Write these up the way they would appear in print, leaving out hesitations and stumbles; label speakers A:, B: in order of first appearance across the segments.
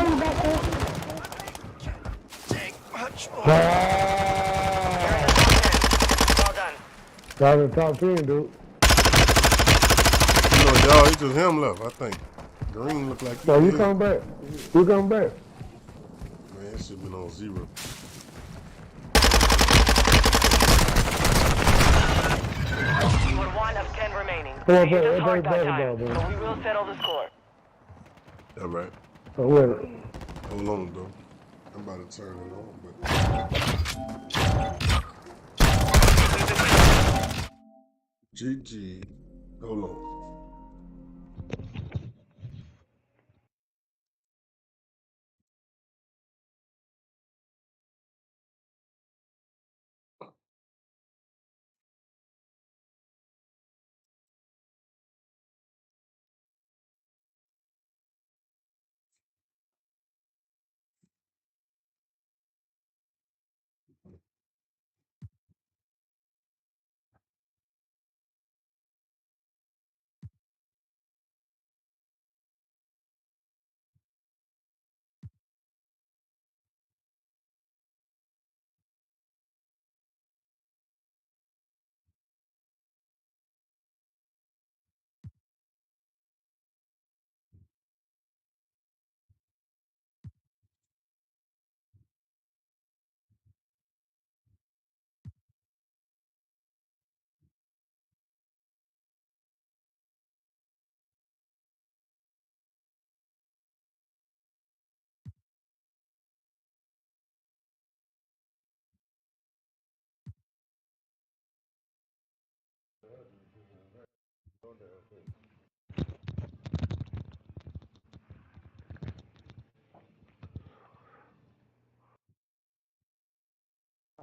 A: you back there.
B: Take much more.
C: You're in the top 10. Well done.
A: Got in the top 10, dude.
D: You know, y'all, it's just him left, I think. Green look like
A: So
D: he
A: you
D: dead.
A: come back. You come back.
D: Man, it should have been on 0.
C: You are 1 of 10 remaining.
A: Come on,
C: You hit us
A: play
C: hard that
A: basketball,
C: time,
A: man.
C: so we will settle the score.
D: All right.
A: I'm with it.
D: Hold on, though. I'm about to turn it on, but. GG. Hold on.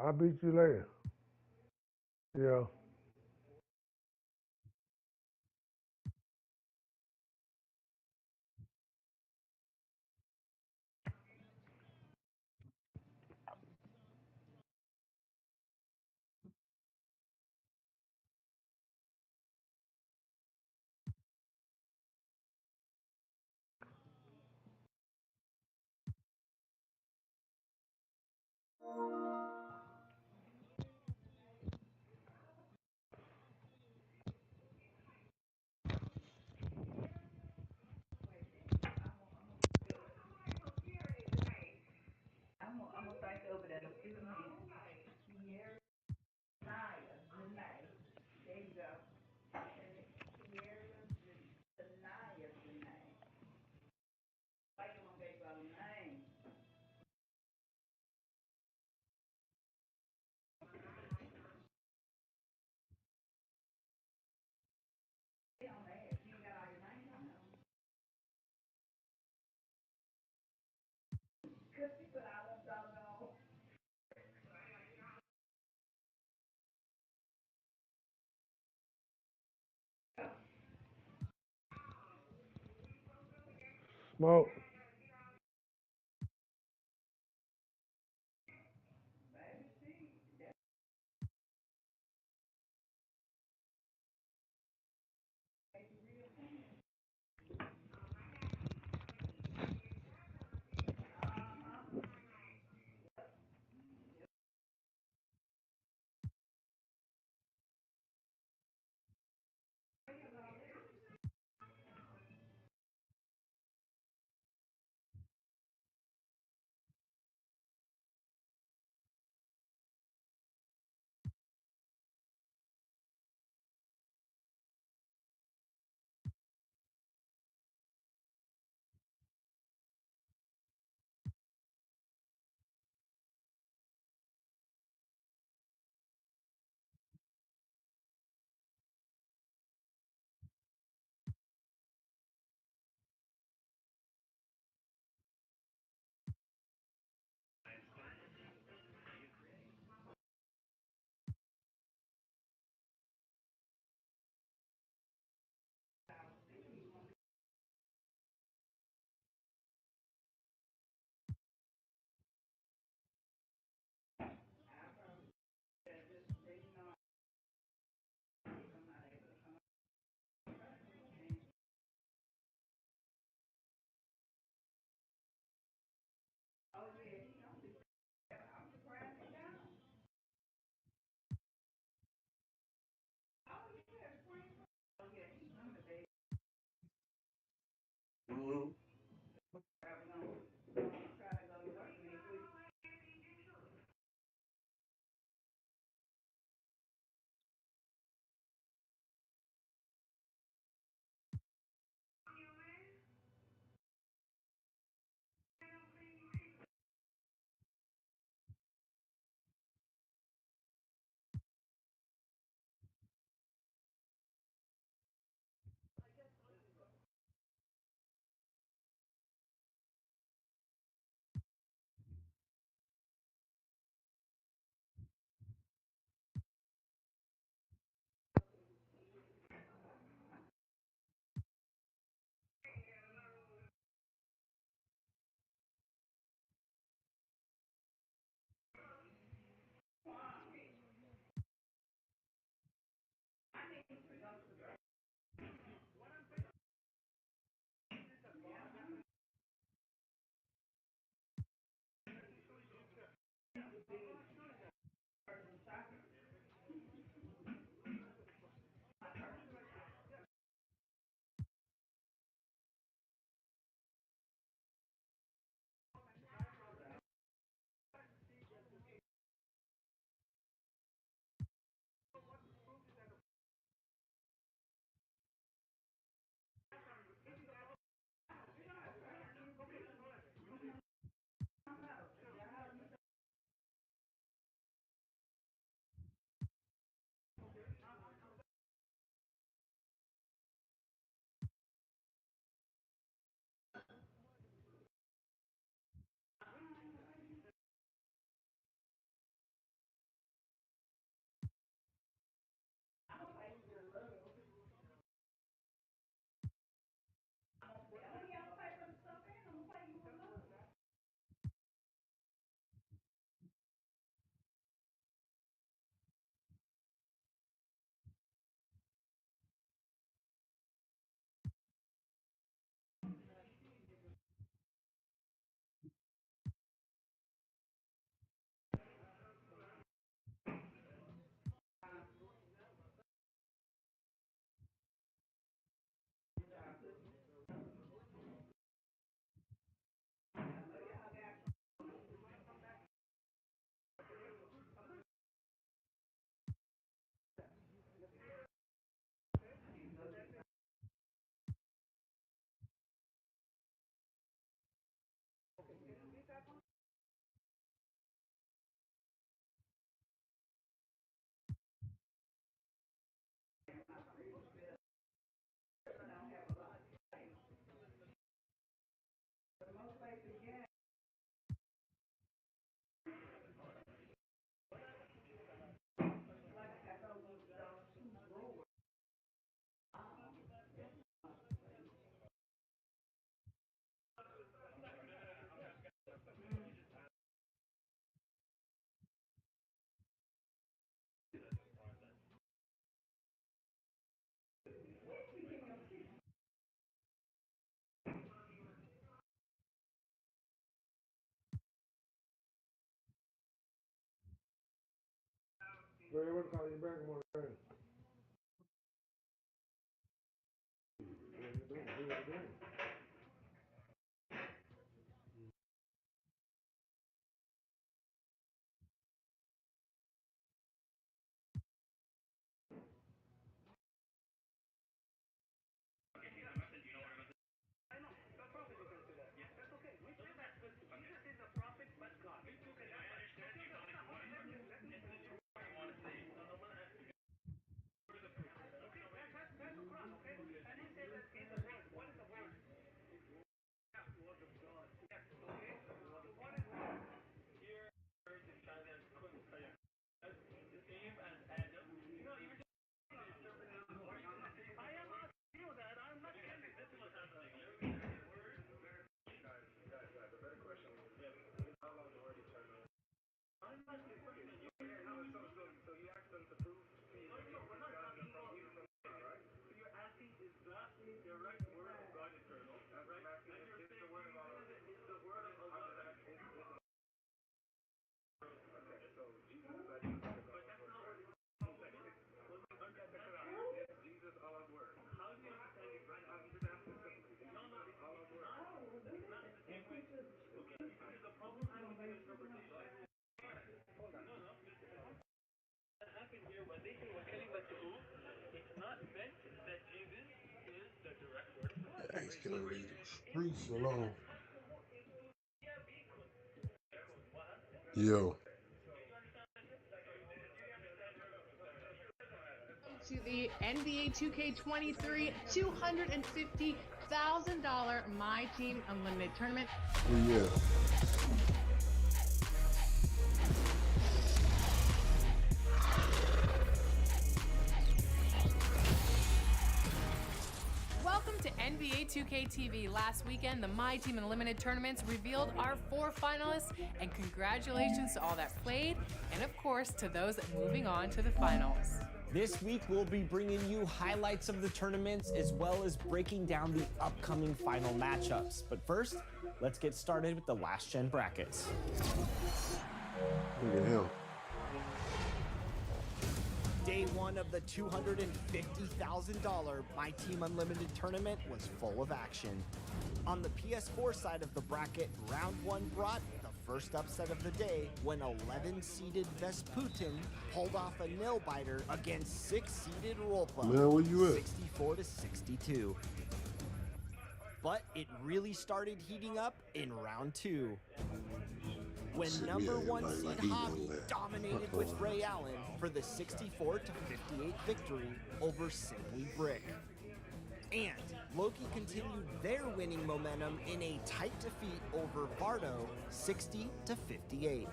A: I'll beat you later. Yeah. Smoke.
D: Mm-hmm.
A: Well, they would call you back one day. What you doing? What you doing?
D: Yeah, he's gonna leave the streets alone. Yo.
B: To the NBA 2K23 $250,000 My Team Unlimited Tournament.
D: Oh, yeah.
B: Welcome to NBA 2K TV. Last weekend, the My Team Unlimited tournaments revealed our 4 finalists, and congratulations to all that played, and of course to those moving on to the finals.
E: This week, we'll be bringing you highlights of the tournaments as well as breaking down the upcoming final matchups. But first, let's get started with the last gen brackets.
D: Look at him.
E: Day 1 of the $250,000 My Team Unlimited tournament was full of action. On the PS4 side of the bracket, round 1 brought the first upset of the day when 11-seeded Vesputin pulled off a nail-biter against 6-seeded Rolpa,
D: Man, where you at?
E: 64-62. But it really started heating up in round 2. When number 1 seed Hobby dominated with Ray Allen for the 64-58 victory over Simply Brick. And Loki continued their winning momentum in a tight defeat over Vardo, 60-58.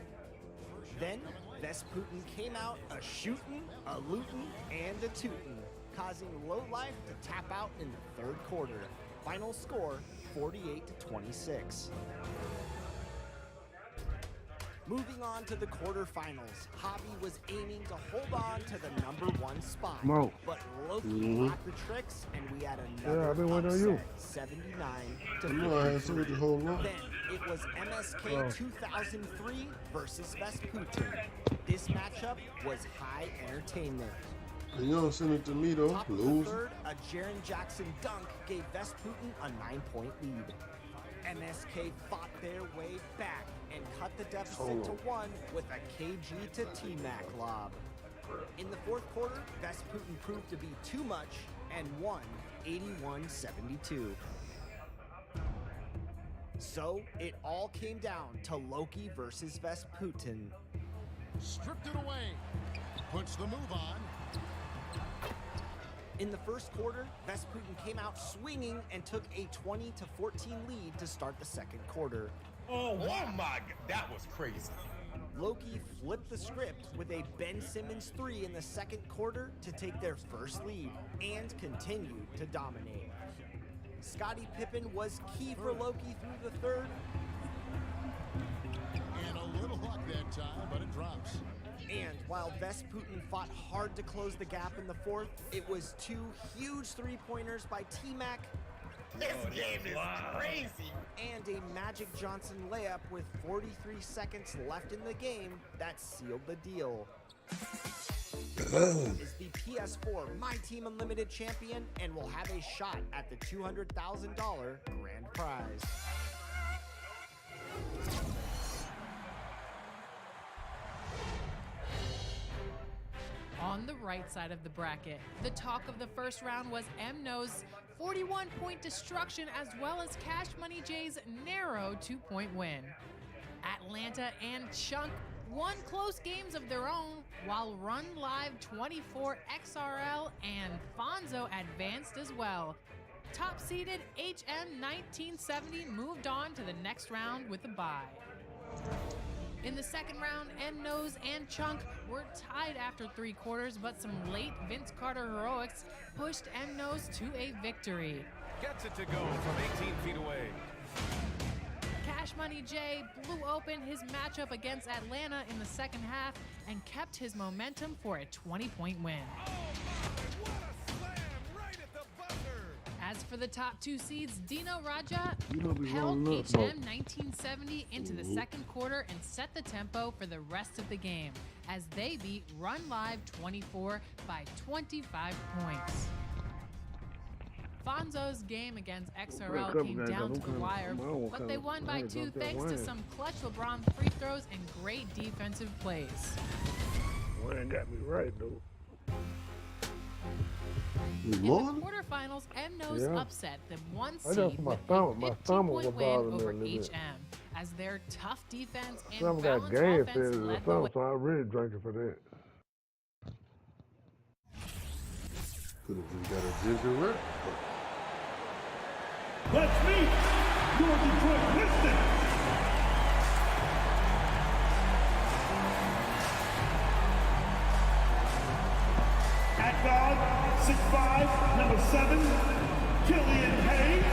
E: Then Vesputin came out a shootin', a lootin', and a tootin', causing Low Life to tap out in the 3rd quarter. Final score, 48-26. Moving on to the quarterfinals, Hobby was aiming to hold on to the number 1 spot.
A: Mo.
E: But Loki blocked the tricks, and we had another
A: I've been waiting on you.
E: 79-53.
D: Hold on.
E: Then it was MSK 2003 versus Vesputin. This matchup was high entertainment.
D: You don't send it to me though.
E: Top of the
D: Lose.
E: 3rd, a Jaren Jackson dunk gave Vesputin a 9-point lead. MSK fought their way back and cut the deficit to 1 with a KG to T-Mac lob. In the 4th quarter, Vesputin proved to be too much and won 81-72. So it all came down to Loki versus Vesputin.
F: Stripped it away. Puts the move on.
E: In the 1st quarter, Vesputin came out swinging and took a 20-14 lead to start the 2nd quarter.
C: Oh my God, that was crazy.
E: Loki flipped the script with a Ben Simmons 3 in the 2nd quarter to take their 1st lead and continued to dominate. Scottie Pippen was key for Loki through the 3rd.
F: And a little luck that time, but it drops.
E: And while Vesputin fought hard to close the gap in the 4th, it was 2 huge 3-pointers by T-Mac.
C: This game is crazy.
E: And a Magic Johnson layup with 43 seconds left in the game that sealed the deal. Is the PS4 My Team Unlimited champion and will have a shot at the $200,000 grand prize.
B: On the right side of the bracket, the talk of the first round was MNO's 41-point destruction as well as Cash Money J's narrow 2-point win. Atlanta and Chunk won close games of their own, while Run Live 24 XRL and Fonzo advanced as well. Top-seeded HM 1970 moved on to the next round with a bye. In the 2nd round, MNO's and Chunk were tied after 3 quarters, but some late Vince Carter heroics pushed MNO's to a victory.
C: Gets it to go from 18 feet away.
B: Cash Money J blew open his matchup against Atlanta in the 2nd half and kept his momentum for a 20-point win. As for the top 2 seeds, Dino Raja held HM 1970 into the 2nd quarter and set the tempo for the rest of the game as they beat Run Live 24 by 25 points. Fonzo's game against
A: Play a
B: XRL
A: couple
B: came
A: games,
B: down
A: I'm
B: to the
A: kinda-
B: wire,
A: I'm all
B: but
A: kinda-
B: they won by
A: I ain't
B: 2
A: got that
B: thanks to
A: win.
B: some clutch LeBron free throws and great defensive plays.
A: Wayne got me right, though.
D: We
B: In the
D: won?
B: quarterfinals, M-Nose
A: Yeah.
B: upset the 1
A: I
B: seed
A: just my
B: with
A: stomach-
B: a
A: my
B: 15-point
A: stomach was
B: win
A: bothering me
B: over
A: a little bit.
B: HM, as their tough defense and
A: Some got
B: balanced
A: gas
B: offense
A: in it or
B: led the way.
A: something, so I really drinking for that.
D: Could have just got a ginger rep.
G: Let's meet your Detroit Pistons. At guard, 6'5", number 7, Killian Hayes.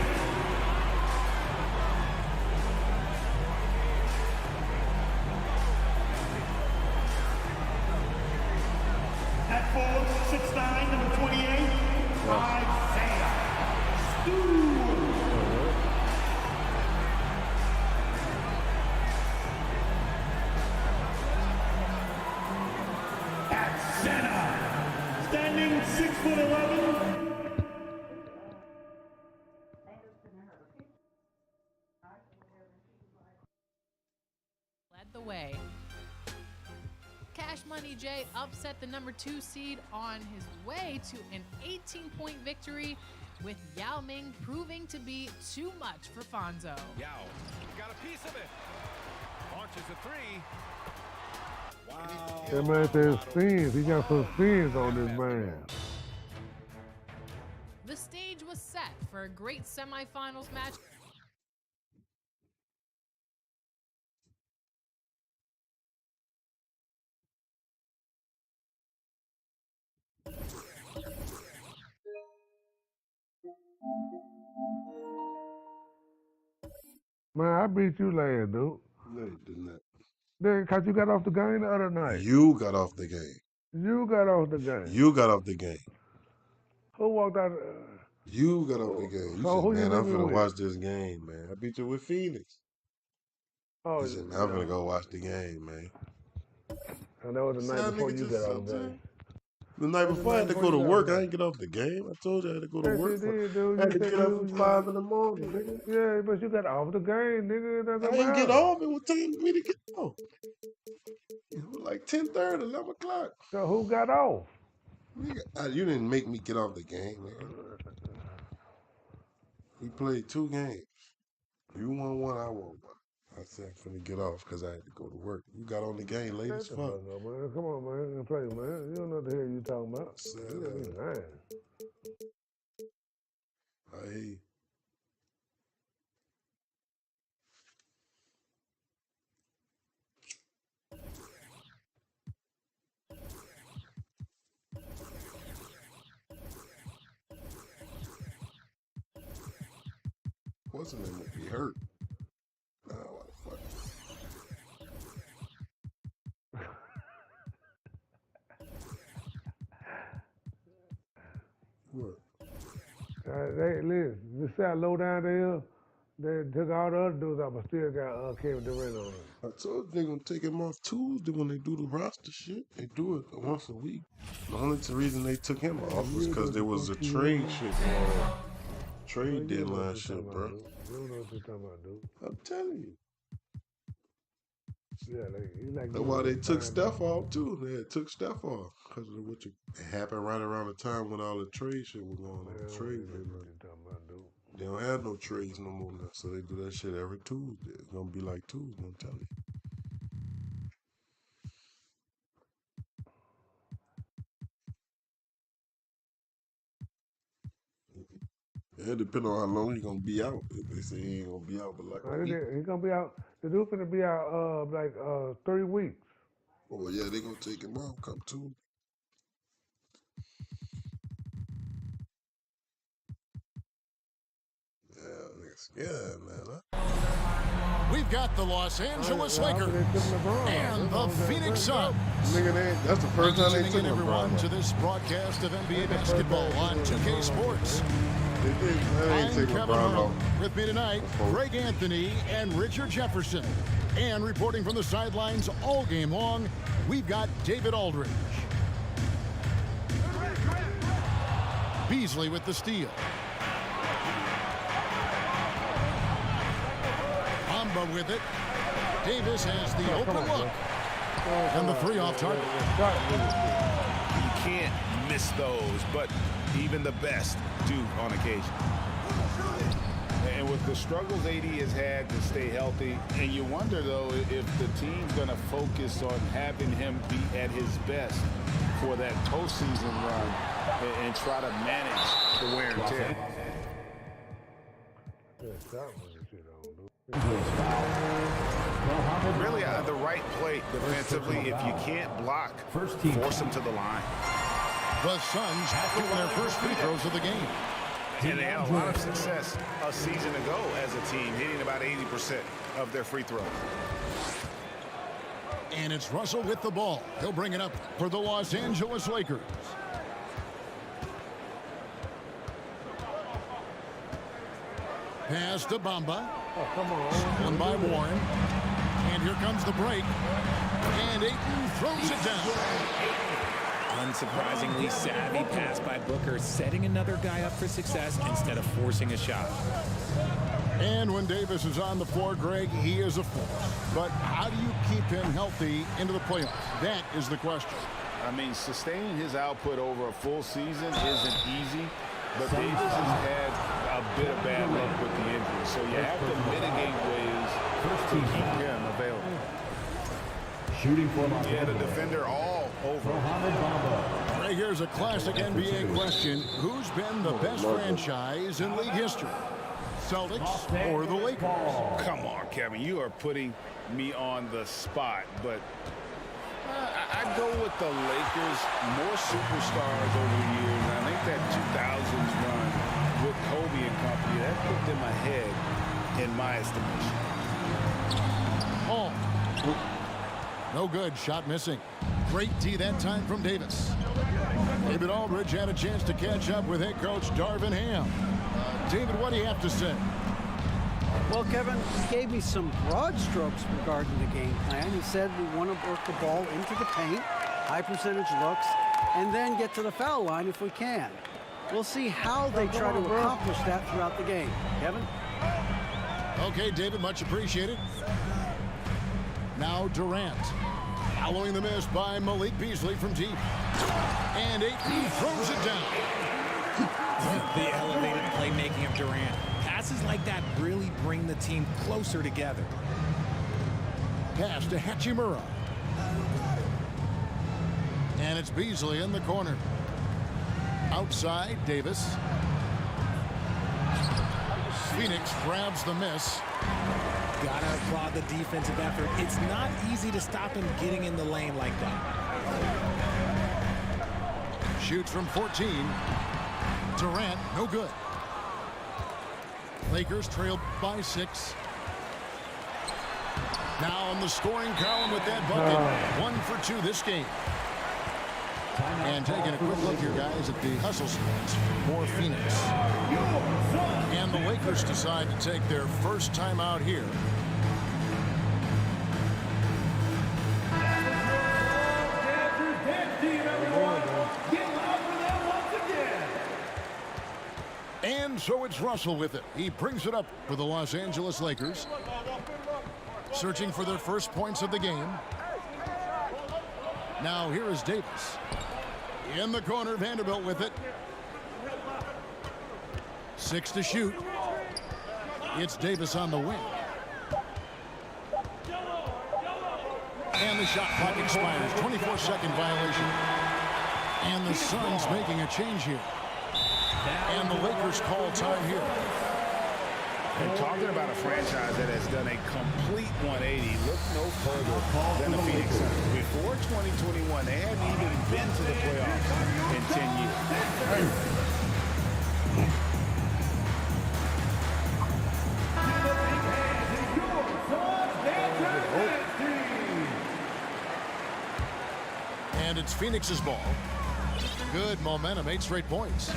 G: At forward, 6'9", number 28, Isaiah Stewart. At center, standing 6'11".
B: Led the way. Cash Money J upset the number 2 seed on his way to an 18-point victory, with Yao Ming proving to be too much for Fonzo.
C: Yao got a piece of it. Launches a 3. Wow.
A: That man says spins. He got some spins on this man.
B: The stage was set for a great semifinals match.
A: Man, I beat you last, dude.
D: No, you did not.
A: Then, cause you got off the game the other night.
D: You got off the game.
A: You got off the game.
D: You got off the game.
A: Who walked out?
D: You got off the game. You
A: So who
D: said,
A: you
D: man, I'm
A: beat me
D: finna
A: with?
D: watch this game, man. I beat you with Phoenix.
A: Oh,
D: He said, I'm finna go watch the game, man.
A: And that was the
D: See
A: night
D: how
A: before
D: niggas
A: you
D: just
A: got off the
D: sometimes-
A: game.
D: The night
A: That's the
D: before I had
A: night
D: to
A: before
D: go to
A: you got
D: work.
A: off the
D: I didn't get off the game. I told you I had to go to
A: Yes,
D: work.
A: you did, dude.
D: I had to
A: You said
D: get up
A: you
D: at
A: was-
D: 5 in the morning, nigga.
A: Yeah, but you got off the game, nigga. That's
D: I didn't get off. It was time for me to get off. It was like 10:30, 11 o'clock.
A: So who got off?
D: Nigga, you didn't make me get off the game, nigga. We played 2 games. You won 1, I won 1. I said I'm finna get off because I had to go to work. You got on the game late as
A: Shut the
D: fuck.
A: fuck up, man. Come on, man. Play, man. You don't know what the hell you talking about.
D: Sad
A: You just be
D: ass.
A: lying.
D: I hear you. What's the name? Be hurt. Nah, what the fuck? What?
A: They listen. You see how low down they are? They took all the other dudes off, but still got Kevin Durant on them.
D: I told you they gonna take him off Tuesday when they do the roster shit. They do it once a week. The only reason they took him off was because there was a trade shit going on. Trade
A: You don't know
D: deadline
A: what you're
D: shit,
A: talking
D: bro.
A: about, dude. You don't know what you're talking about, dude.
D: I'm telling you.
A: Yeah, like
D: That's why they took Steph off too. They took Steph off because of what it happened right around the time when all the trade shit was going on. Trade deadline. They don't have no trades no more now, so they do that shit every Tuesday. It's gonna be like Tuesday, I'm telling you. It depends on how long he gonna be out. If they say he ain't gonna be out, but like a week.
A: He's gonna be out. The dude finna be out like 3 weeks.
D: Oh yeah, they gonna take him off come Tuesday. Yeah, nigga scared, man. Huh?
F: We've got the Los Angeles Lakers and the Phoenix Suns.
D: Nigga, that's the first time they
F: Welcoming
D: took
F: in
D: him
F: everyone to this broadcast of NBA basketball on 2K Sports.
D: They ain't
F: I'm
D: take
F: Kevin
D: LeBron
F: Harlan.
D: off.
F: With me tonight, Greg Anthony and Richard Jefferson. And reporting from the sidelines all game long, we've got David Aldridge. Beasley with the steal. Bamba with it. Davis has the open look. And the three off target.
H: You can't miss those, but even the best do on occasion.
I: And with the struggles AD has had to stay healthy, and you wonder, though, if the team's going to focus on having him be at his best for that postseason run and try to manage the wear and tear.
H: Really the right play defensively. If you can't block, force them to the line.
F: The Suns getting their first free throws of the game.
H: And they had a lot of success a season ago as a team, hitting about 80% of their free throws.
F: And it's Russell with the ball. He'll bring it up for the Los Angeles Lakers. Pass to Bamba.
A: Oh, come on.
F: Stolen by Warren. And here comes the break. And Ayton throws it down.
J: Unsurprisingly savvy pass by Booker, setting another guy up for success instead of forcing a shot.
F: And when Davis is on the floor, Greg, he is a force. But how do you keep him healthy into the playoffs? That is the question.
I: I mean, sustaining his output over a full season isn't easy, but Davis has had a bit of bad luck with the injury. So you have to mitigate ways to keep him available.
G: Shooting for
H: Yeah, the defender all over.
F: Greg, here's a classic NBA question. Who's been the best franchise in league history? Celtics or the Lakers?
I: Come on, Kevin. You are putting me on the spot, but I'd go with the Lakers. More superstars over the years. And I think that 2000s run with Kobe and company, that put them ahead in my estimation.
F: Oh. No good. Shot missing. Great D that time from Davis. David Aldridge had a chance to catch up with head coach Darvin Ham. David, what do you have to say?
K: Well, Kevin, he gave me some broad strokes regarding the game plan. He said we want to work the ball into the paint, high percentage looks, and then get to the foul line if we can. We'll see how they try to accomplish that throughout the game. Kevin?
F: Okay, David, much appreciated. Now Durant. Following the miss by Malik Beasley from deep. And Ayton throws it down.
J: The elevated playmaking of Durant. Passes like that really bring the team closer together.
F: Pass to Hachimura. And it's Beasley in the corner. Outside, Davis. Phoenix grabs the miss.
J: Gotta applaud the defensive effort. It's not easy to stop him getting in the lane like that.
F: Shoots from 14. Durant, no good. Lakers trail by 6. Now on the scoring column with that bucket. 1 for 2 this game. And taking a quick look here, guys, at the hustle stats for Phoenix. And the Lakers decide to take their first time out here. And so it's Russell with it. He brings it up for the Los Angeles Lakers. Searching for their first points of the game. Now here is Davis. In the corner, Vanderbilt with it. 6 to shoot. It's Davis on the wing. And the shot clock expires. 24-second violation. And the Suns making a change here. And the Lakers call time here.
I: And talking about a franchise that has done a complete 180, look no further than the Phoenix Suns. Before 2021, they hadn't even been to the playoffs in 10 years.
F: And it's Phoenix's ball. Good momentum, 8 straight points.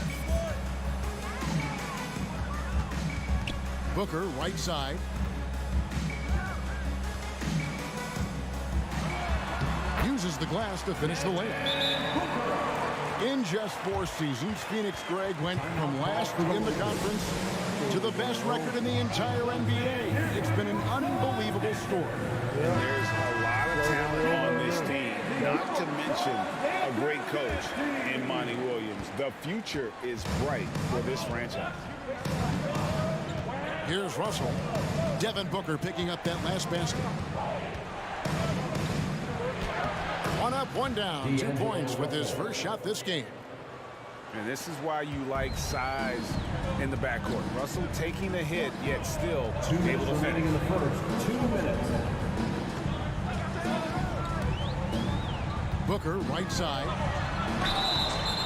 F: Booker, right side. Uses the glass to finish the layup. In just 4 seasons, Phoenix, Greg, went from last in the conference to the best record in the entire NBA. It's been an unbelievable story.
I: And there's a lot of talent on this team, not to mention a great coach in Monty Williams. The future is bright for this franchise.
F: Here's Russell. Devin Booker picking up that last basket. One up, one down. 2 points with his first shot this game.
I: And this is why you like size in the backcourt. Russell taking the hit, yet still able to finish.
G: In the first 2 minutes.
F: Booker, right side.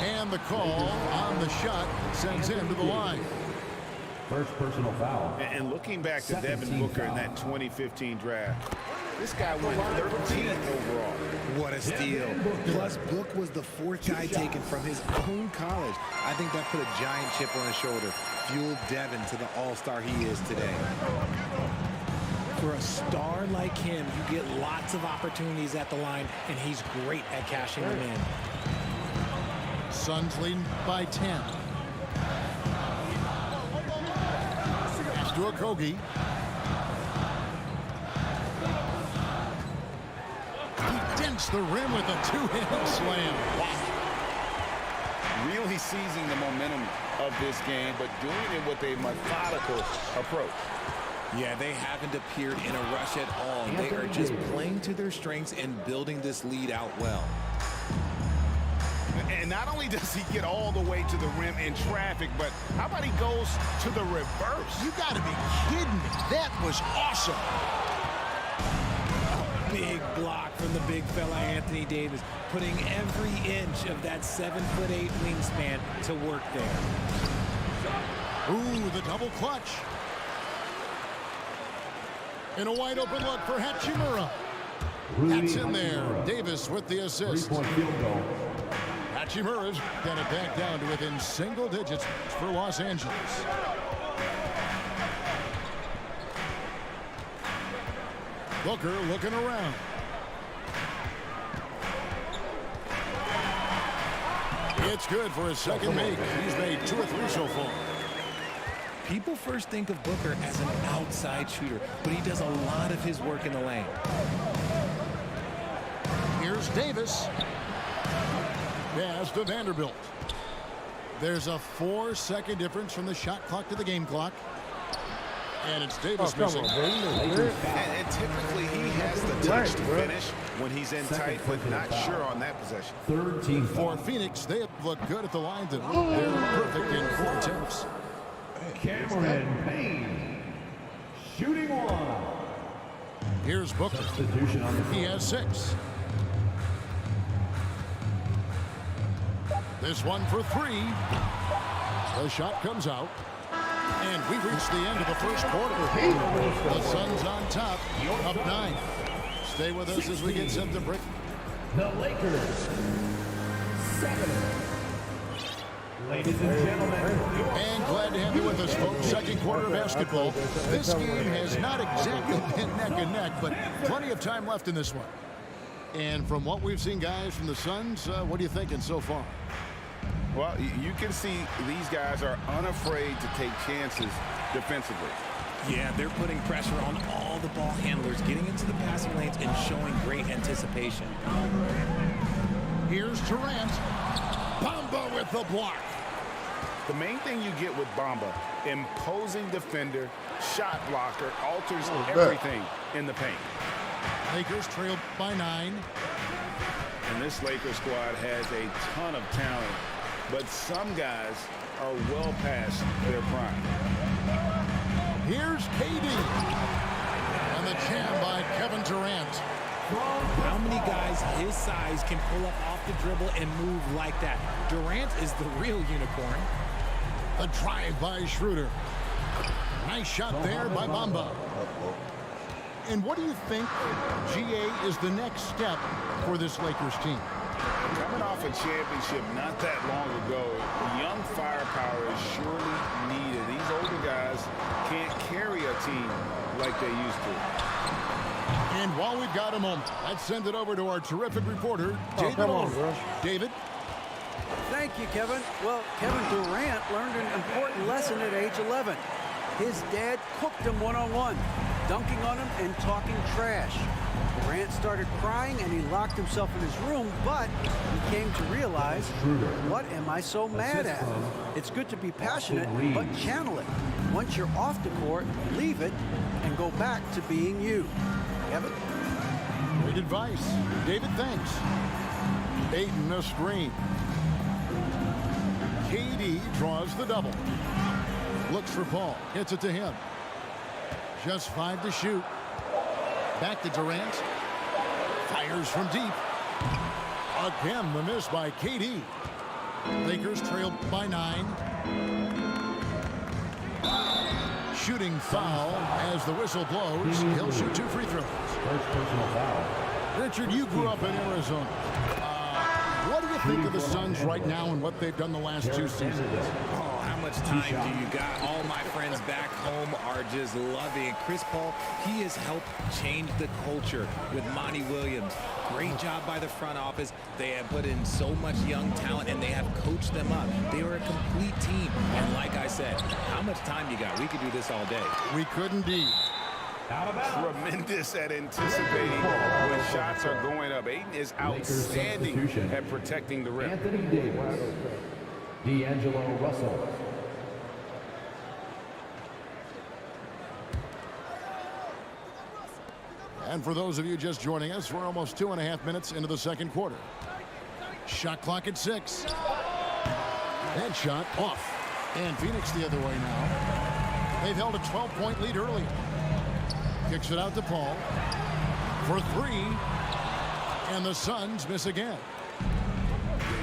F: And the call on the shot sends him to the line.
G: First personal foul.
I: And looking back to Devin Booker in that 2015 draft, this guy went 13th overall.
J: What a steal. Plus, Book was the 4th guy taken from his own college. I think that put a giant chip on his shoulder, fueled Devin to the all-star he is today. For a star like him, you get lots of opportunities at the line, and he's great at cashing them in.
F: Suns leading by 10. Pass to Okogie. He dents the rim with a two-handed slam.
I: Really seizing the momentum of this game, but doing it with a methodical approach.
J: Yeah, they haven't appeared in a rush at all. They are just playing to their strengths and building this lead out well.
I: And not only does he get all the way to the rim in traffic, but how about he goes to the reverse?
F: You got to be kidding me. That was awesome.
J: Big block from the big fella Anthony Davis, putting every inch of that 7'8" wingspan to work there.
F: Ooh, the double clutch. And a wide open look for Hachimura. That's in there. Davis with the assist.
G: 3-point field goal.
F: Hachimura's got it back down to within single digits for Los Angeles. Booker looking around. It's good for his second make. He's made 2 or 3 so far.
J: People first think of Booker as an outside shooter, but he does a lot of his work in the lane.
F: Here's Davis. Pass to Vanderbilt. There's a 4-second difference from the shot clock to the game clock. And it's Davis missing.
I: And typically he has the touch to finish when he's in tight, but not sure on that possession.
G: Third team
F: For Phoenix, they look good at the line. They're perfect in 4 attempts.
G: Cameron Payne. Shooting one.
F: Here's Booker.
G: Substitution on the
F: He has 6. This one for 3. The shot comes out. And we've reached the end of the first quarter. The Suns on top, up 9. Stay with us as we get set to break.
G: The Lakers. 7. Ladies and gentlemen.
F: And glad to have you with us, folks. Second quarter of basketball. This game has not exactly been neck and neck, but plenty of time left in this one. And from what we've seen, guys, from the Suns, what are you thinking so far?
I: Well, you can see these guys are unafraid to take chances defensively.
J: Yeah, they're putting pressure on all the ball handlers, getting into the passing lanes and showing great anticipation.
F: Here's Durant. Bamba with the block.
I: The main thing you get with Bamba, imposing defender, shot blocker, alters everything in the paint.
F: Lakers trailed by 9.
I: And this Lakers squad has a ton of talent, but some guys are well past their prime.
F: Here's KD. And the jam by Kevin Durant.
J: How many guys his size can pull up off the dribble and move like that? Durant is the real unicorn.
F: The drive by Schroeder. Nice shot there by Bamba. And what do you think, GA, is the next step for this Lakers team?
I: Coming off a championship not that long ago, young firepower is surely needed. These older guys can't carry a team like they used to.
F: And while we've got a moment, let's send it over to our terrific reporter, David. David?
K: Thank you, Kevin. Well, Kevin Durant learned an important lesson at age 11. His dad cooked him one-on-one, dunking on him and talking trash. Durant started crying and he locked himself in his room, but he came to realize, what am I so mad at? It's good to be passionate, but channel it. Once you're off the court, leave it and go back to being you. Kevin?
F: Great advice. David, thanks. Ayton a screen. KD draws the double. Looks for Paul. Hits it to him. Just 5 to shoot. Back to Durant. Fires from deep. Again, the miss by KD. Lakers trailed by 9. Shooting foul as the whistle blows. He'll shoot 2 free throws.
G: First personal foul.
F: Richard, you grew up in Arizona. What do you think of the Suns right now and what they've done the last 2 seasons?
J: Oh, how much time do you got? All my friends back home are just loving it. Chris Paul, he has helped change the culture with Monty Williams. Great job by the front office. They have put in so much young talent, and they have coached them up. They are a complete team. And like I said, how much time you got? We could do this all day.
F: We could indeed.
I: Tremendous at anticipating when shots are going up. Ayton is outstanding at protecting the rim.
G: Anthony Davis. D'Angelo Russell.
F: And for those of you just joining us, we're almost 2.5 minutes into the second quarter. Shot clock at 6. That shot off. And Phoenix the other way now. They've held a 12-point lead early. Kicks it out to Paul for 3. And the Suns miss again.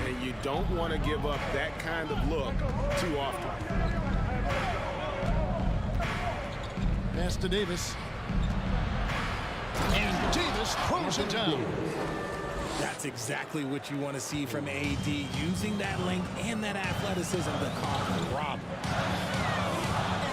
I: And you don't want to give up that kind of look too often.
F: Pass to Davis. And Davis throws it down.
J: That's exactly what you want to see from AD, using that length and that athleticism to cause a problem.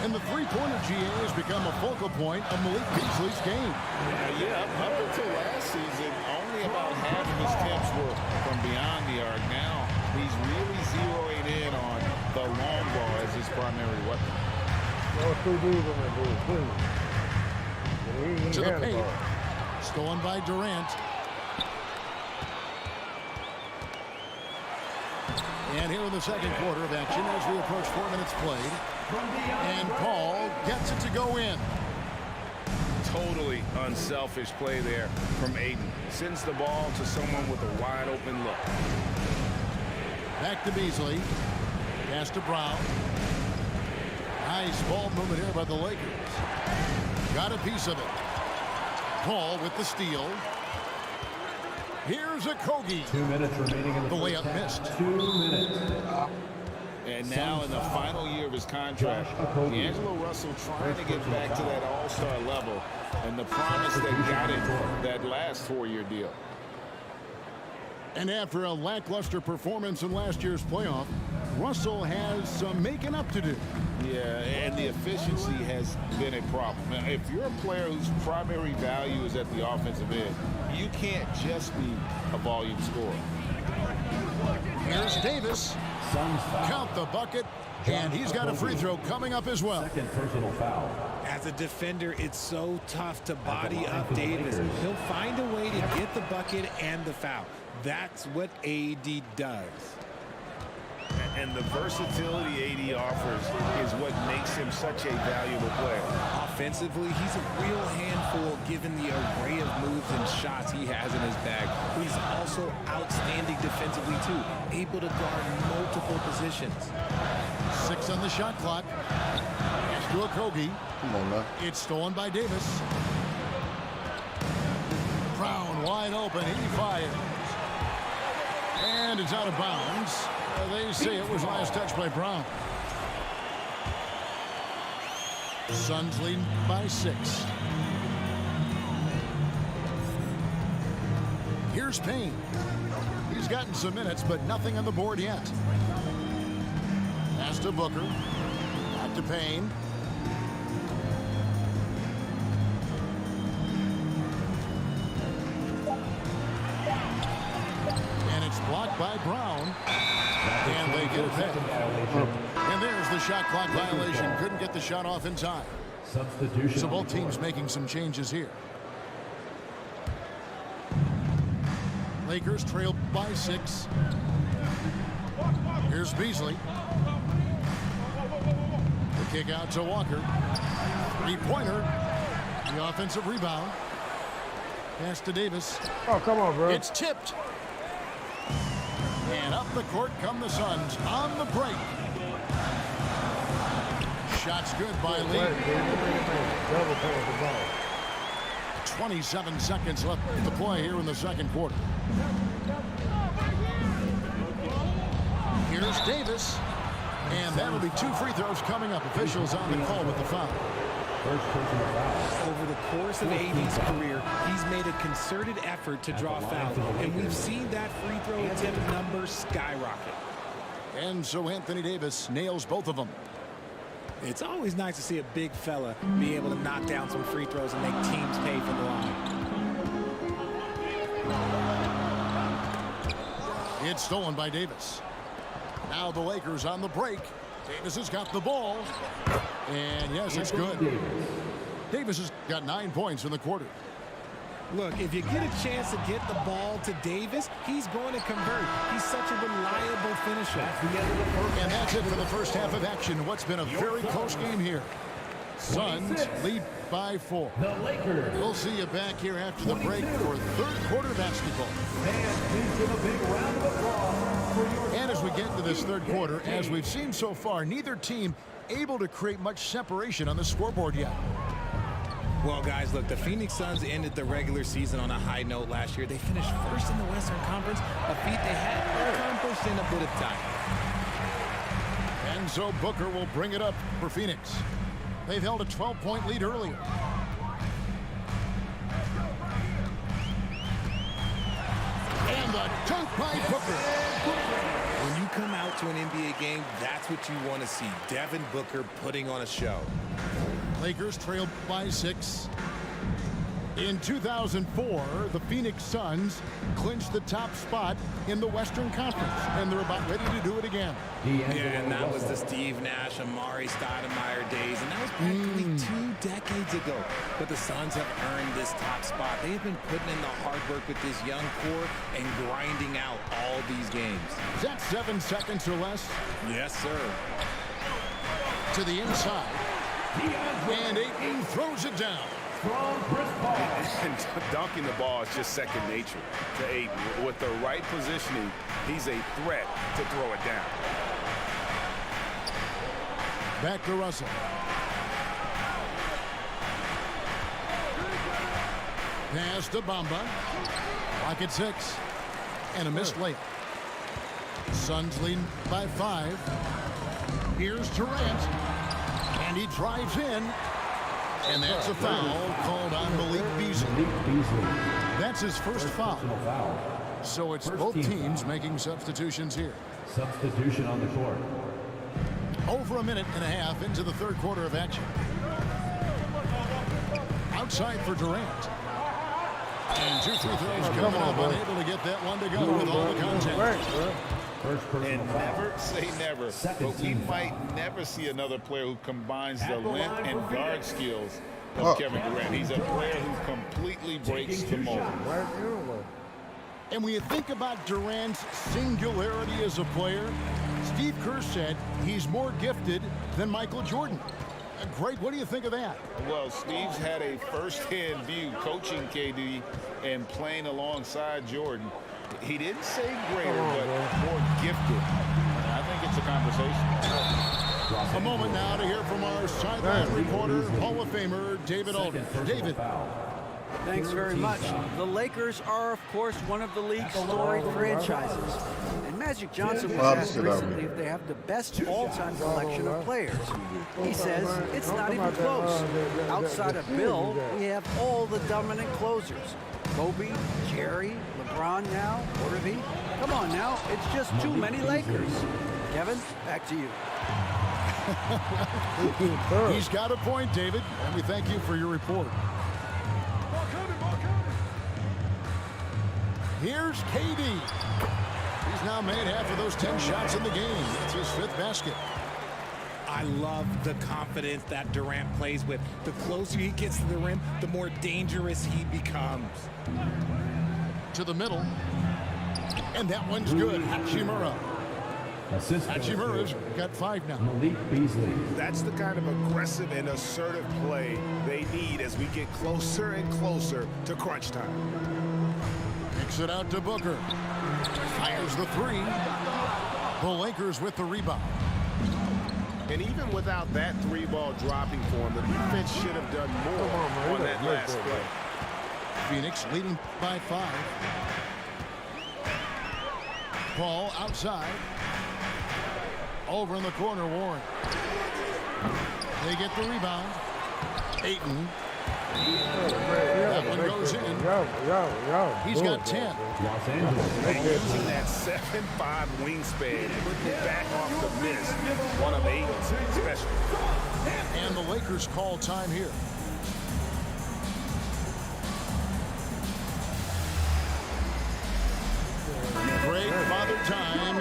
F: And the three-pointer GA has become a focal point of Malik Beasley's game.
I: Up until last season, only about half of his attempts were from beyond the arc. Now he's really zeroing in on the long ball as his primary weapon.
F: To the paint. Stolen by Durant. And here in the second quarter of action as we approach 4 minutes played. And Paul gets it to go in.
I: Totally unselfish play there from Ayton. Sends the ball to someone with a wide open look.
F: Back to Beasley. Pass to Brown. Nice ball movement here by the Lakers. Got a piece of it. Paul with the steal. Here's a Kogi.
G: 2 minutes remaining in the
F: The layup missed.
G: 2 minutes.
I: And now in the final year of his contract, D'Angelo Russell trying to get back to that all-star level and the promise that got him that last 4-year deal.
F: And after a lackluster performance in last year's playoff, Russell has some making up to do.
I: Yeah, and the efficiency has been a problem. Now, if you're a player whose primary value is at the offensive end, you can't just be a volume scorer.
F: Here's Davis. Count the bucket, and he's got a free throw coming up as well.
G: Second personal foul.
J: As a defender, it's so tough to body up Davis. He'll find a way to get the bucket and the foul. That's what AD does.
I: And the versatility AD offers is what makes him such a valuable player.
J: Offensively, he's a real handful given the array of moves and shots he has in his bag. But he's also outstanding defensively, too, able to guard multiple positions.
F: 6 on the shot clock. Pass to Okogie.
D: Come on now.
F: It's stolen by Davis. Brown wide open. He fires. And it's out of bounds. They say it was last touch by Brown. Suns lead by 6. Here's Payne. He's gotten some minutes, but nothing on the board yet. Pass to Booker. Back to Payne. blocked by Brown. And they get it back. And there's the shot clock violation. Couldn't get the shot off in time.
G: Substitution.
F: So both teams making some changes here. Lakers trail by 6. Here's Beasley. The kick out to Walker. Three-pointer. The offensive rebound. Pass to Davis.
A: Oh, come on, bro.
F: It's tipped. And up the court come the Suns on the break. Shots good by Lee. 27 seconds left to play here in the second quarter. Here's Davis. And that'll be 2 free throws coming up. Officials on the call with the foul.
J: Over the course of AD's career, he's made a concerted effort to draw fouls, and we've seen that free throw attempt number skyrocket.
F: And so Anthony Davis nails both of them.
J: It's always nice to see a big fella be able to knock down some free throws and make teams pay for the line.
F: It's stolen by Davis. Now the Lakers on the break. Davis has got the ball. And yes, it's good. Davis has got 9 points in the quarter.
J: Look, if you get a chance to get the ball to Davis, he's going to convert. He's such a reliable finisher.
F: And that's it for the first half of action. What's been a very close game here. Suns lead by 4.
G: The Lakers.
F: We'll see you back here after the break for third quarter basketball.
G: Please give a big round of applause for your...
F: And as we get into this third quarter, as we've seen so far, neither team able to create much separation on the scoreboard yet.
J: Well, guys, look, the Phoenix Suns ended the regular season on a high note last year. They finished first in the Western Conference, a feat they had accomplished in a bit of time.
F: And so Booker will bring it up for Phoenix. They've held a 12-point lead earlier. And the dunk by Booker.
J: When you come out to an NBA game, that's what you want to see. Devin Booker putting on a show.
F: Lakers trailed by 6. In 2004, the Phoenix Suns clinched the top spot in the Western Conference, and they're about ready to do it again.
J: Yeah, and that was the Steve Nash, Amari Stoudemire days, and that was practically 2 decades ago. But the Suns have earned this top spot. They have been putting in the hard work with this young core and grinding out all these games.
F: Is that 7 seconds or less?
J: Yes, sir.
F: To the inside. And Ayton throws it down.
I: And dunking the ball is just second nature to Ayton. With the right positioning, he's a threat to throw it down.
F: Back to Russell. Pass to Bamba. Clock at 6. And a missed layup. Suns lead by 5. Here's Durant. And he drives in. And that's a foul called on Malik Beasley. That's his first foul. So it's both teams making substitutions here.
G: Substitution on the court.
F: Over a minute and a half into the third quarter of action. Outside for Durant. And 2 free throws coming up. Unable to get that one to go with all the contact.
I: And never say never, but we might never see another player who combines the length and guard skills of Kevin Durant. He's a player who completely breaks the mold.
F: And when you think about Durant's singularity as a player, Steve Kerr said he's more gifted than Michael Jordan. Greg, what do you think of that?
I: Well, Steve's had a first-hand view coaching KD and playing alongside Jordan. He didn't say greater, but more gifted. I think it's a conversation.
F: A moment now to hear from our sideline reporter, Hall of Famer David Aldridge. David.
K: Thanks very much. The Lakers are, of course, one of the league's storied franchises. And Magic Johnson was asked recently if they have the best all-time collection of players. He says it's not even close. Outside of Bill, we have all the dominant closers. Kobe, Jerry, LeBron now, Irving. Come on now, it's just too many Lakers. Kevin, back to you.
F: He's got a point, David, and we thank you for your report. Here's KD. now made half of those 10 shots in the game. That's his 5th basket.
J: I love the confidence that Durant plays with. The closer he gets to the rim, the more dangerous he becomes.
F: To the middle. And that one's good. Hachimura. Hachimura's got 5 now.
G: Malik Beasley.
H: That's the kind of aggressive and assertive play they need as we get closer and closer to crunch time.
F: Kicks it out to Booker. Fires the 3. The Lakers with the rebound.
H: And even without that 3-ball dropping for him, the defense should have done more on that last play.
F: Phoenix leading by 5. Paul outside. Over in the corner, Warren. They get the rebound. Ayton. That one goes in. He's got 10.
G: Los Angeles.
H: And using that 7'5" wingspan, back off the miss. One of 8 special.
F: And the Lakers call time here. Great Father Time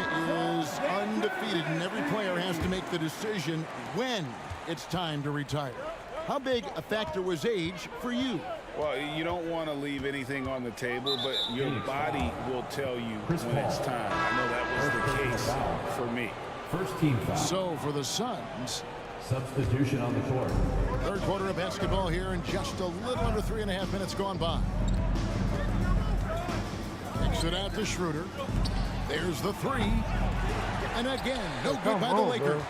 F: is undefeated, and every player has to make the decision when it's time to retire. How big a factor was age for you?
I: Well, you don't want to leave anything on the table, but your body will tell you when it's time. I know that was the case for me.
G: First team foul.
F: So for the Suns,
G: Substitution on the court.
F: third quarter of basketball here, and just a little under 3.5 minutes gone by. Kicks it out to Schroeder. There's the 3. And again, no good by the Lakers.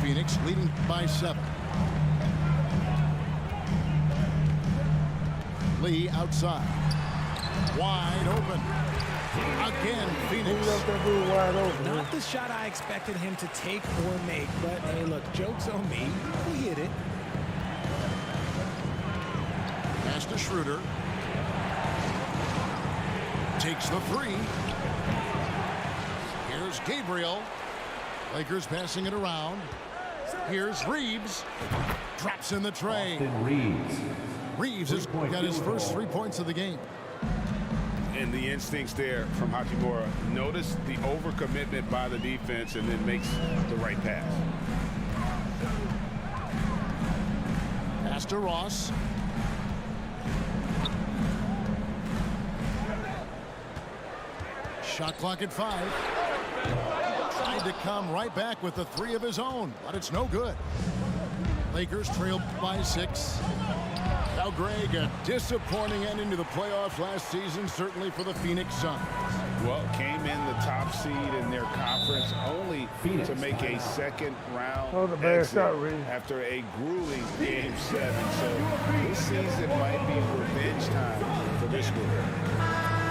F: Phoenix leading by 7. Lee outside. Wide open. Again, Phoenix.
J: Not the shot I expected him to take or make, but hey, look, joke's on me. He hit it.
F: Pass to Schroeder. Takes the 3. Here's Gabriel. Lakers passing it around. Here's Reeves. Drops in the tray. Reeves has got his first 3 points of the game.
I: And the instincts there from Hachimura. Notice the overcommitment by the defense and then makes the right pass.
F: Pass to Ross. Shot clock at 5. Tried to come right back with the 3 of his own, but it's no good. Lakers trail by 6. Now, Greg, a disappointing ending to the playoffs last season, certainly for the Phoenix Suns.
I: Well, came in the top seed in their conference only to make a second round exit after a grueling Game 7. So this season might be revenge time for this group.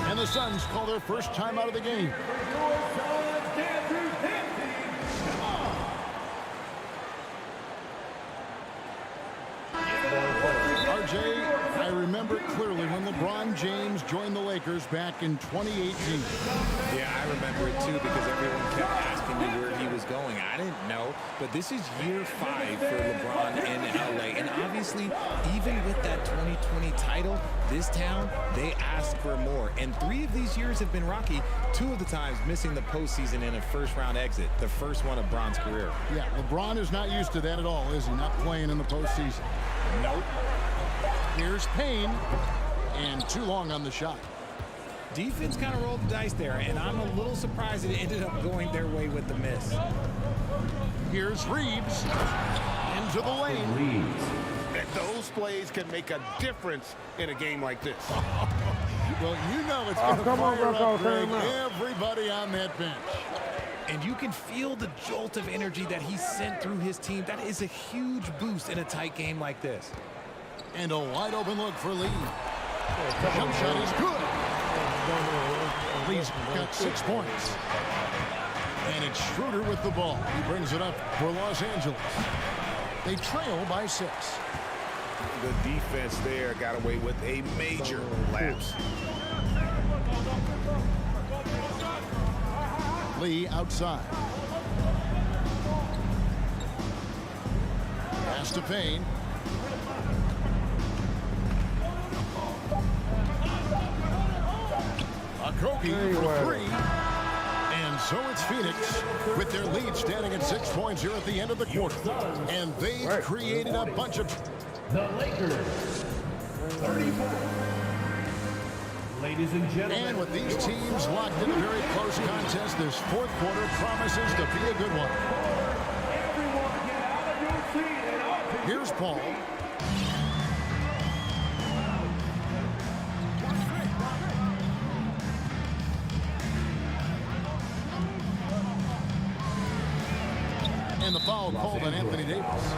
F: And the Suns call their first time out of the game. RJ, I remember clearly when LeBron James joined the Lakers back in 2018.
J: Yeah, I remember it too because everyone kept asking me where he was going. I didn't know, but this is year 5 for LeBron in LA. And obviously, even with that 2020 title, this town, they asked for more. And 3 of these years have been rocky, 2 of the times missing the postseason in a first-round exit, the first one of Bron's career.
F: Yeah, LeBron is not used to that at all, is he? Not playing in the postseason.
J: Nope.
F: Here's Payne, and too long on the shot.
J: Defense kind of rolled the dice there, and I'm a little surprised it ended up going their way with the miss.
F: Here's Reeves into the lane.
H: And those plays can make a difference in a game like this.
F: Well, you know it's going to fire up, Greg, everybody on that bench.
J: And you can feel the jolt of energy that he sent through his team. That is a huge boost in a tight game like this.
F: And a wide open look for Lee. Jump shot is good. Lee's got 6 points. And it's Schroeder with the ball. He brings it up for Los Angeles. They trail by 6.
H: The defense there got away with a major lapse.
F: Lee outside. Pass to Payne. Okogie for 3. So it's Phoenix with their lead standing at 6 points here at the end of the quarter. And they've created a bunch of...
G: The Lakers, 34. Ladies and gentlemen.
F: And with these teams locked in a very close contest, this fourth quarter promises to be a good one.
G: Everyone get out of your seat and up to
F: Here's Paul. And the foul called on Anthony Davis.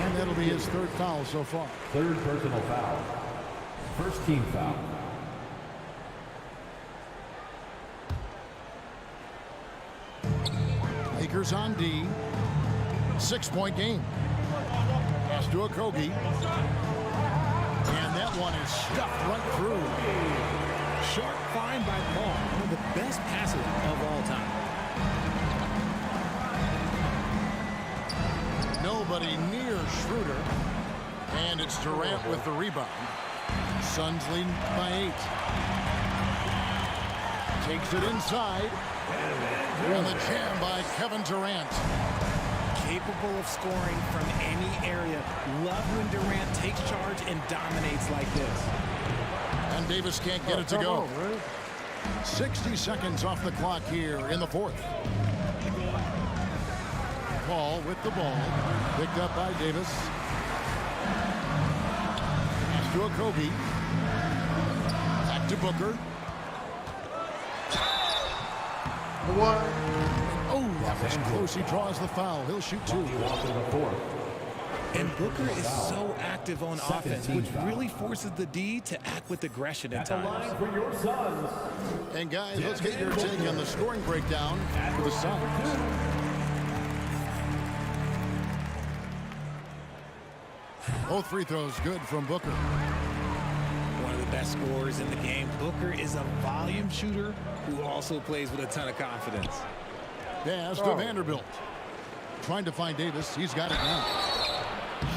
F: And that'll be his third foul so far.
G: Third personal foul. First team foul.
F: Lakers on D. 6-point game. Pass to Okogie. And that one is stuffed right through.
J: Sharp find by Paul. One of the best passes of all time.
F: Nobody near Schroeder. And it's Durant with the rebound. Suns leading by 8. Takes it inside. And the jam by Kevin Durant.
J: Capable of scoring from any area. Love when Durant takes charge and dominates like this.
F: And Davis can't get it to go. 60 seconds off the clock here in the fourth. Paul with the ball. Picked up by Davis. Pass to Okogie. Back to Booker. Oh, that was close. He draws the foul. He'll shoot 2.
J: And Booker is so active on offense, which really forces the D to act with aggression at times.
G: for your Suns.
F: And guys, let's get your take on the scoring breakdown for the Suns. Both free throws good from Booker.
J: One of the best scorers in the game. Booker is a volume shooter who also plays with a ton of confidence.
F: Pass to Vanderbilt. Trying to find Davis. He's got it now.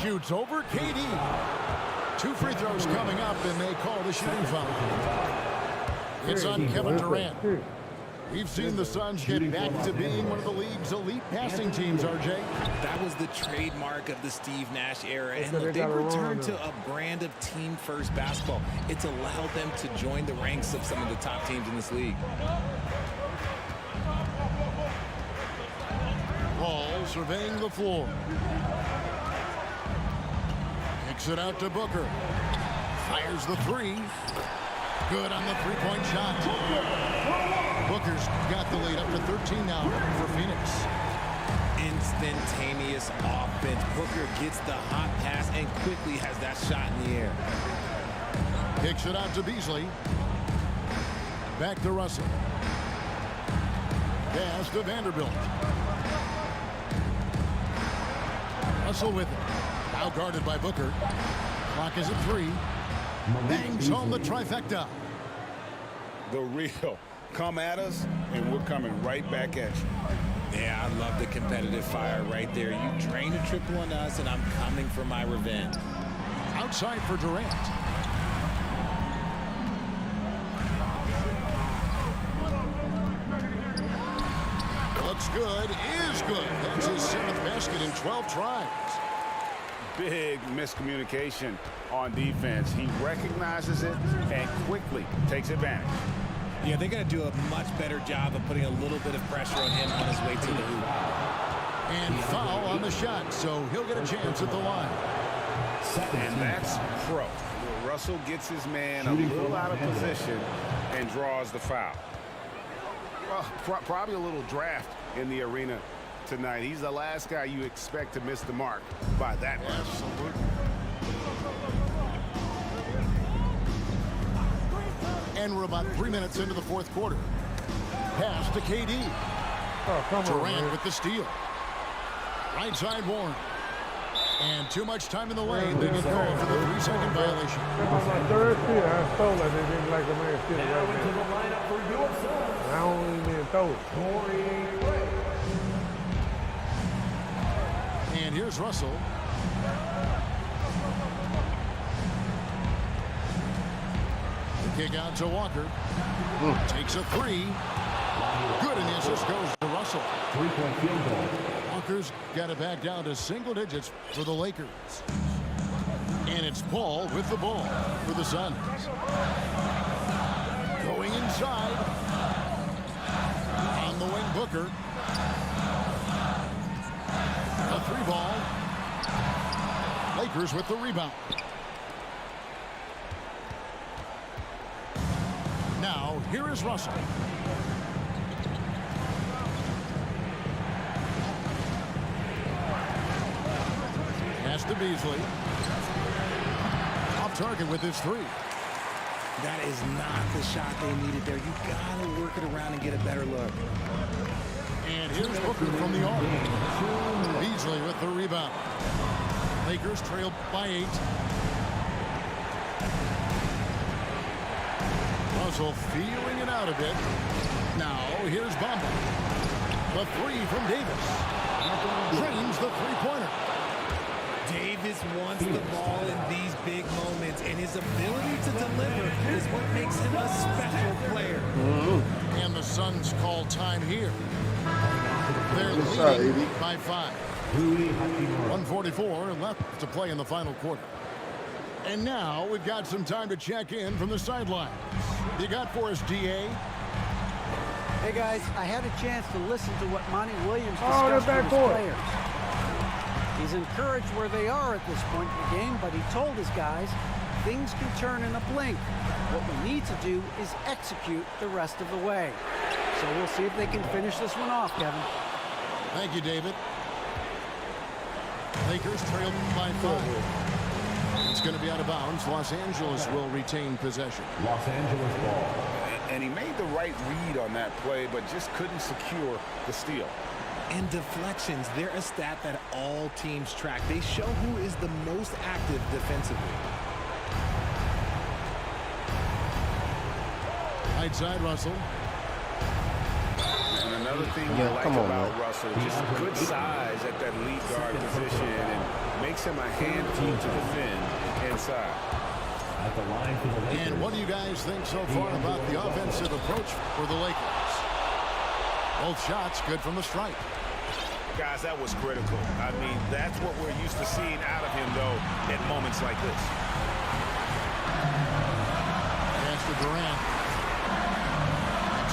F: Shoots over KD. 2 free throws coming up, and they call the shooting foul. It's on Kevin Durant. We've seen the Suns get back to being one of the league's elite passing teams, RJ.
J: That was the trademark of the Steve Nash era. And look, they've returned to a brand of team-first basketball. It's allowed them to join the ranks of some of the top teams in this league.
F: Paul surveying the floor. Kicks it out to Booker. Fires the 3. Good on the three-point shot. Booker's got the lead up to 13 now for Phoenix.
J: Instantaneous offense. Booker gets the hot pass and quickly has that shot in the air.
F: Kicks it out to Beasley. Back to Russell. Pass to Vanderbilt. Russell with it. Now guarded by Booker. Clock is at 3. Bangs home the trifecta.
I: The real. Come at us, and we're coming right back at you.
J: Yeah, I love the competitive fire right there. You drain a triple on us, and I'm coming for my revenge.
F: Outside for Durant. Looks good, is good. That's his 7th basket in 12 tries.
I: Big miscommunication on defense. He recognizes it and quickly takes advantage.
J: Yeah, they're going to do a much better job of putting a little bit of pressure on him on his way to the hoop.
F: And foul on the shot, so he'll get a chance at the line.
I: And that's pro. Russell gets his man a little out of position and draws the foul. Well, probably a little draft in the arena tonight. He's the last guy you expect to miss the mark by that much.
F: Absolutely. And we're about 3 minutes into the fourth quarter. Pass to KD. Durant with the steal. Right side Warren. And too much time in the lane. They get called for the 3-second violation.
A: That's my third steal. I stole it. They didn't like a man steal it right
G: Into the lineup for your Suns.
A: I don't even throw it.
F: And here's Russell. The kick out to Walker. Takes a 3. Good, and the assist First goes to Russell.
G: 3-point field goal.
F: Walker's got it back down to single digits for the Lakers. And it's Paul with the ball for the Suns. Going inside. On the wing, Booker. A 3-ball. Lakers with the rebound. Now, here is Russell. Pass to Beasley. Off target with his 3.
J: That is not the shot they needed there. You got to work it around and get a better look.
F: And here's Booker from the arc. Beasley with the rebound. Lakers trail by 8. Russell feeling it out a bit. Now here's Bamba. The 3 from Davis. Drains the 3-pointer.
J: Davis wants the ball in these big moments, and his ability to deliver is what makes him a special player.
F: And the Suns call time here. They're leading by 5. 1:44 left to play in the final quarter. And now we've got some time to check in from the sidelines. You got for us, DA?
K: Hey guys, I had a chance to listen to what Monty Williams discussed with his players. He's encouraged where they are at this point in the game, but he told his guys things can turn in a blink. What we need to do is execute the rest of the way. So we'll see if they can finish this one off, Kevin.
F: Thank you, David. Lakers trail by 5. It's going to be out of bounds. Los Angeles will retain possession.
G: Los Angeles ball.
I: And he made the right read on that play, but just couldn't secure the steal.
J: And deflections, they're a stat that all teams track. They show who is the most active defensively.
F: Right side, Russell.
I: And another thing you like about Russell, just good size at that lead guard position and makes him a handful to defend inside.
G: At the line for the Lakers.
F: And what do you guys think so far about the offensive approach for the Lakers? Both shots good from the stripe.
I: Guys, that was critical. I mean, that's what we're used to seeing out of him, though, at moments like this.
F: Pass to Durant.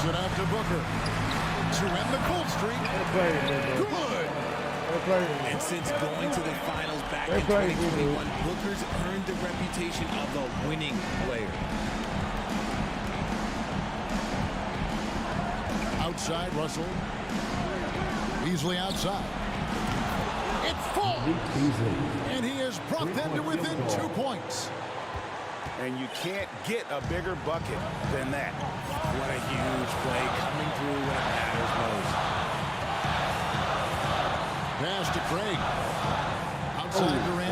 F: It out to Booker to end the cold streak. Good.
J: And since going to the finals back in 2021, Booker's earned the reputation of a winning player.
F: Outside, Russell. Beasley outside. It's full. And he has brought them to within 2 points.
I: And you can't get a bigger bucket than that.
J: What a huge play coming through when it matters most.
F: Pass to Craig. Outside Durant.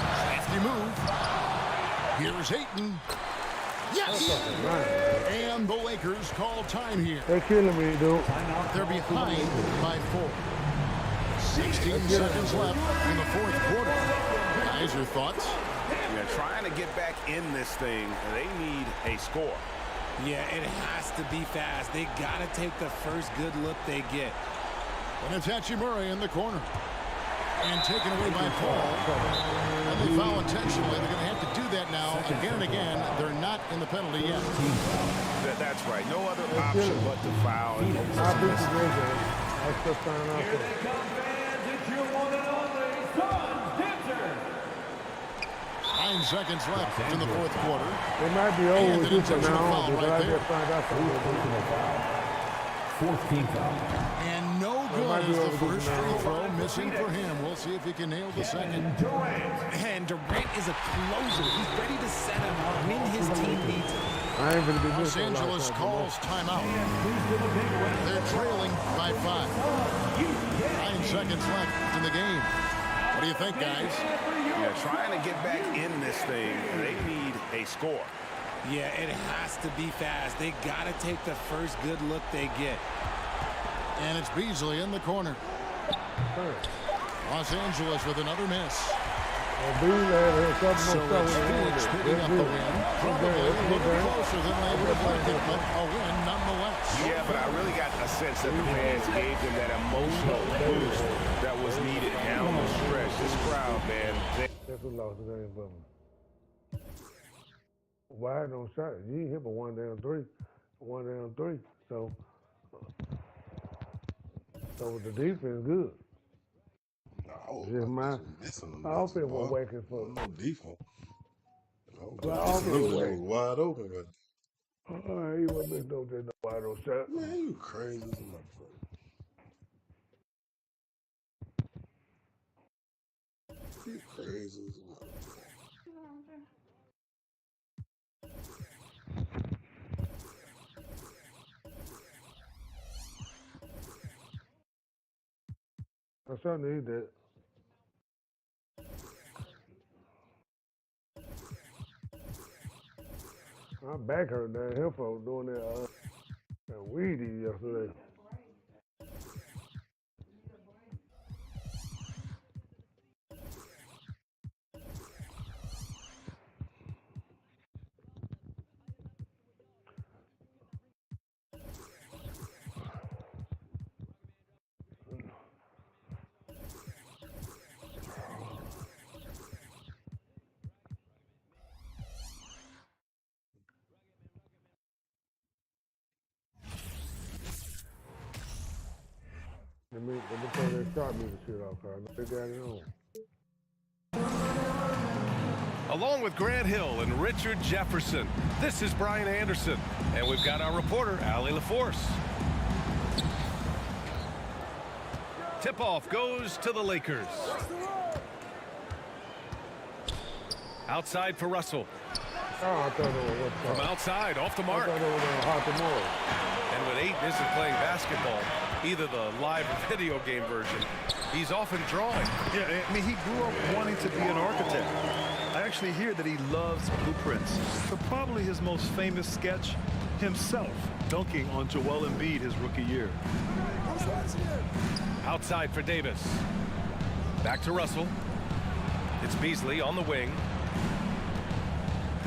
F: Crafty move. Here's Hayton. Yes! And the Lakers call time here.
A: They're killing me, dude.
F: They're behind by 4. 16 seconds left in the fourth quarter. Guys, your thoughts?
I: Yeah, trying to get back in this thing, they need a score.
J: Yeah, it has to be fast. They got to take the first good look they get.
F: And it's Hachimura in the corner. And taken away by Paul. And they foul intentionally. They're going to have to do that now again and again. They're not in the penalty yet.
I: That's right. No other option but to foul.
A: I beat the Lakers. That's the sign off.
G: Here they come, fans. It's your one and only Suns Dancer.
F: 9 seconds left in the fourth quarter.
A: They might be over with you for
F: intentional
A: now,
F: foul
A: but
F: right
A: I
F: there.
A: just find out something.
G: Fourth team foul.
F: And no good is the first free throw missing for him. We'll see if he can nail the second.
J: And Durant is a closer. He's ready to set him up when his team needs him.
A: I ain't gonna be
F: Los Angeles calls timeout. They're trailing by 5. 9 seconds left in the game. What do you think, guys?
I: Yeah, trying to get back in this thing, they need a score.
J: Yeah, it has to be fast. They got to take the first good look they get.
F: And it's Beasley in the corner. Los Angeles with another miss. So it's Phoenix picking up the win. Probably a little closer than they would have liked it, but a win nonetheless.
H: Yeah, but I really got a sense that the fans gave them that emotional boost that was needed down the stretch. This crowd, man.
A: That's what lost the game for me. Wide on shot. You ain't hit but 1 down 3. 1 down 3. So the defense good. Just my offense was working for me.
D: No defense.
A: Well, offense was
D: wide open.
A: He wasn't missing no wide open shot.
D: Man, you crazy as a motherfucker. You crazy as a motherfucker.
A: I sure need that. My back hurt down here for doing that weedy yesterday. Let me turn that start music shit off, cause they got it on.
L: Along with Grant Hill and Richard Jefferson, this is Brian Anderson, and we've got our reporter, Allie LaForce. Tip-off goes to the Lakers. Outside for Russell.
A: Oh, I thought it was
L: from outside, off the mark.
A: I thought it was hot tomorrow.
L: And when Aiton isn't playing basketball, either the live or video game version, he's often drawing.
M: Yeah, I mean, he grew up wanting to be an architect. I actually hear that he loves blueprints. So probably his most famous sketch, himself dunking on Joel Embiid his rookie year.
L: Outside for Davis. Back to Russell. It's Beasley on the wing.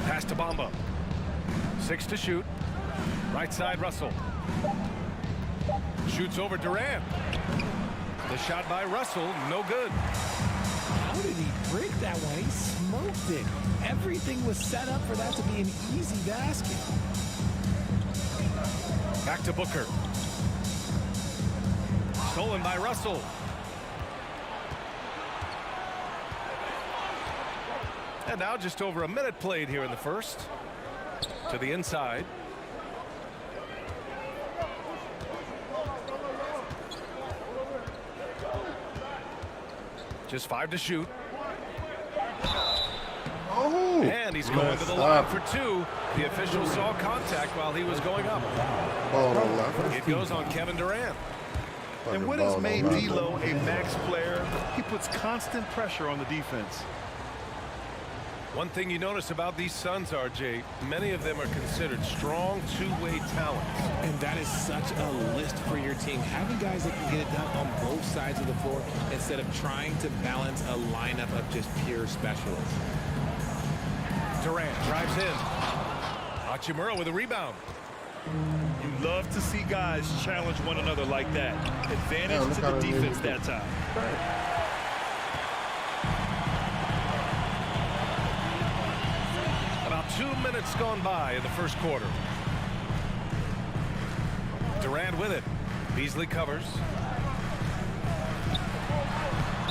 L: Pass to Bamba. 6 to shoot. Right side Russell. Shoots over Durant. The shot by Russell, no good.
N: How did he break that one? He smoked it. Everything was set up for that to be an easy basket.
L: Back to Booker. Stolen by Russell. And now just over a minute played here in the first. To the inside. Just 5 to shoot.
D: Oh!
L: And he's going to the line for 2. The official saw contact while he was going up. It goes on Kevin Durant.
M: And what has made D'Lo a max player? He puts constant pressure on the defense.
L: One thing you notice about these Suns, RJ, many of them are considered strong two-way talents.
N: And that is such a list for your team. Having guys that can get it done on both sides of the floor instead of trying to balance a lineup of just pure specialists.
L: Durant drives in. Hachimura with a rebound.
M: You love to see guys challenge one another like that. Advantage to the defense that time.
L: About 2 minutes gone by in the first quarter. Durant with it. Beasley covers.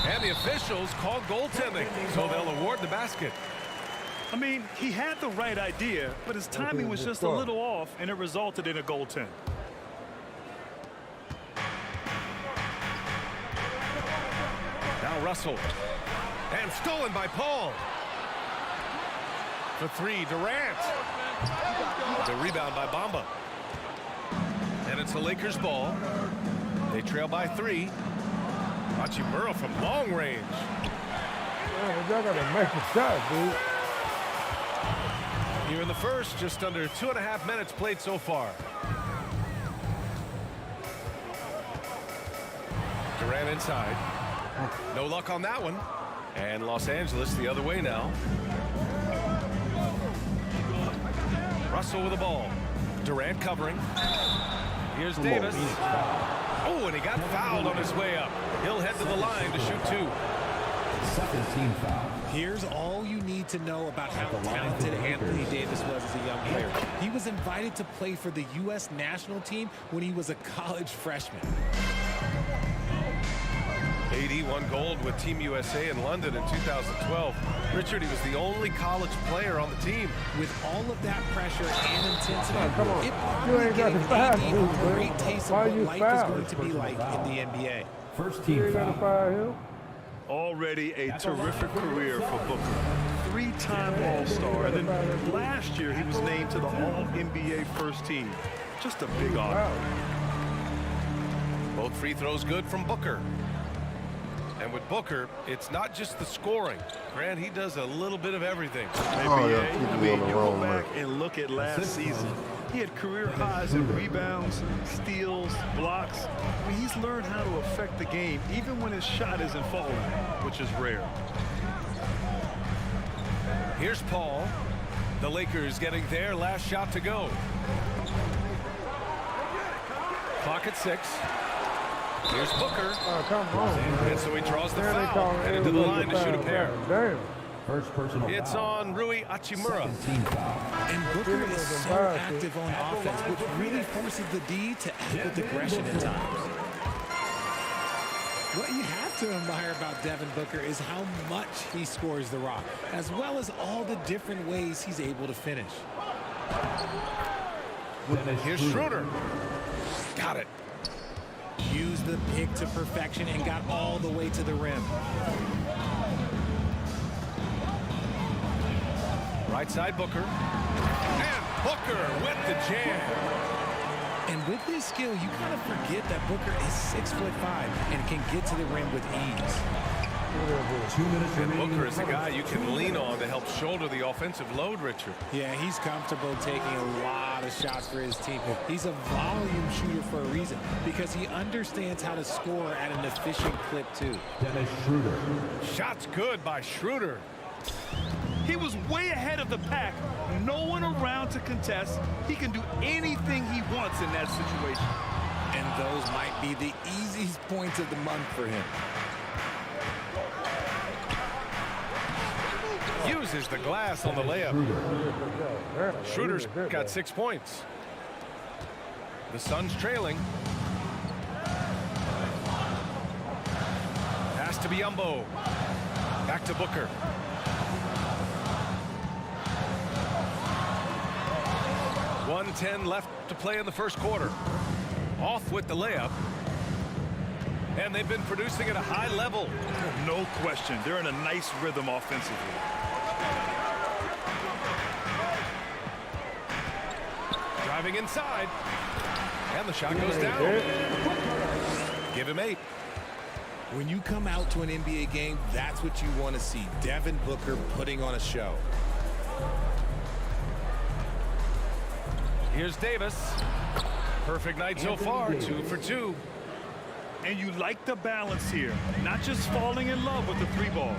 L: And the officials call goaltending, so they'll award the basket.
M: I mean, he had the right idea, but his timing was just a little off, and it resulted in a goaltend.
L: Now Russell. And stolen by Paul. For 3, Durant. The rebound by Bamba. And it's the Lakers' ball. They trail by 3. Hachimura from long range.
A: Man, y'all gotta make a shot, dude.
L: Here in the first, just under 2.5 minutes played so far. Durant inside. No luck on that one. And Los Angeles the other way now. Russell with the ball. Durant covering. Here's Davis. Oh, and he got fouled on his way up. He'll head to the line to shoot 2.
N: Second team foul.
E: Here's all you need to know about how talented Anthony Davis was as a young player. He was invited to play for the U.S. national team when he was a college freshman.
L: AD won gold with Team USA in London in 2012. Richard, he was the only college player on the team.
E: With all of that pressure and intensity,
A: come on.
E: it
A: You ain't got
E: gave
A: to foul
E: AD
A: him,
E: a
A: bro.
E: great taste of
A: Why
E: what
A: you
E: life
A: foul?
E: is going to be like in the NBA.
N: First
A: You
N: team
A: ain't got to
N: foul.
A: fire him.
M: Already a terrific career for Booker. 3-time All-Star, and then last year he was named to the All-NBA first team. Just a big honor.
L: Both free throws good from Booker. And with Booker, it's not just the scoring. Grant, he does a little bit of everything.
M: You go back and look at last season. He had career highs in rebounds, steals, blocks. I mean, he's learned how to affect the game, even when his shot isn't falling, which is rare.
L: Here's Paul. The Lakers getting their last shot to go. Clock at 6. Here's Booker.
A: Oh, come on.
L: And so he draws the
A: Man,
L: foul. Headed to the line to shoot a pair.
A: Damn.
N: First personal
L: It's
N: foul.
L: on Rui Hachimura.
N: Team foul.
E: And Booker is so active on offense, which really forces the D to act with aggression at times. What you have to admire about Devin Booker is how much he scores the rock, as well as all the different ways he's able to finish.
L: Here's Schroeder. Got it.
E: Used the pick to perfection and got all the way to the rim.
L: Right side Booker. And Booker with the jam.
E: And with his skill, you kind of forget that Booker is 6'5" and can get to the rim with ease.
N: 2 minutes
L: And
N: remaining.
L: Booker is the guy you can lean on to help shoulder the offensive load, Richard.
E: Yeah, he's comfortable taking a lot of shots for his team. He's a volume shooter for a reason, because he understands how to score at an efficient clip, too.
N: Dennis Schroeder.
L: Shots good by Schroeder.
M: He was way ahead of the pack. No one around to contest. He can do anything he wants in that situation.
E: And those might be the easiest points of the month for him.
L: Uses the glass on the layup. Schroeder's got 6 points. The Suns trailing. Pass to Biyombo. Back to Booker. .110 left to play in the first quarter. Off with the layup. And they've been producing at a high level.
M: No question. They're in a nice rhythm offensively.
L: Driving inside. And the shot goes down. Give him 8.
E: When you come out to an NBA game, that's what you want to see. Devin Booker putting on a show.
L: Here's Davis. Perfect night so far. 2 for 2.
M: And you like the balance here. Not just falling in love with the 3-ball.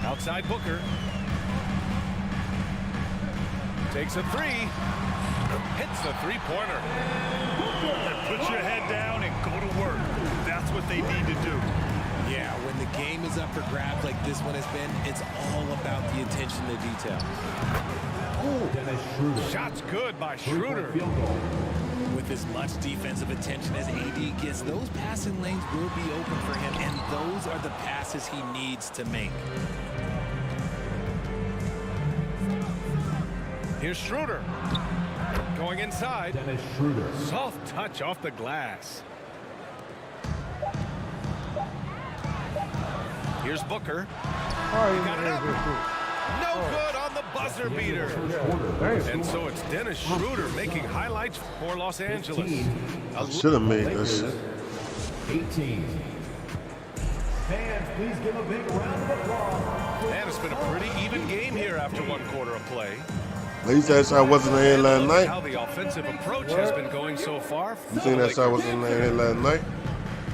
L: Outside Booker. Takes a 3. Hits the 3-pointer.
M: Put your head down and go to work. That's what they need to do.
E: Yeah, when the game is up for grabs like this one has been, it's all about the attention to detail.
N: Dennis Schroeder.
L: Shots good by Schroeder.
N: Field goal.
E: With as much defensive attention as AD gets, those passing lanes will be open for him, and those are the passes he needs to make.
L: Here's Schroeder. Going inside.
N: Dennis Schroeder.
L: Soft touch off the glass. Here's Booker.
A: Oh,
L: Got it up. No good on the buzzer beater. And so it's Dennis Schroeder making highlights for Los Angeles.
D: Should have made this.
N: 18.
G: Fans, please give a big round of applause.
L: And it's been a pretty even game here after 1 quarter of play.
D: At least that shot wasn't in the head last night.
L: How the offensive approach has been going so far.
D: You think that shot was in the head last night?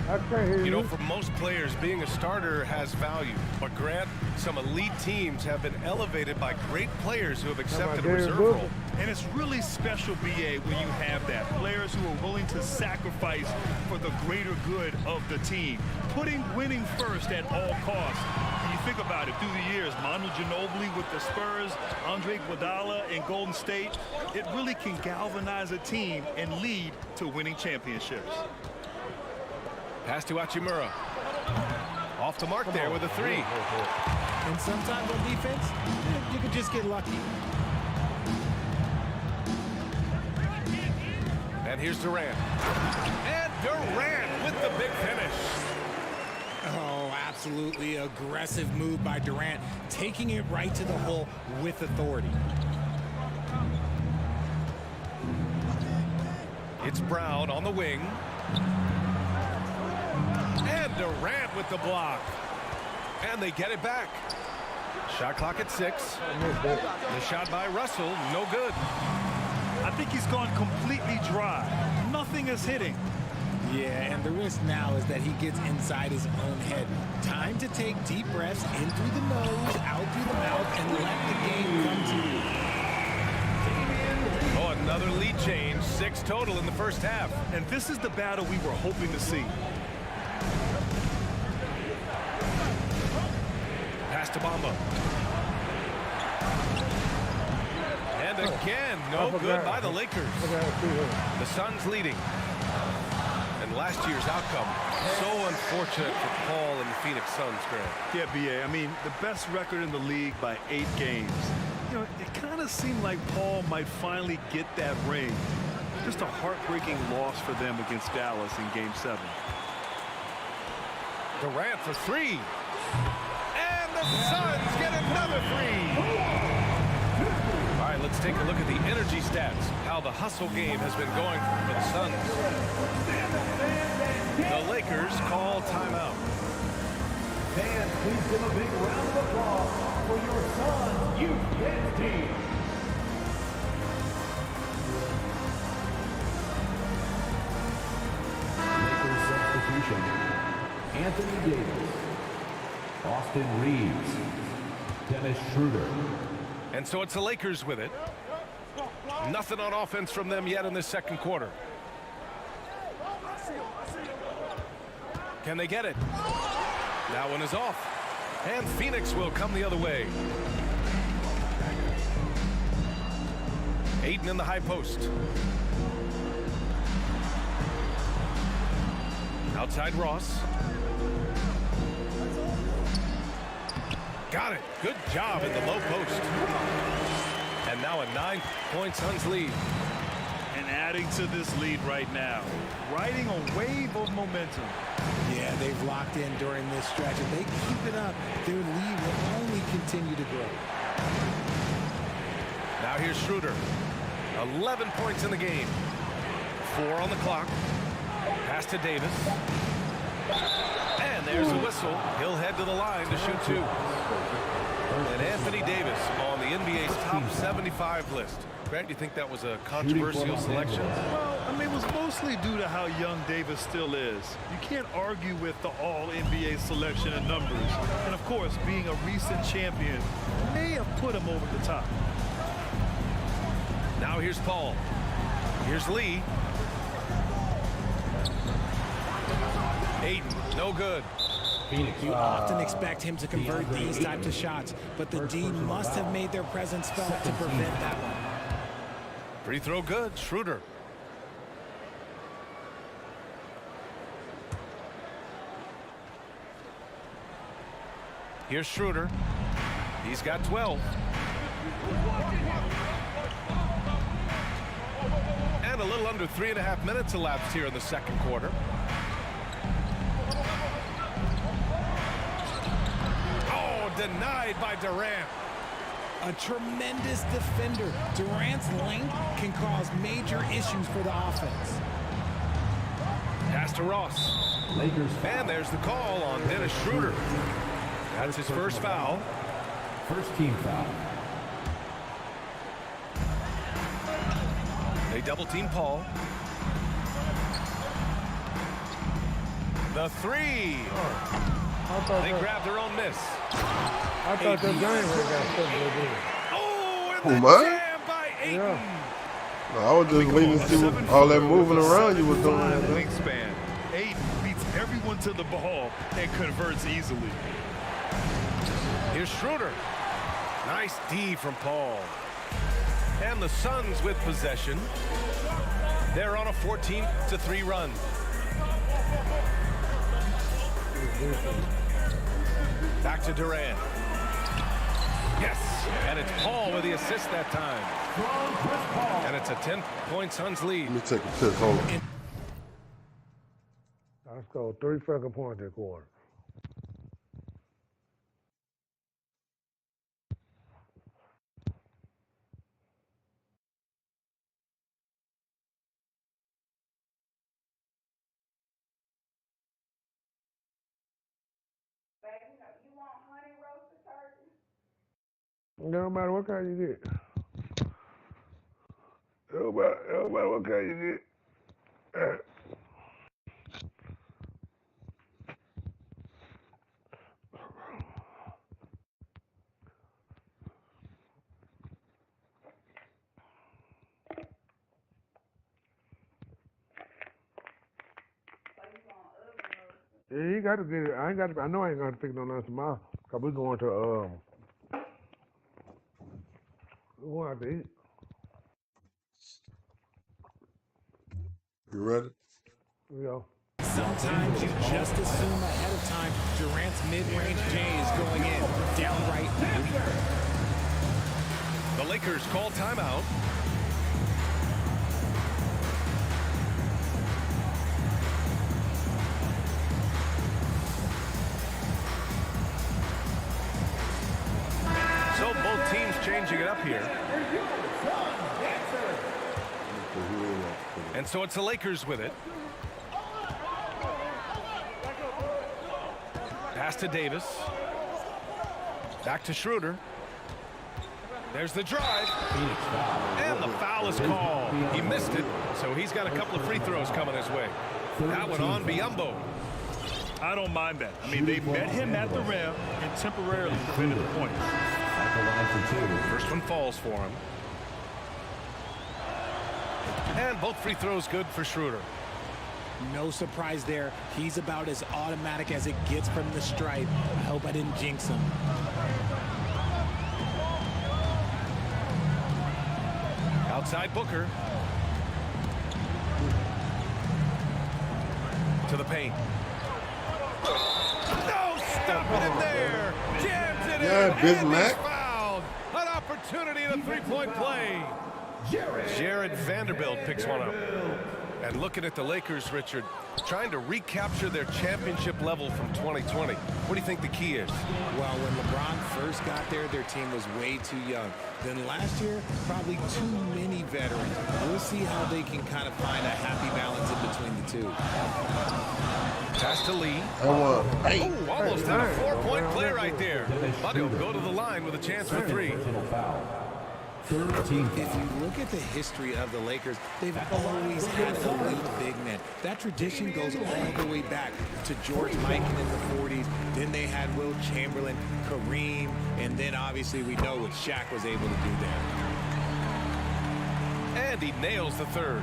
A: I can't hear you.
L: You know, for most players, being a starter has value. But Grant, some elite teams have been elevated by great players who have accepted a reserve role.
M: And it's really special, BA, when you have that. Players who are willing to sacrifice for the greater good of the team. Putting winning first at all costs. When you think about it, through the years, Manu Ginobili with the Spurs, Andre Iguodala in Golden State, it really can galvanize a team and lead to winning championships.
L: Pass to Hachimura. Off the mark there with a three.
N: And sometimes on defense, you can just get lucky.
L: And here's Durant. And Durant with the big finish.
N: Oh, absolutely aggressive move by Durant, taking it right to the hole with authority.
L: It's Brown on the wing. And Durant with the block. And they get it back. Shot clock at 6. The shot by Russell, no good.
M: I think he's gone completely dry. Nothing is hitting.
N: Yeah, and the risk now is that he gets inside his own head. Time to take deep breaths in through the nose, out through the mouth, and let the game come to you.
L: Oh, another lead change. 6 total in the first half.
M: And this is the battle we were hoping to see.
L: Pass to Bamba. And again, no good by the Lakers. The Suns leading. And last year's outcome, so unfortunate for Paul and the Phoenix Suns, Grant.
M: Yeah, BA, I mean, the best record in the league by 8 games. You know, it kind of seemed like Paul might finally get that ring. Just a heartbreaking loss for them against Dallas in Game 7.
L: Durant for 3. And the Suns get another 3. All right, let's take a look at the energy stats, how the hustle game has been going for the Suns. The Lakers call timeout.
G: Fans, please give a big round of applause for your Suns youth dance team. Lakers substitution. Anthony Davis. Austin Reeves. Dennis Schroeder.
L: And so it's the Lakers with it. Nothing on offense from them yet in this second quarter. Can they get it? That one is off. And Phoenix will come the other way. Ayton in the high post. Outside Ross. Got it. Good job in the low post. And now a 9-point Suns lead.
M: And adding to this lead right now, riding a wave of momentum.
N: Yeah, they've locked in during this stretch. If they keep it up, their lead will only continue to grow.
L: Now here's Schroeder. 11 points in the game. 4 on the clock. Pass to Davis. And there's a whistle. He'll head to the line to shoot 2. And Anthony Davis on the NBA's top 75 list. Grant, do you think that was a controversial selection?
M: Well, I mean, it was mostly due to how young Davis still is. You can't argue with the all-NBA selection and numbers. And, of course, being a recent champion may have put him over the top.
L: Now here's Paul. Here's Lee. Ayton, no good.
N: You often expect him to convert these types of shots, but the D must have made their presence felt to prevent that one.
L: Free throw good, Schroeder. Here's Schroeder. He's got 12. And a little under 3.5 minutes elapsed here in the second quarter. Oh, denied by Durant.
N: A tremendous defender. Durant's length can cause major issues for the offense.
L: Pass to Ross.
G: Lakers.
L: And there's the call on Dennis Schroeder. That's his first foul.
G: First team foul.
L: They double team Paul. The three. They grabbed their own miss.
A: I thought the game had got something.
L: Oh,
D: Who,
L: and the
D: mine?
L: jam by Ayton.
A: Yeah.
D: No, I was just waiting to see what, all that moving around you was doing.
M: Wingspan. Ayton beats everyone to the ball and converts easily.
L: Here's Schroeder. Nice D from Paul. And the Suns with possession. They're on a 14-3 run. Back to Durant. Yes, and it's Paul with the assist that time. And it's a 10-point Suns lead.
D: Let me take a piss. Hold on.
A: I scored 3 fucking points that quarter. No matter what kind you get. No matter what kind you get. Yeah, you got to get it. I know I ain't got to fix no nothing tomorrow. Cause we're going to we're going out to eat.
D: You ready?
A: Yeah.
N: Sometimes you just assume ahead of time Durant's mid-range J is going in. Downright weak.
L: The Lakers call timeout. So both teams changing it up here. And so it's the Lakers with it. Pass to Davis. Back to Schroeder. There's the drive. And the foul is called. He missed it, so he's got a couple of free throws coming his way. That one on Biyombo.
M: I don't mind that. I mean, they met him at the rim and temporarily prevented the points.
L: First one falls for him. And both free throws good for Schroeder.
N: No surprise there. He's about as automatic as it gets from the stripe. I hope I didn't jinx him.
L: Outside Booker. To the paint. No, stop it in there. Jams it in.
D: Yeah, Big
L: and
D: Mac.
L: he's fouled. An opportunity in a three-point play. Jared Vanderbilt picks one up. And looking at the Lakers, Richard, trying to recapture their championship level from 2020. What do you think the key is?
N: Well, when LeBron first got there, their team was way too young. Then last year, probably too many veterans. We'll see how they can kind of find a happy balance in between the two.
L: Pass to Lee. Almost had a 4-point play right there. But he'll go to the line with a chance for 3.
N: If you look at the history of the Lakers, they've always had elite big men. That tradition goes all the way back to George Mikan in the 40s. Then they had Will Chamberlain, Kareem, and then obviously we know what Shaq was able to do there.
L: And he nails the third.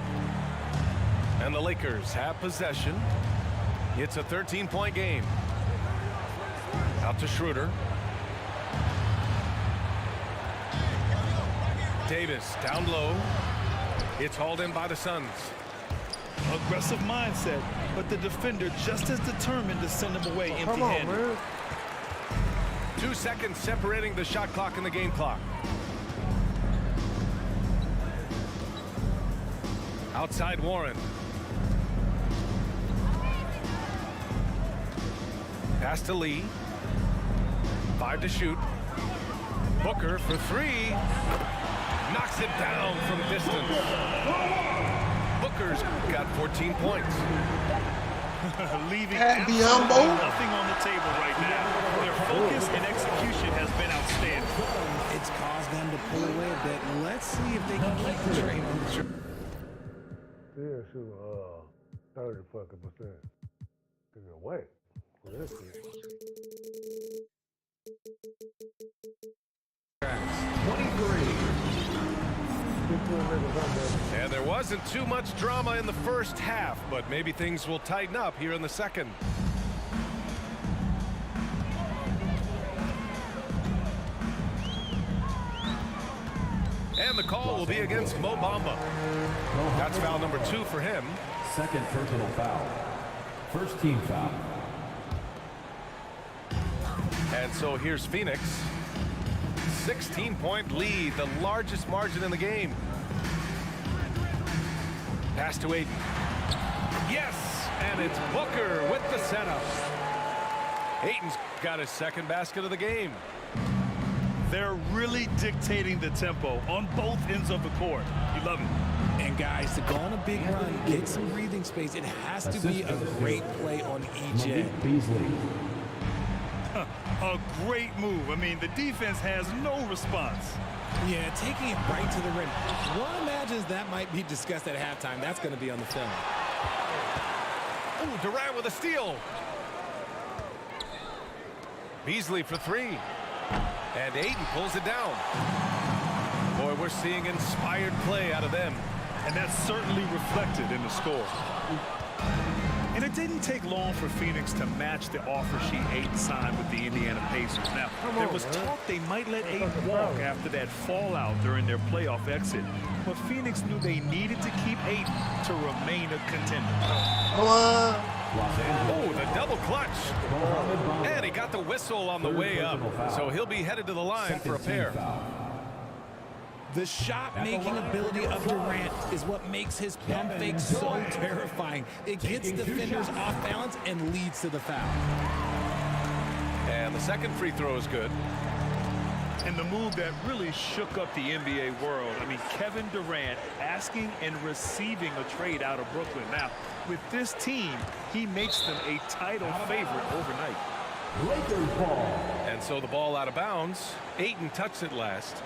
L: And the Lakers have possession. It's a 13-point game. Out to Schroeder. Davis down low. It's hauled in by the Suns.
M: Aggressive mindset, but the defender just as determined to send him away empty-handed.
L: 2 seconds separating the shot clock and the game clock. Outside Warren. Pass to Lee. 5 to shoot. Booker for 3. Knocks it down from distance. Booker's got 14 points.
M: Leaving
D: Biyombo.
M: nothing on the table right now. Their focus and execution has been outstanding.
N: It's caused them to pull away a bit. Let's see if they can keep the train on the track.
A: Yeah, shoot, 30 fucking %. Could get wet. Well, that's it.
G: 23.
L: And there wasn't too much drama in the first half, but maybe things will tighten up here in the second. And the call will be against Mo Bamba. That's foul number 2 for him.
G: Second personal foul. First team foul.
L: And so here's Phoenix. 16-point lead, the largest margin in the game. Pass to Aiden. Yes, and it's Booker with the setup. Aiden's got his second basket of the game.
M: They're really dictating the tempo on both ends of the court. You love it.
N: And guys, to go on a big run, get some breathing space, it has to be a great play on each end.
M: A great move. I mean, the defense has no response.
N: Yeah, taking it right to the rim. One imagines that might be discussed at halftime. That's going to be on the film.
L: Ooh, Durant with a steal. Beasley for 3. And Aiden pulls it down. Boy, we're seeing inspired play out of them.
M: And that's certainly reflected in the score. And it didn't take long for Phoenix to match the offer sheet Aiden signed with the Indiana Pacers. Now, there was talk they might let Aiden walk after that fallout during their playoff exit. But Phoenix knew they needed to keep Aiden to remain a contender.
L: Oh, the double clutch. And he got the whistle on the way up. So he'll be headed to the line for a pair.
N: The shot-making ability of Durant is what makes his pump fake so terrifying. It gets defenders off balance and leads to the foul.
L: And the second free throw is good.
M: And the move that really shook up the NBA world. I mean, Kevin Durant asking and receiving a trade out of Brooklyn. Now, with this team, he makes them a title favorite overnight.
G: Lakers ball.
L: And so the ball out of bounds. Ayton touched it last.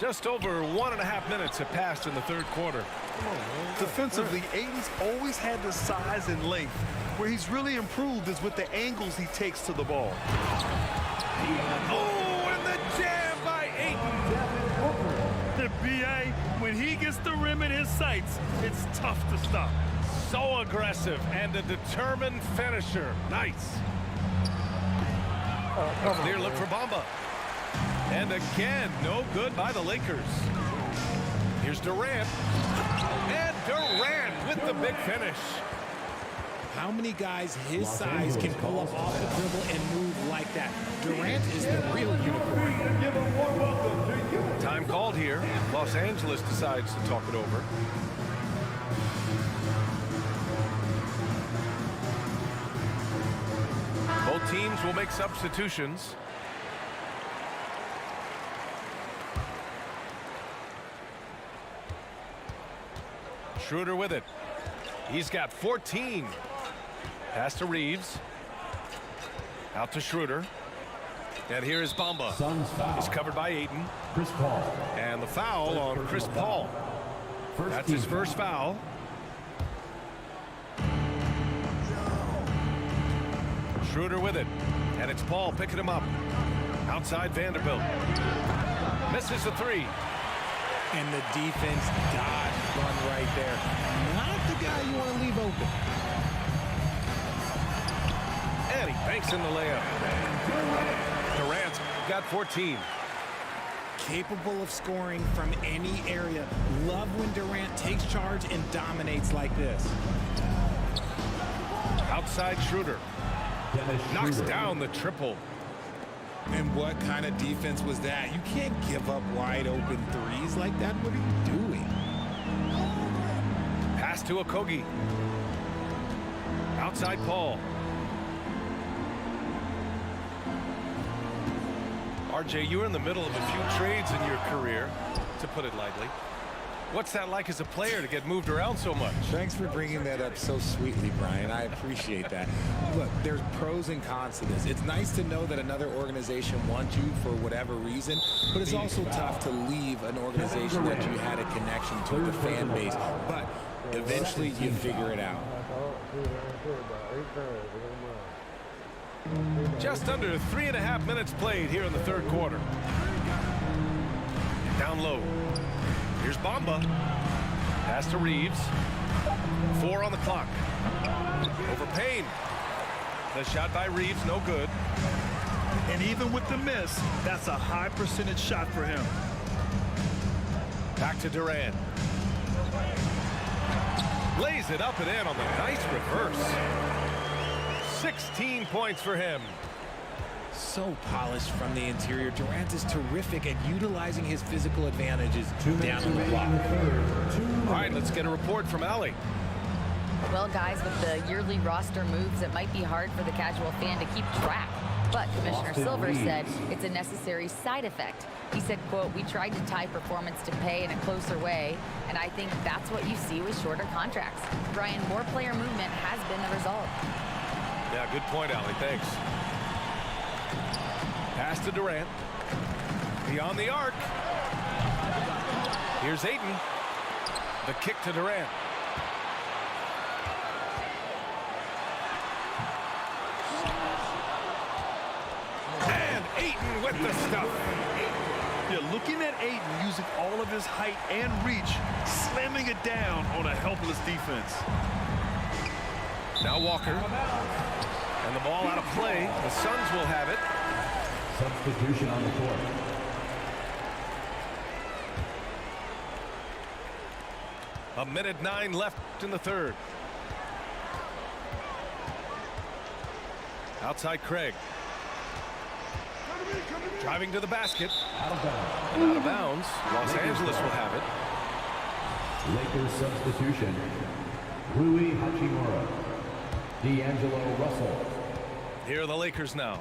L: Just over 1.5 minutes have passed in the third quarter.
M: Defensively, Aiden's always had the size and length. Where he's really improved is with the angles he takes to the ball.
L: Oh, and the jam by Ayton.
M: The BA, when he gets the rim in his sights, it's tough to stop.
L: So aggressive and a determined finisher. Nice. Clear look for Bamba. And again, no good by the Lakers. Here's Durant. And Durant with the big finish.
N: How many guys his size can pull up off the dribble and move like that? Durant is the real unicorn.
L: Time called here. Los Angeles decides to talk it over. Both teams will make substitutions. Schroeder with it. He's got 14. Pass to Reeves. Out to Schroeder. And here is Bamba. He's covered by Ayton.
G: Chris Paul.
L: And the foul on Chris Paul. That's his first foul. Schroeder with it. And it's Paul picking him up. Outside Vanderbilt. Misses the 3.
N: And the defense dodged run right there. Not the guy you want to leave open.
L: And he banks in the layup. Durant's got 14.
N: Capable of scoring from any area. Love when Durant takes charge and dominates like this.
L: Outside Schroeder. Knocks down the triple.
N: And what kind of defense was that? You can't give up wide open threes like that. What are you doing?
L: Pass to Okogie. Outside Paul. RJ, you were in the middle of a few trades in your career, to put it lightly. What's that like as a player to get moved around so much?
N: Thanks for bringing that up so sweetly, Brian. I appreciate that. Look, there's pros and cons to this. It's nice to know that another organization wants you for whatever reason, but it's also tough to leave an organization that you had a connection to, the fan base. But Eventually, you figure it out.
L: Just under 3.5 minutes played here in the third quarter. Down low. Here's Bamba. Pass to Reeves. 4 on the clock. Over Payne. The shot by Reeves, no good.
M: And even with the miss, that's a high percentage shot for him.
L: Back to Durant. Lays it up and in on the nice reverse. 16 points for him.
N: So polished from the interior. Durant is terrific at utilizing his physical advantages down on the block.
L: All right, let's get a report from Allie.
O: Well, guys, with the yearly roster moves, it might be hard for the casual fan to keep track. But Commissioner Silver said it's a necessary side effect. He said, quote, "We tried to tie performance to pay in a closer way, and I think that's what you see with shorter contracts." Brian, more player movement has been the result.
L: Yeah, good point, Allie. Thanks. Pass to Durant. Beyond the arc. Here's Ayton. The kick to Durant. And Ayton with the stuff.
M: Yeah, looking at Ayton using all of his height and reach, slamming it down on a helpless defense.
L: Now Walker. And the ball out of play. The Suns will have it.
G: Substitution on the court.
L: A minute 9 left in the third. Outside Craig. Driving to the basket.
G: Out of bounds.
L: And out of bounds. Los Angeles will have it.
G: Lakers substitution. Rui Hachimura. D'Angelo Russell.
L: Here are the Lakers now.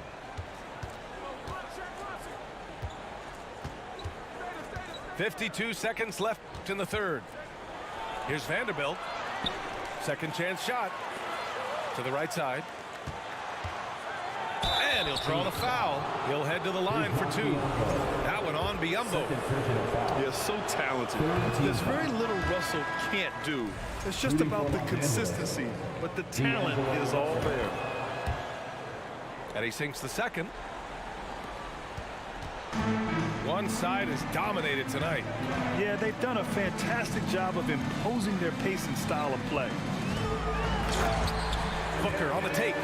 L: .52 seconds left in the third. Here's Vanderbilt. Second chance shot. To the right side. And he'll draw the foul. He'll head to the line for 2. That one on Biyombo.
M: Yeah, so talented. There's very little Russell can't do. It's just about the consistency, but the talent is all there.
L: And he sinks the second. One side is dominated tonight.
M: Yeah, they've done a fantastic job of imposing their pace and style of play.
L: Booker on the take.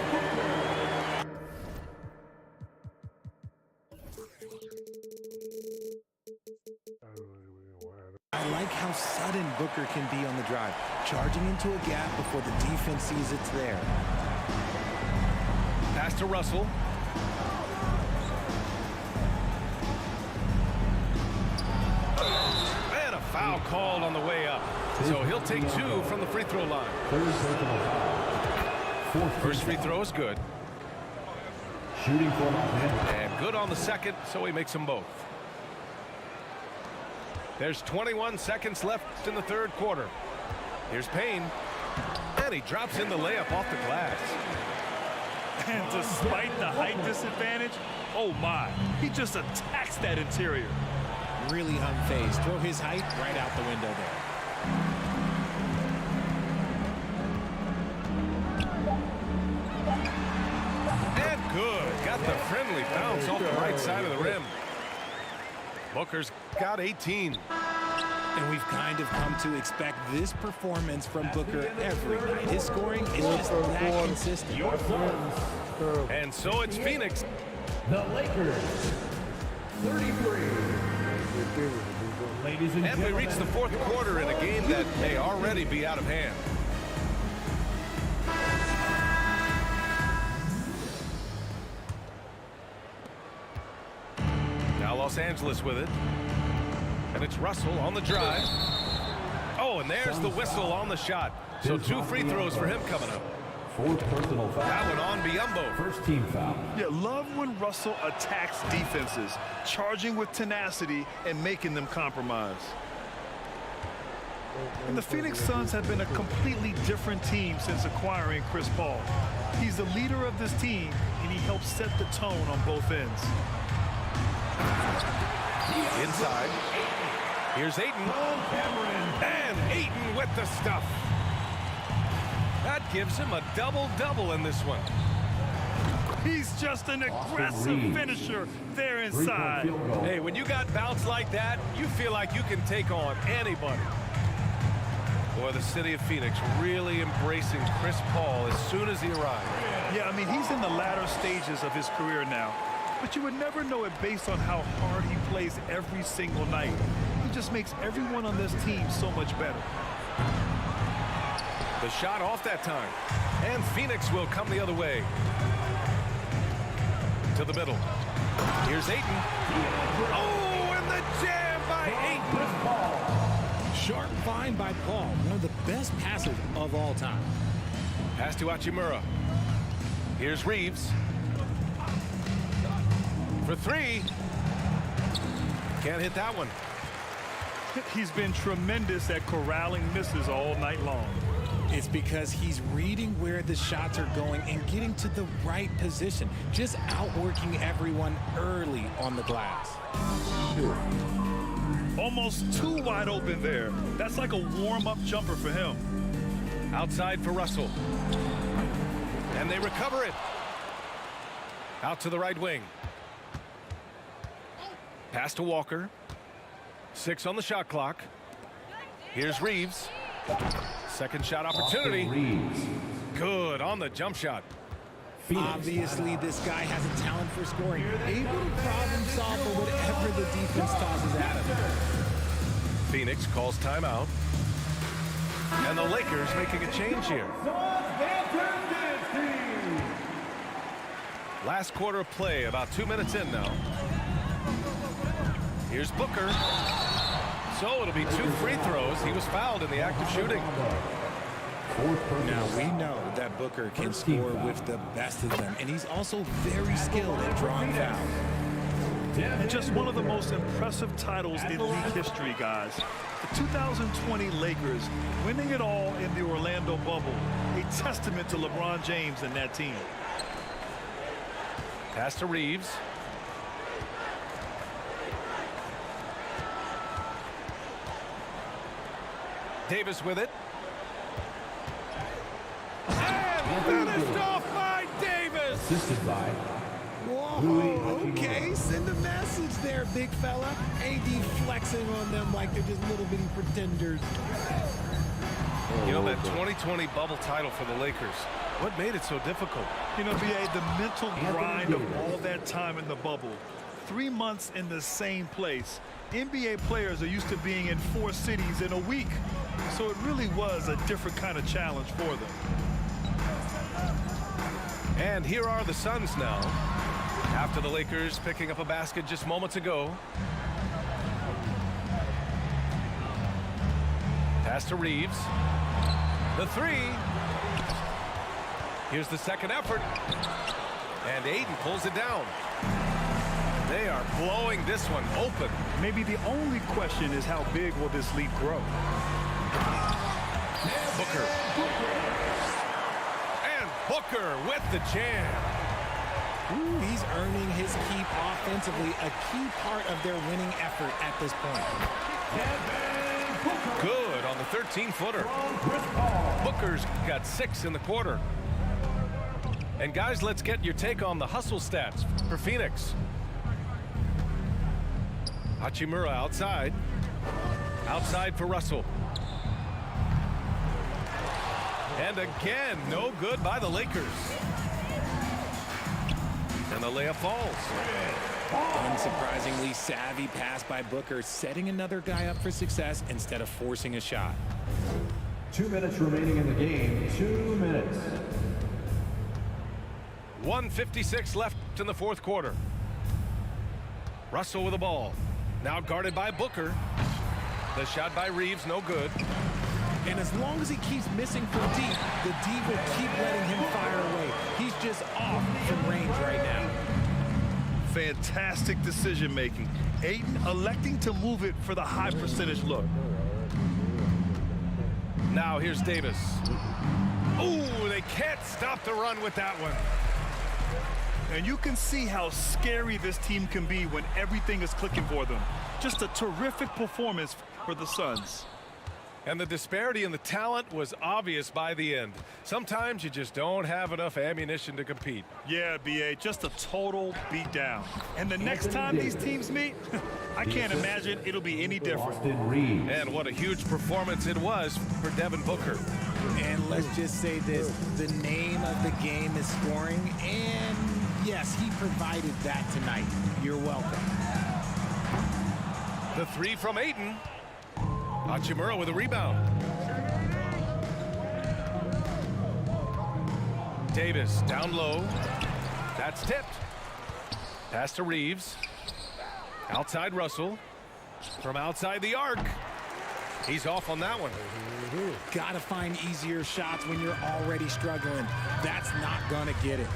N: I like how sudden Booker can be on the drive, charging into a gap before the defense sees it's there.
L: Pass to Russell. And a foul called on the way up. So he'll take 2 from the free throw line. First free throw is good.
G: Shooting for Los Angeles.
L: And good on the second, so he makes them both. There's 21 seconds left in the third quarter. Here's Payne. And he drops in the layup off the glass.
M: And despite the height disadvantage, oh my, he just attacks that interior.
N: Really unfazed. Throw his height right out the window there.
L: And good. Got the friendly bounce off the right side of the rim. Booker's got 18.
N: And we've kind of come to expect this performance from Booker every night. His scoring is just that consistent.
L: And so it's Phoenix.
G: The Lakers, 33. Ladies and
L: we reach the fourth quarter in a game that may already be out of hand. Now Los Angeles with it. And it's Russell on the drive. Oh, and there's the whistle on the shot. So 2 free throws for him coming up.
G: 4th personal foul.
L: That one on Biyombo.
G: First team foul.
M: Yeah, love when Russell attacks defenses, charging with tenacity and making them compromise. And the Phoenix Suns have been a completely different team since acquiring Chris Paul. He's the leader of this team, and he helps set the tone on both ends.
L: Inside. Here's Ayton. And Ayton with the stuff. gives him a double-double in this one.
M: He's just an aggressive finisher there inside.
L: Hey, when you got bounce like that, you feel like you can take on anybody. Boy, the city of Phoenix really embracing Chris Paul as soon as he arrived.
M: Yeah, I mean, he's in the latter stages of his career now. But you would never know it based on how hard he plays every single night. He just makes everyone on this team so much better.
L: The shot off that time. And Phoenix will come the other way. To the middle. Here's Ayton. Oh, and the jam by Ayton.
N: Sharp find by Paul. One of the best passes of all time.
L: Pass to Hachimura. Here's Reeves. For three. Can't hit that one.
M: He's been tremendous at corralling misses all night long.
N: It's because he's reading where the shots are going and getting to the right position. Just outworking everyone early on the glass.
M: Almost too wide open there. That's like a warm-up jumper for him.
L: Outside for Russell. And they recover it. Out to the right wing. Pass to Walker. 6 on the shot clock. Here's Reeves. Second shot opportunity. Good on the jump shot.
N: Obviously, this guy has a talent for scoring. Able to problem solve for whatever the defense tosses at him.
L: Phoenix calls timeout. And the Lakers making a change here. Last quarter of play, about 2 minutes in now. Here's Booker. So it'll be 2 free throws. He was fouled in the act of shooting.
N: Now we know that Booker can score with the best of them, and he's also very skilled at drawing fouls.
M: And just one of the most impressive titles in league history, guys. The 2020 Lakers winning it all in the Orlando bubble. A testament to LeBron James and that team.
L: Pass to Reeves. Davis with it. And finished off by Davis.
G: Assisted by.
N: Whoa, okay, send a message there, big fella. AD flexing on them like they're just little bitty pretenders.
L: You know, that 2020 bubble title for the Lakers, what made it so difficult?
M: You know, B.A., the mental grind of all that time in the bubble. 3 months in the same place. NBA players are used to being in 4 cities in a week. So it really was a different kind of challenge for them.
L: And here are the Suns now. After the Lakers picking up a basket just moments ago. Pass to Reeves. The 3. Here's the second effort. And Ayton pulls it down. They are blowing this one open.
M: Maybe the only question is how big will this lead grow?
L: Booker. And Booker with the jam.
N: Ooh, he's earning his keep offensively, a key part of their winning effort at this point.
L: Good on the 13-footer. Booker's got 6 in the quarter. And guys, let's get your take on the hustle stats for Phoenix. Hachimura outside. Outside for Russell. And again, no good by the Lakers. And the layup falls.
N: Unsurprisingly savvy pass by Booker, setting another guy up for success instead of forcing a shot.
G: 2 minutes remaining in the game. 2 minutes.
L: 1:56 left in the fourth quarter. Russell with the ball. Now guarded by Booker. The shot by Reeves, no good.
N: And as long as he keeps missing from deep, the D will keep letting him fire away. He's just off from range right now.
M: Fantastic decision making. Ayton electing to move it for the high percentage look.
L: Now here's Davis. Ooh, they can't stop the run with that one.
M: And you can see how scary this team can be when everything is clicking for them. Just a terrific performance for the Suns.
L: And the disparity in the talent was obvious by the end. Sometimes you just don't have enough ammunition to compete.
M: Yeah, BA, just a total beatdown. And the next time these teams meet, I can't imagine it'll be any different.
L: And what a huge performance it was for Devin Booker.
N: And let's just say this, the name of the game is scoring, and yes, he provided that tonight. You're welcome.
L: The three from Ayton. Hachimura with a rebound. Davis down low. That's tipped. Pass to Reeves. Outside Russell. From outside the arc. He's off on that one.
N: Gotta find easier shots when you're already struggling. That's not gonna get it.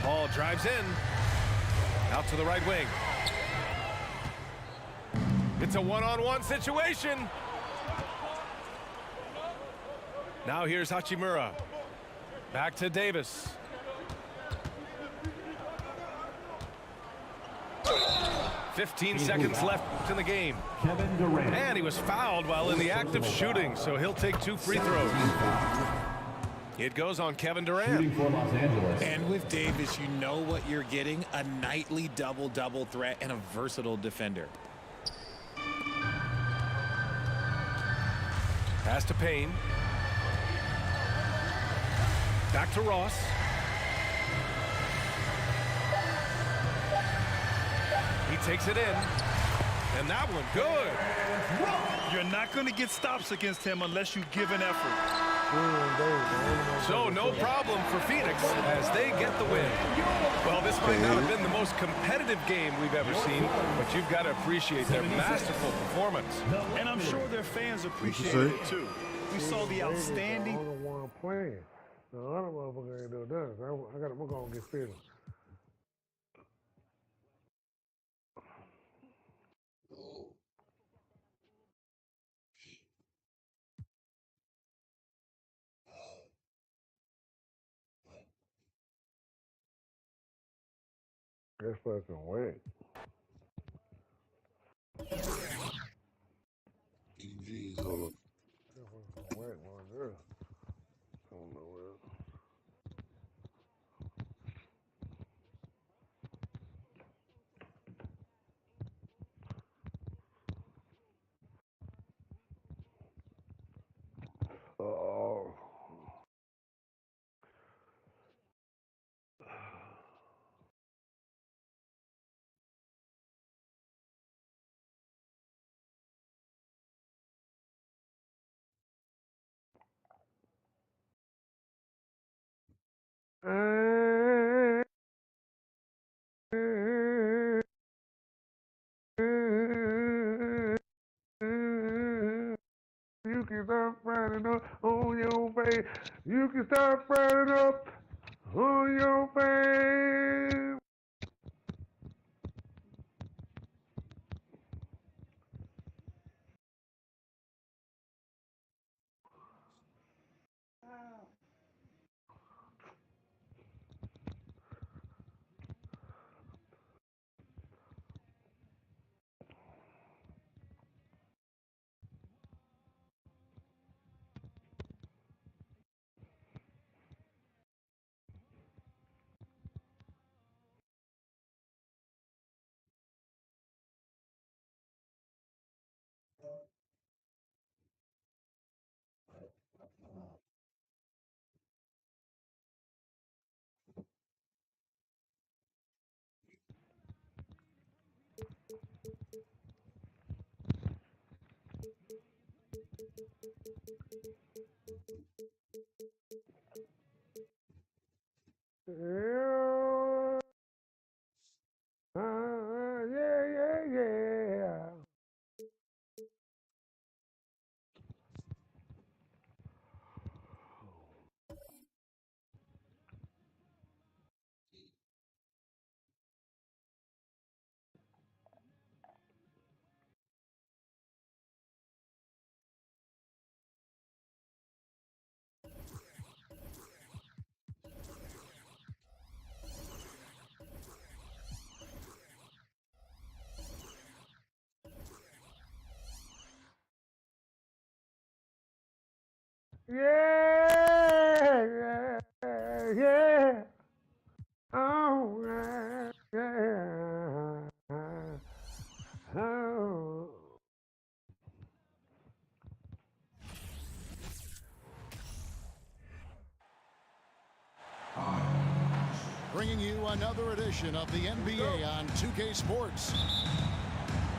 L: Paul drives in. Out to the right wing. It's a one-on-one situation. Now here's Hachimura. Back to Davis. "15 seconds left in the game.
G: Kevin Durant.
L: And he was fouled while in the act of shooting, so he'll take 2 free throws. It goes on Kevin Durant.
G: Shooting for Los Angeles.
N: And with Davis, you know what you're getting, a nightly double-double threat and a versatile defender.
L: Pass to Payne. Back to Ross. He takes it in. And that one, good.
M: You're not going to get stops against him unless you give an effort.
L: So no problem for Phoenix as they get the win. Well, this might not have been the most competitive game we've ever seen, but you've got to appreciate their masterful performance.
M: And I'm sure their fans appreciated it too. We saw the outstanding.
A: I'm the one playing. The other motherfucker ain't doing nothing. I got to go and get fitted. That's fucking wet.
D: GG's, hold up.
A: That's fucking wet, my girl. I don't know where. Oh. You can start frowning up on your face. You can start frowning up on your face. Yeah. Yeah, yeah. Oh, yeah. Oh.
F: Bringing you another edition of the NBA on 2K Sports.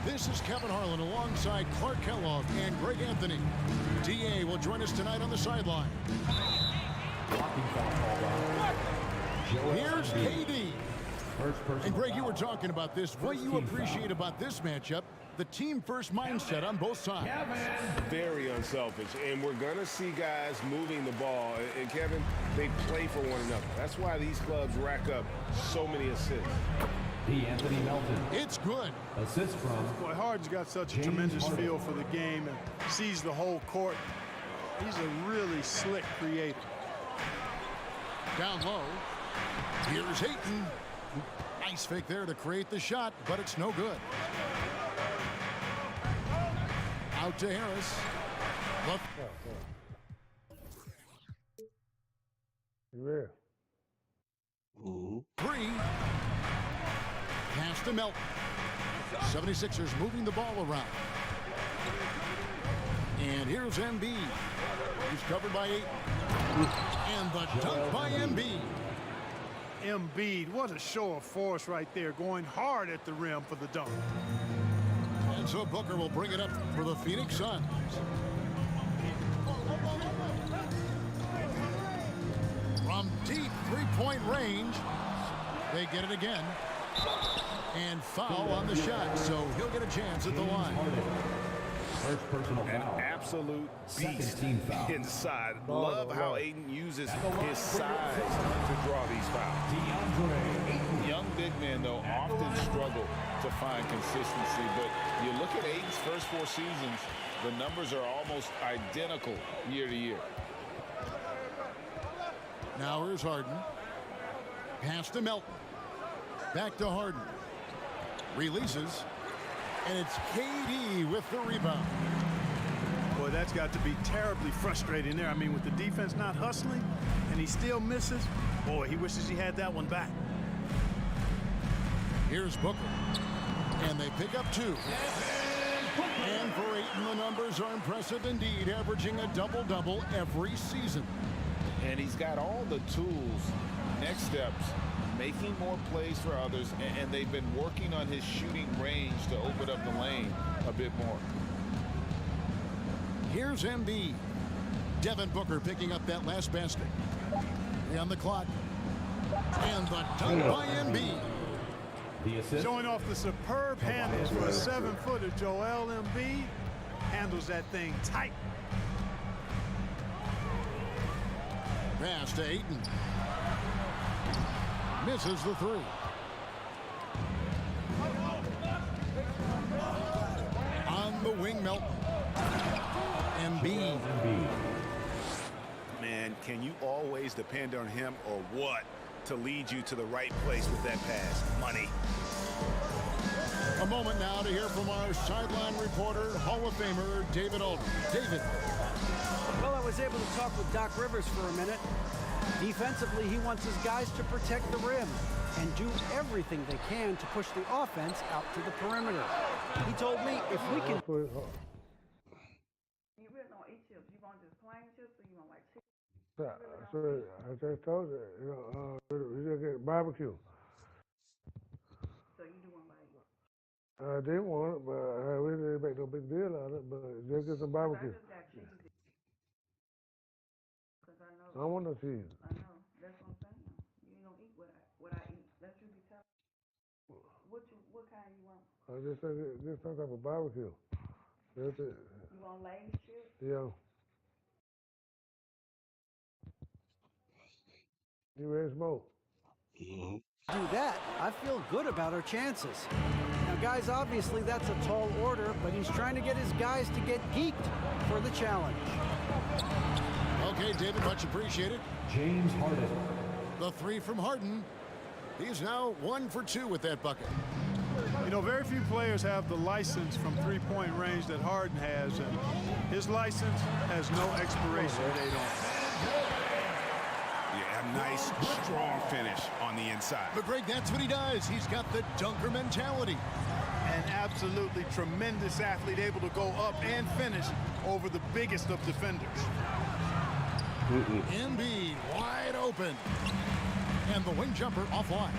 F: This is Kevin Harlan alongside Clark Kellogg and Greg Anthony. DA will join us tonight on the sideline. Here's KD. And Greg, you were talking about this. What you appreciate about this matchup, the team-first mindset on both sides.
H: Very unselfish, and we're going to see guys moving the ball. And, Kevin, they play for one another. That's why these clubs rack up so many assists.
G: Anthony Melton.
F: It's good.
G: Assist from.
P: Boy, Harden's got such a tremendous feel for the game and sees the whole court. He's a really slick creator.
F: Down low. Here's Ayton. Nice fake there to create the shot, but it's no good. Out to Harris. Look.
A: Yeah.
F: Three. Pass to Melton. 76ers moving the ball around. And here's Embiid. He's covered by 8. And the dunk by Embiid.
P: Embiid, what a show of force right there, going hard at the rim for the dunk.
F: And so Booker will bring it up for the Phoenix Suns. From deep three-point range, they get it again. And foul on the shot, so he'll get a chance at the line.
G: First personal
H: An
G: foul.
H: absolute beast
G: team foul.
H: inside. Love how Ayton uses his size to draw these fouls.
I: Young big men, though, often struggle to find consistency, but you look at Ayton's first 4 seasons, the numbers are almost identical year to year.
F: Now here's Harden. Pass to Melton. Back to Harden. Releases. And it's KD with the rebound.
P: Boy, that's got to be terribly frustrating there. I mean, with the defense not hustling and he still misses, boy, he wishes he had that one back.
F: Here's Booker. And they pick up 2. And for Ayton, the numbers are impressive indeed, averaging a double-double every season.
I: And he's got all the tools, next steps, making more plays for others, and they've been working on his shooting range to open up the lane a bit more.
F: Here's Embiid. Devin Booker picking up that last basket. On the clock. And the dunk by Embiid.
P: Showing off the superb handles for a 7-footer. Joel Embiid handles that thing tight.
F: Pass to Ayton. Misses the 3. On the wing, Melton. Embiid.
H: Man, can you always depend on him or what to lead you to the right place with that pass? Money.
F: A moment now to hear from our sideline reporter, Hall of Famer David Aldridge. David.
K: Well, I was able to talk with Doc Rivers for a minute. Defensively, he wants his guys to protect the rim and do everything they can to push the offense out to the perimeter. He told me if we can...
Q: You really don't eat chips. You want just plain chips or you want like chicken?
A: I just told you, we just get barbecue.
Q: So you do one bite?
A: I didn't want it, but we didn't make no big deal out of it, but just get some barbecue.
Q: I just got cheese.
A: I don't want no cheese.
Q: I know. That's what I'm saying. You ain't gonna eat what I eat. That's you be telling. What kind you want?
A: I just said get some type of barbecue. That's it.
Q: You want Lay's chips?
A: Yeah. You ready to smoke?
K: Do that, I feel good about our chances. Now, guys, obviously that's a tall order, but he's trying to get his guys to get geeked for the challenge.
F: Okay, David, much appreciated.
G: James Harden.
F: The 3 from Harden. He's now 1 for 2 with that bucket.
P: You know, very few players have the license from three-point range that Harden has, and his license has no expiration date on it.
I: Yeah, a nice, strong finish on the inside.
F: But Greg, that's what he does. He's got the dunker mentality.
P: An absolutely tremendous athlete, able to go up and finish over the biggest of defenders.
F: Embiid wide open. And the wing jumper offline.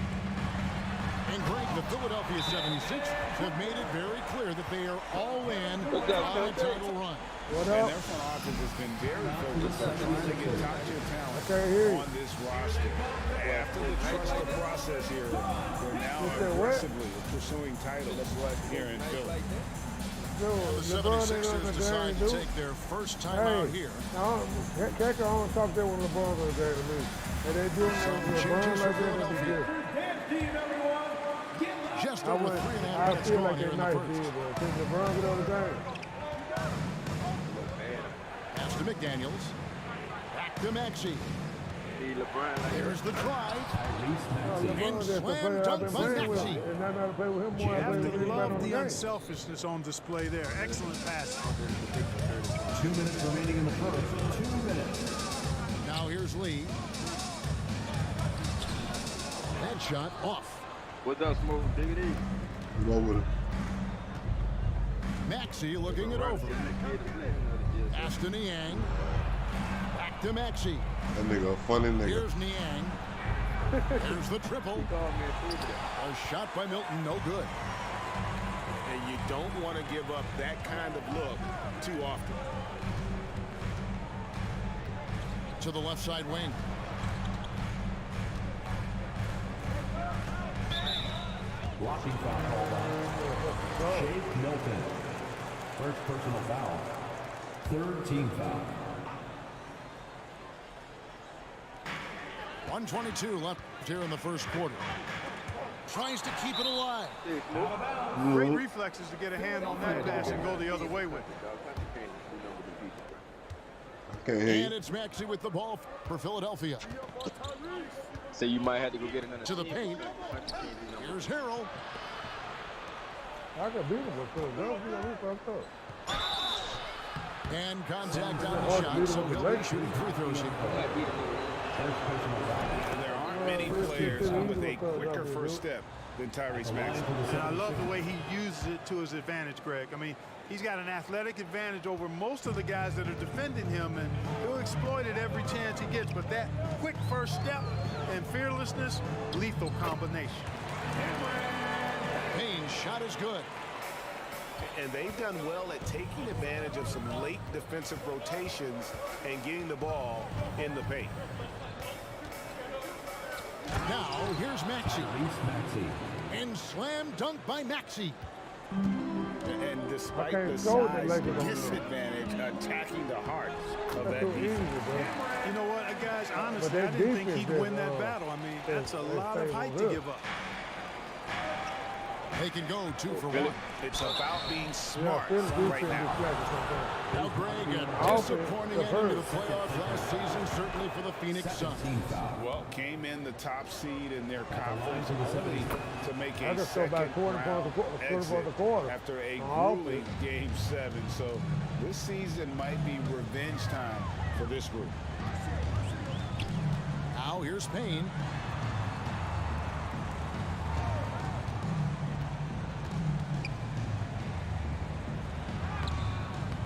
F: And Greg, the Philadelphia 76ers have made it very clear that they are all in on a title run.
H: And their front office has been very focused on trying to get top-tier talent on this roster. After they trust the process here, they're now aggressively pursuing titles here in Philly.
F: The 76ers decide to take their first time out here.
A: Catch your own talk there when LeBron's on the game to me. And they do LeBron like that, that'd be good.
F: Just over 3.5 minutes
A: feel
F: gone
A: like
F: here
A: they're
F: in the
A: nice,
F: first.
A: but since LeBron get on the game.
F: Pass to McDaniels. Back to Maxey. There's the try. And slam dunk by Maxey.
P: You have to love the unselfishness on display there. Excellent pass.
G: 2 minutes remaining in the first. 2 minutes.
F: Now here's Lee. That shot off.
R: What's up, Smoke? Dig it in.
D: Go with it.
F: Maxey looking it over. Pass to Niang. Back to Maxey.
D: That nigga a funny nigga.
F: Here's Niang. There's the triple. A shot by Milton, no good.
H: And you don't want to give up that kind of look too often.
F: To the left side wing.
G: Blocking foul called on Shake Milton. First personal foul. Third team foul.
F: 1:22 left here in the first quarter. Tries to keep it alive.
P: Great reflexes to get a hand on that pass and go the other way with it.
F: And it's Maxey with the ball for Philadelphia.
R: So you might have to go get another
F: to the paint. Here's Harrell.
A: I could beat him with Philadelphia. He fucked up.
F: And contact on the shot, so he'll be shooting free throws here.
H: There aren't many players with a quicker first step than Tyrese Maxey.
P: And I love the way he uses it to his advantage, Greg. I mean, he's got an athletic advantage over most of the guys that are defending him, and he'll exploit it every chance he gets. But that quick first step and fearlessness, lethal combination.
F: Payne's shot is good.
H: And they've done well at taking advantage of some late defensive rotations and getting the ball in the paint.
F: Now, here's Maxey. And slam dunk by Maxey.
H: And despite the size disadvantage, attacking the heart of that defense.
P: You know what, guys, honestly, I didn't think he'd win that battle. I mean, that's a lot of height to give up.
F: They can go 2 for 1.
H: It's about being smart right now.
F: Now, Greg, a disappointing end to the playoffs last season, certainly for the Phoenix Suns.
H: Well, came in the top seed in their conference only to make a second-round exit after a grueling Game 7. So this season might be revenge time for this group.
F: Now, here's Payne.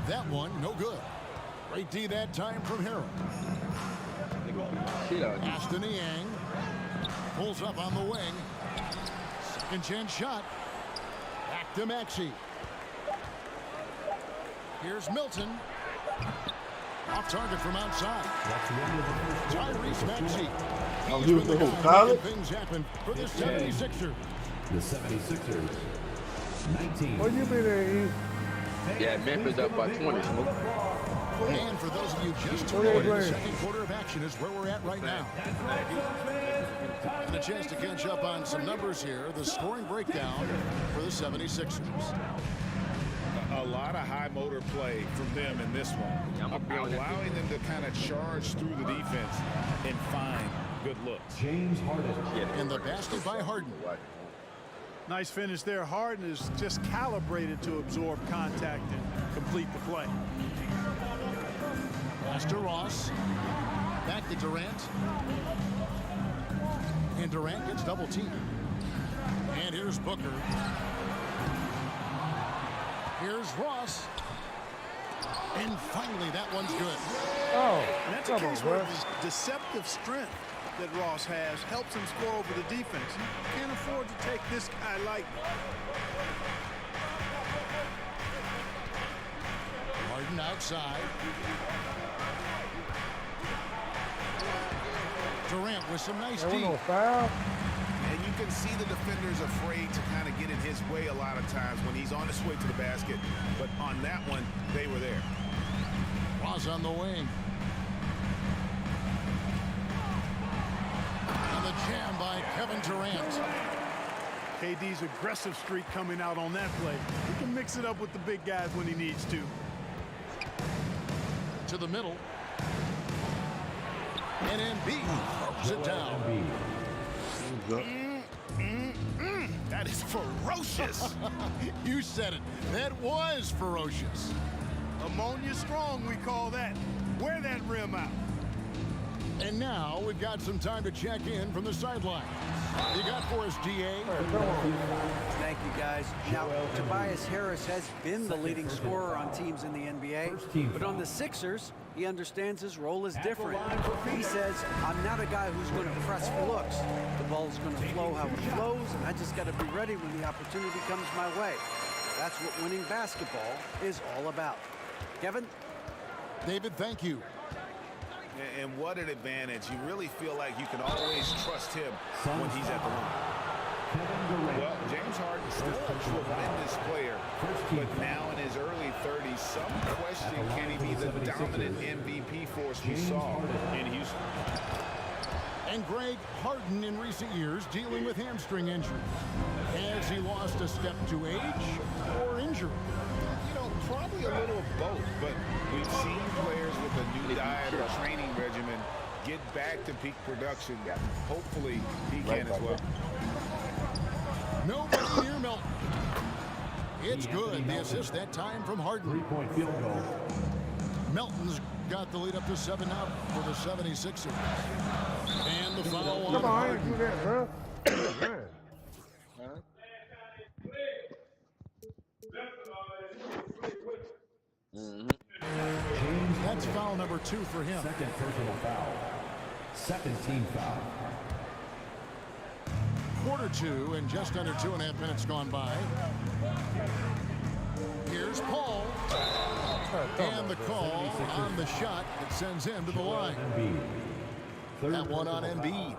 F: That one, no good. Great D that time from Harrell. Aston Niang pulls up on the wing. Second chance shot. Back to Maxey. Here's Milton. Off target from outside. Tyrese Maxey. He's been the guy making things happen for the 76ers.
G: The 76ers, 19.
A: What you been there, E?
R: Yeah, Memphis up by 20.
F: And for those of you just tuning in, the second quarter of action is where we're at right now. And a chance to catch up on some numbers here. The scoring breakdown for the 76ers.
H: A lot of high motor play from them in this one. Allowing them to kind of charge through the defense and find good looks.
G: James Harden.
F: And the basket by Harden.
P: Nice finish there. Harden is just calibrated to absorb contact and complete the play.
F: Pass to Ross. Back to Durant. And Durant gets double teamed. And here's Booker. Here's Ross. And finally, that one's good.
P: Oh, and that's a case where the deceptive strength that Ross has helps him score over the defense. You can't afford to take this guy lightly.
F: Harden outside. Durant with some nice D.
H: And you can see the defender's afraid to kind of get in his way a lot of times when he's on his way to the basket. But on that one, they were there.
F: Ross on the wing. And the jam by Kevin Durant.
P: KD's aggressive streak coming out on that play. He can mix it up with the big guys when he needs to.
F: To the middle. And Embiid throws it down.
H: That is ferocious.
F: You said it. That was ferocious.
P: Ammonia strong, we call that. Wear that rim out.
F: And now we've got some time to check in from the sideline. You got for us, GA?
K: Thank you, guys. Now, Tobias Harris has been the leading scorer on teams in the NBA, but on the Sixers, he understands his role is different. He says, I'm not a guy who's going to press for looks. The ball's going to flow how it flows, and I just got to be ready when the opportunity comes my way. That's what winning basketball is all about. Kevin?
F: David, thank you.
H: And what an advantage. You really feel like you can always trust him when he's at the line. Well, James Harden still a tremendous player, but now in his early 30s, some question, can he be the dominant MVP force we saw in Houston?
F: And Greg, Harden in recent years dealing with hamstring injuries. Has he lost a step to age or injury?
H: You know, probably a little of both, but we've seen players with a new diet or training regimen get back to peak production. Hopefully he can as well.
F: Nobody near Milton. It's good. The assist that time from Harden.
G: 3-point field goal.
F: Melton's got the lead up to 7 now for the 76ers. And the foul on
A: Come on, I
F: Harden.
A: ain't do that, bro.
F: That's foul number 2 for him.
G: Second personal foul. Second team foul.
F: Quarter 2 and just under 2.5 minutes gone by. Here's Paul. And the call on the shot that sends him to the line. That one on Embiid.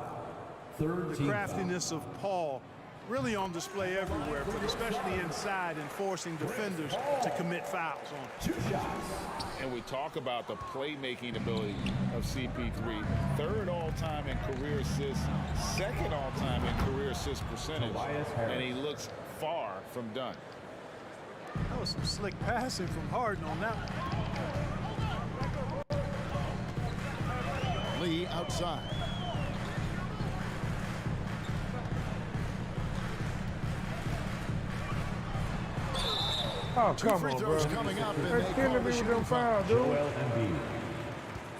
P: The craftiness of Paul really on display everywhere, but especially inside and forcing defenders to commit fouls on
G: 2 shots.
H: And we talk about the playmaking ability of CP3. Third all-time in career assists, second all-time in career assist percentage, and he looks far from done.
P: That was some slick passing from Harden on that one.
F: Lee outside.
A: Oh,
F: 2
A: come
F: free
A: on,
F: throws
A: bro.
F: coming up, and
A: That's
F: they
A: killing
F: call
A: me
F: the
A: with
F: shooting
A: them
F: foul.
A: fouls, dude.
G: Joel Embiid.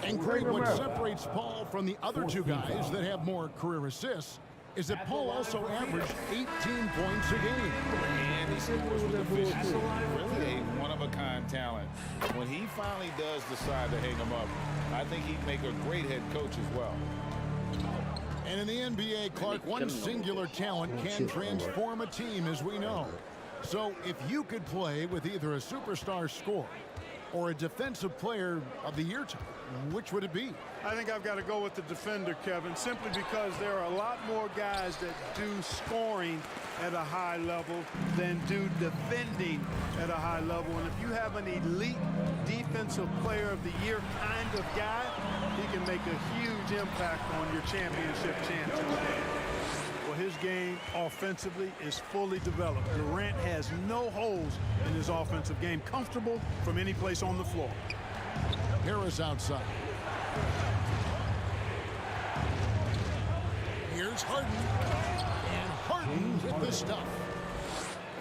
F: And Greg, what separates Paul from the other 2 guys that have more career assists is that Paul also averaged 18 points a game.
H: And he scores with efficiency. Really a one-of-a-kind talent. When he finally does decide to hang him up, I think he'd make a great head coach as well.
F: And in the NBA, Clark, one singular talent can transform a team, as we know. So if you could play with either a superstar scorer or a defensive player of the year type, which would it be?
P: I think I've got to go with the defender, Kevin, simply because there are a lot more guys that do scoring at a high level than do defending at a high level. And if you have an elite defensive player of the year kind of guy, he can make a huge impact on your championship chances. Well, his game offensively is fully developed. Durant has no holes in his offensive game, comfortable from any place on the floor.
F: Harris outside. Here's Harden. And Harden with the stuff.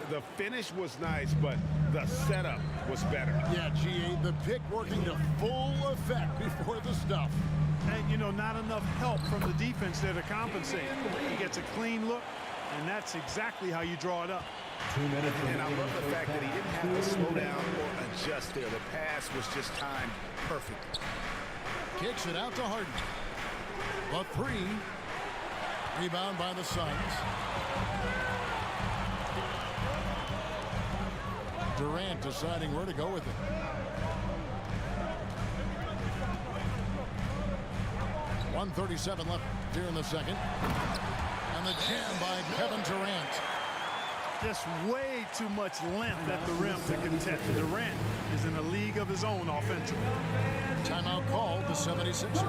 H: The finish was nice, but the setup was better.
F: Yeah, GA, the pick working to full effect before the stuff.
P: And, you know, not enough help from the defense there to compensate. He gets a clean look, and that's exactly how you draw it up.
M: 2 minutes.
H: And I love the fact that he didn't have to slow down or adjust there. The pass was just timed perfect.
F: Kicks it out to Harden. A 3. Rebound by the Suns. Durant deciding where to go with it. .137 left here in the second. And the jam by Kevin Durant.
P: Just way too much length at the rim to contest. Durant is in a league of his own offensively.
F: Timeout called the 76ers.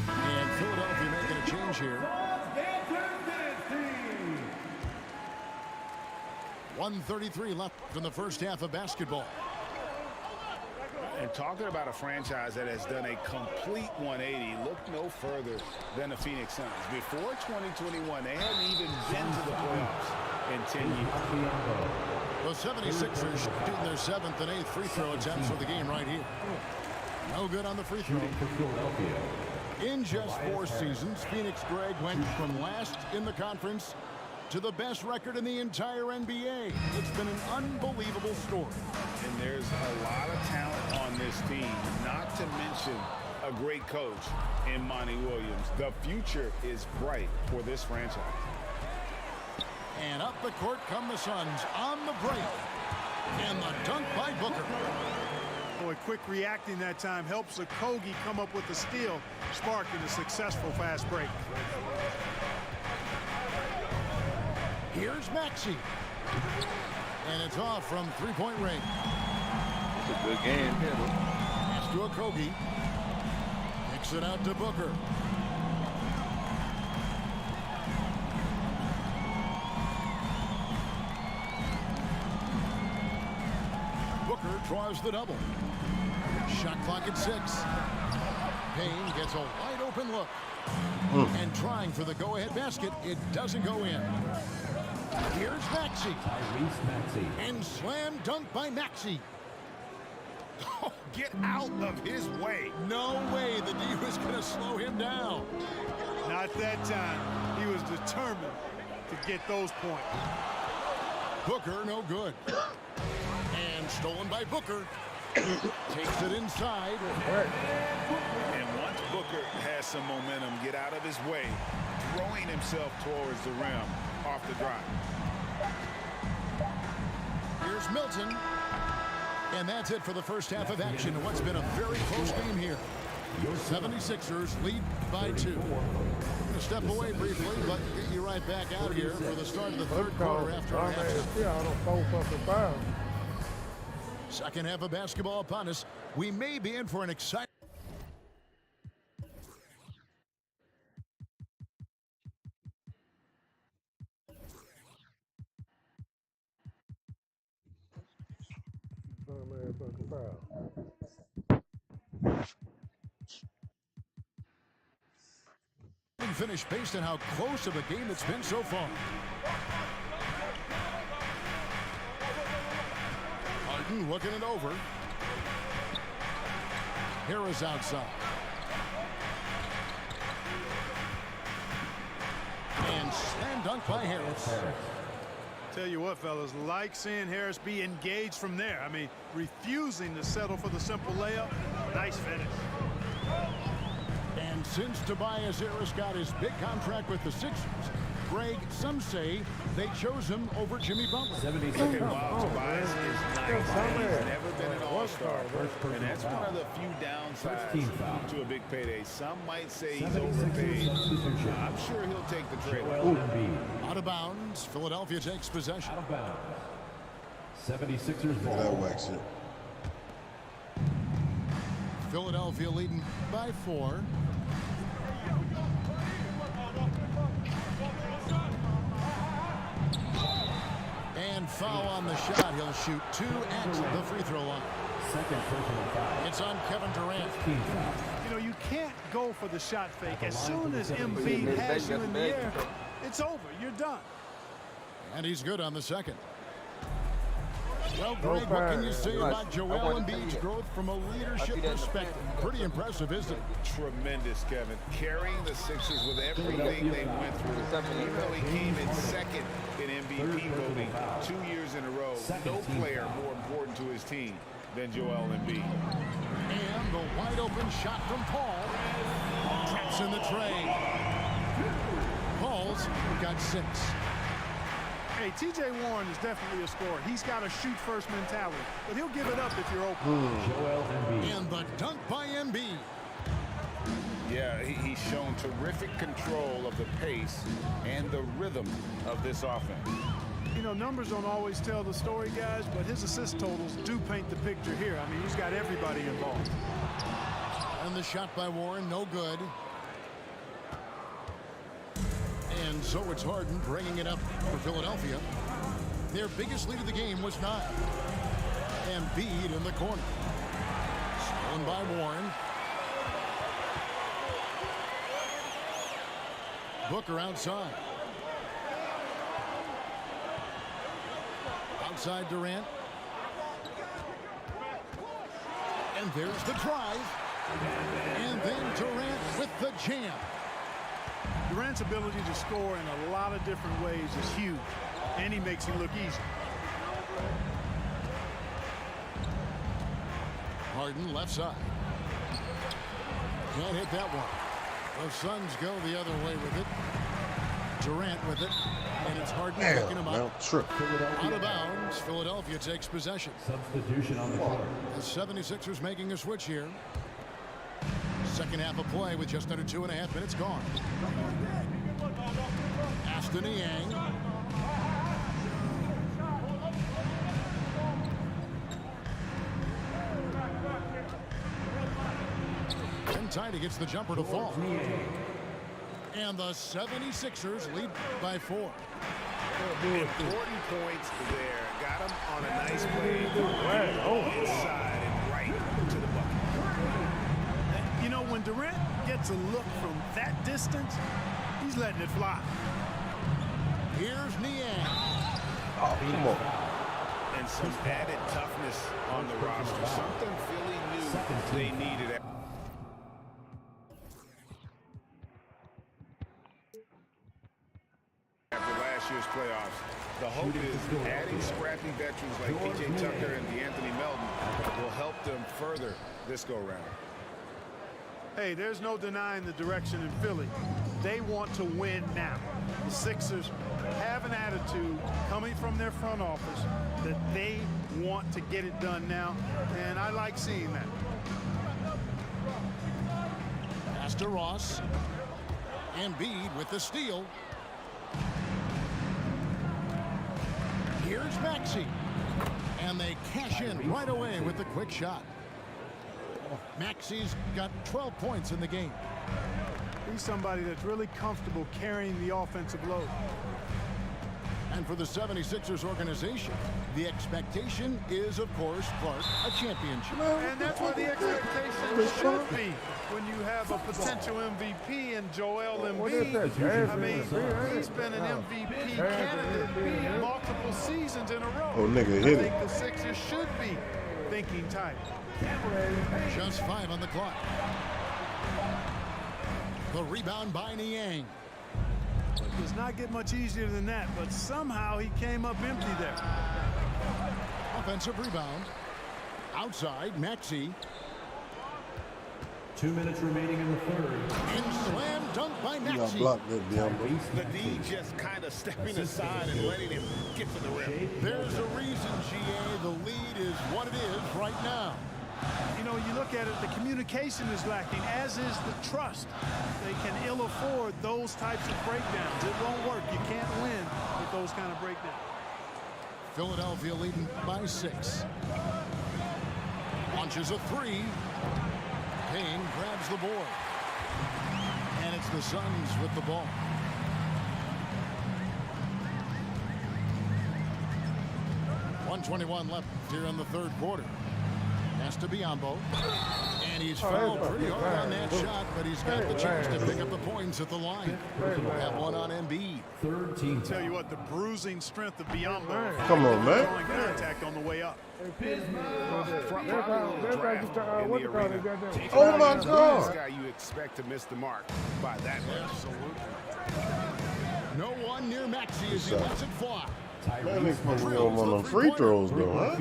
F: And Philadelphia making a change here. 1:33 left in the first half of basketball.
H: And talking about a franchise that has done a complete 180, look no further than the Phoenix Suns. Before 2021, they hadn't even been to the playoffs in 10 years.
F: The 76ers shooting their 7th and 8th free throw attempts for the game right here. No good on the free throw. In just 4 seasons, Phoenix, Greg, went from last in the conference to the best record in the entire NBA. It's been an unbelievable story.
H: And there's a lot of talent on this team, not to mention a great coach in Monty Williams. The future is bright for this franchise.
F: And up the court come the Suns on the break. And the dunk by Booker.
P: Boy, quick reacting that time helps Okogie come up with the steal, sparking a successful fast break.
F: Here's Maxey. And it's off from three-point range.
R: It's a good game here, though.
F: Pass to Okogie. Kicks it out to Booker. Booker draws the double. Shot clock at 6. Payne gets a wide open look. And trying for the go-ahead basket, it doesn't go in. Here's Maxey. And slam dunk by Maxey.
H: Oh, get out of his way.
F: No way the D was going to slow him down.
P: Not that time. He was determined to get those points.
F: Booker, no good. And stolen by Booker. Takes it inside.
H: And once Booker has some momentum, get out of his way, throwing himself towards the rim off the drive.
F: Here's Milton. And that's it for the first half of action in what's been a very close game here. 76ers lead by 2. I'm going to step away briefly, but get you right back out here for the start of the third quarter after halftime. Second half of basketball upon us. We may be in for an exciting... finish based on how close of a game it's been so far. Harden looking it over. Harris outside. And slam dunk by Harris.
P: Tell you what, fellas, like seeing Harris be engaged from there. I mean, refusing to settle for the simple layup. Nice finish.
F: And since Tobias Harris got his big contract with the Sixers, Greg, some say they chose him over Jimmy Butler.
H: Wow, Tobias is nice. He's never been an all-star. And that's one of the few downsides to a big payday. Some might say he's overpaid. I'm sure he'll take the trade.
F: Out of bounds. Philadelphia takes possession.
G: Out of bounds. 76ers ball.
D: That wax it.
F: Philadelphia leading by 4. And foul on the shot. He'll shoot 2 at the free throw line.
G: Second personal foul.
F: It's on Kevin Durant.
P: You know, you can't go for the shot fake. As soon as Embiid has you in the air, it's over. You're done.
F: And he's good on the second. Well, Greg, what can you say about Joel Embiid's growth from a leadership perspective? Pretty impressive, isn't it?
H: Tremendous, Kevin. Carrying the Sixers with everything they went through. Even though he came in second in MVP voting 2 years in a row, no player more important to his team than Joel Embiid.
F: And the wide open shot from Paul. Traps in the tray. Paul's got 6.
P: Hey, T.J. Warren is definitely a scorer. He's got a shoot-first mentality, but he'll give it up if you're open.
F: And the dunk by Embiid.
H: Yeah, he's shown terrific control of the pace and the rhythm of this offense.
P: You know, numbers don't always tell the story, guys, but his assist totals do paint the picture here. I mean, he's got everybody involved.
F: And the shot by Warren, no good. And so it's Harden bringing it up for Philadelphia. Their biggest lead of the game was 9. Embiid in the corner. Stolen by Warren. Booker outside. Outside Durant. And there's the drive. And then Durant with the jam.
P: Durant's ability to score in a lot of different ways is huge, and he makes it look easy.
F: Harden left side. Can't hit that one. The Suns go the other way with it. Durant with it. And it's Harden picking him up. Out of bounds. Philadelphia takes possession.
G: Substitution on the court.
F: The 76ers making a switch here. Second half of play with just under 2.5 minutes gone. Aston Yang. And Tidy gets the jumper to fall. And the 76ers lead by 4.
H: Important points there. Got him on a nice play. Inside and right to the bucket.
P: You know, when Durant gets a look from that distance, he's letting it fly.
F: Here's Niang.
D: Oh, come on.
H: And some added toughness on the roster. Something Philly knew they needed. After last year's playoffs, the hope is adding scrappy veterans like P.J. Tucker and DeAnthony Melton will help them further this go-round.
P: Hey, there's no denying the direction in Philly. They want to win now. The Sixers have an attitude coming from their front office that they want to get it done now, and I like seeing that.
F: Pass to Ross. Embiid with the steal. Here's Maxey. And they cash in right away with the quick shot. Maxey's got 12 points in the game.
P: He's somebody that's really comfortable carrying the offensive load.
F: And for the 76ers organization, the expectation is, of course, Clark, a championship.
P: And that's what the expectation should be when you have a potential MVP in Joel Embiid. I mean, he's been an MVP candidate multiple seasons in a row.
D: Oh, nigga, hit it.
P: I think the Sixers should be thinking tight.
F: Just 5 on the clock. The rebound by Niang.
P: It does not get much easier than that, but somehow he came up empty there.
F: Offensive rebound. Outside, Maxey.
G: 2 minutes remaining in the third.
F: And slam dunk by
D: You got
F: Maxey.
D: blocked that, Biombo.
H: The D just kind of stepping aside and letting him get to the rim.
F: There's a reason, GA. The lead is what it is right now.
P: You know, you look at it, the communication is lacking, as is the trust. They can ill afford those types of breakdowns. It won't work. You can't win with those kind of breakdowns.
F: Philadelphia leading by 6. Launches a 3. Payne grabs the board. And it's the Suns with the ball. .121 left here in the third quarter. Pass to Biombo. And he's fouled pretty hard on that shot, but he's got the chance to pick up the points at the line. Have one on Embiid.
P: Third team. Tell you what, the bruising strength of Biombo.
D: Come on, man.
P: Drawing contact on the way up.
D: Oh my God!
H: This guy you expect to miss the mark by that much.
F: No one near Maxey as he lets it fly.
D: That nigga supposed to be on one of them free throws though, huh?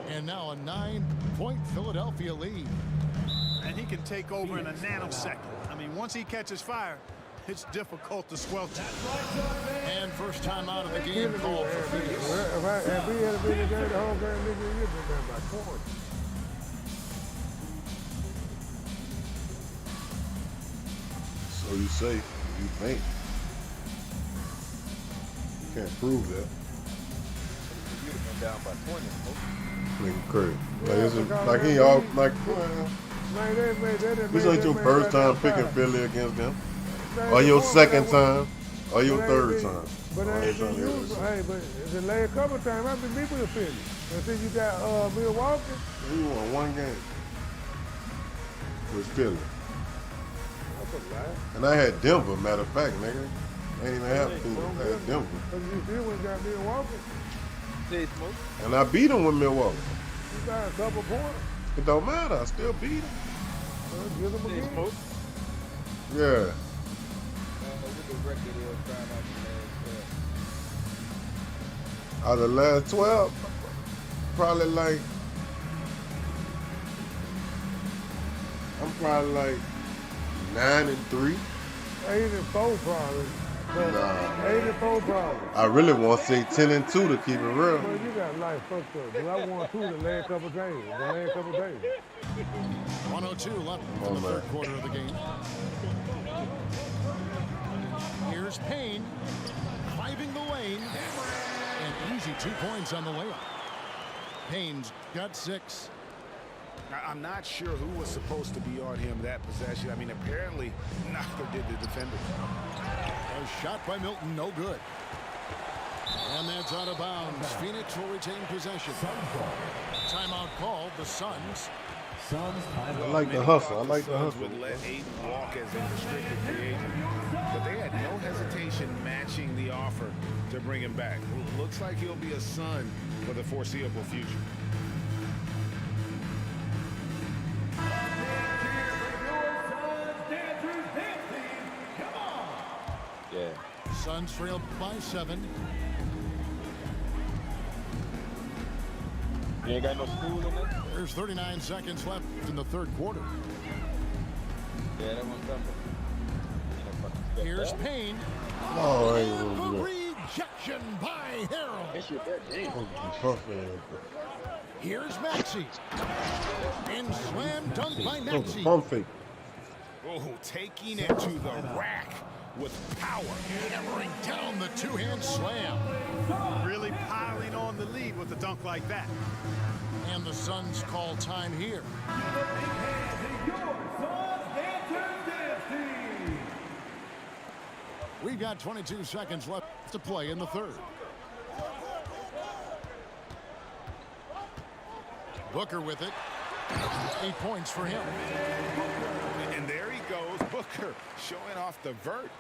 F: And now a 9-point Philadelphia lead.
P: And he can take over in a nanosecond. I mean, once he catches fire, it's difficult to squelch it.
F: And first time out of the game called for Phoenix.
A: If we had been in the game, the whole game, nigga, you'd been down by 40.
D: So you say, you think. You can't prove that.
R: You'd have been down by 20.
D: Nigga crazy. Like, like he all like. This ain't your first time picking Philly against them, or your second time, or your third time.
A: But hey, but the last couple of times I've been beat with Philly. Until you got Milwaukee.
D: You won one game with Philly. And I had Denver, matter of fact, nigga. I ain't even have Philly. I had Denver.
A: But you still went got Milwaukee.
D: And I beat him with Milwaukee.
A: You got a couple points.
D: It don't matter. I still beat him.
A: Give them again.
D: Yeah. Out of the last 12, probably like, I'm probably like 9-3.
A: 8-4 probably.
D: Nah.
A: 8-4 probably.
D: I really want to say 10-2 to keep it real.
A: Well, you got life fucked up. But I won 2 the last couple of days.
F: 102 left in the third quarter of the game. Here's Payne, driving the lane, and easy 2 points on the layup. Payne's got 6.
H: I'm not sure who was supposed to be on him that possession. I mean, apparently neither did the defender.
F: A shot by Milton, no good. And that's out of bounds. Phoenix will retain possession. Timeout called, the Suns.
D: I like the hustle. I like the hustle.
H: Would let Ayton walk as a restricted free agent, but they had no hesitation matching the offer to bring him back. Looks like he'll be a Sun for the foreseeable future.
R: Yeah.
F: Suns trailed by 7.
R: You ain't got no school in there?
F: There's 39 seconds left in the third quarter.
R: Yeah, that one's done.
F: Here's Payne.
D: Oh, I ain't
F: And
D: gonna do
F: the
D: that.
F: rejection by Harrell. Here's Maxey. And slam dunk by Maxey.
D: Pump fake.
H: Oh, taking it to the rack with power.
F: Hammering down the two-hand slam.
P: Really piling on the lead with a dunk like that.
F: And the Suns call time here. We've got 22 seconds left to play in the third. Booker with it. 8 points for him.
H: And there he goes, Booker, showing off the vert.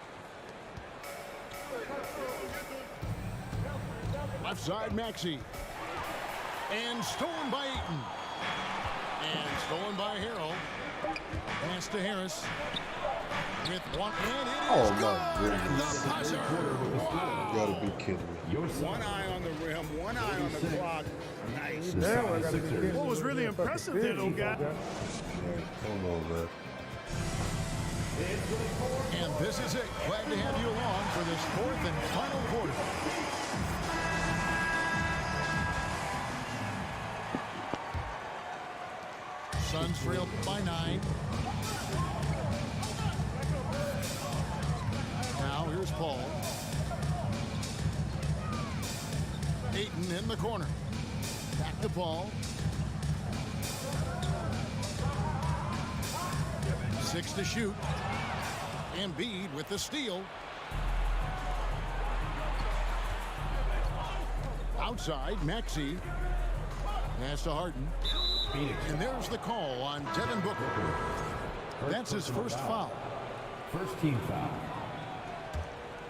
F: Left side, Maxey. And stolen by Ayton. And stolen by Harrell. Pass to Harris. With one, and it is
D: Oh
F: good.
D: my goodness.
F: The buzzer.
D: You gotta be kidding me.
H: One eye on the rim, one eye on the clock. Nice.
P: What was really impressive there, though, guy?
D: Come on, man.
F: And this is it. Glad to have you along for this fourth and final quarter. Suns trailed by 9. Now here's Paul. Ayton in the corner. Back to Paul. 6 to shoot. Embiid with the steal. Outside, Maxey. Pass to Harden. And there's the call on Devin Booker. That's his first foul.
G: First team foul.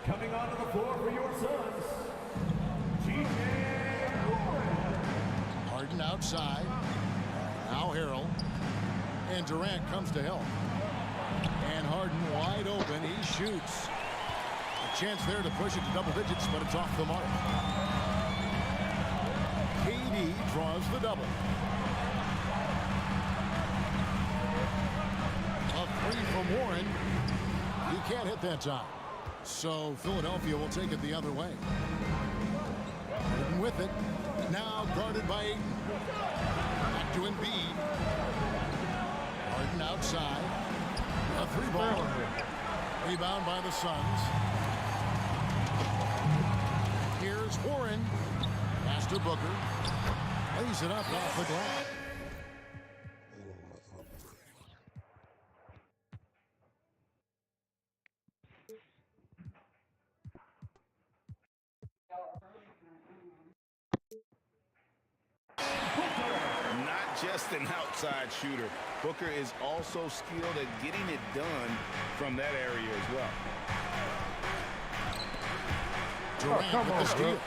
G: Coming onto the floor for your Suns,
F: Harden outside. Now Harrell. And Durant comes to help. And Harden wide open. He shoots. A chance there to push it to double digits, but it's off the mark. KD draws the double. A three from Warren. He can't hit that time. So Philadelphia will take it the other way. Harden with it. Now guarded by Ayton. Back to Embiid. Harden outside. A three ball. Rebound by the Suns. Here's Warren. Pass to Booker. Lays it up off the glass.
H: Not just an outside shooter. Booker is also skilled at getting it done from that area as well.
F: Durant with the steal.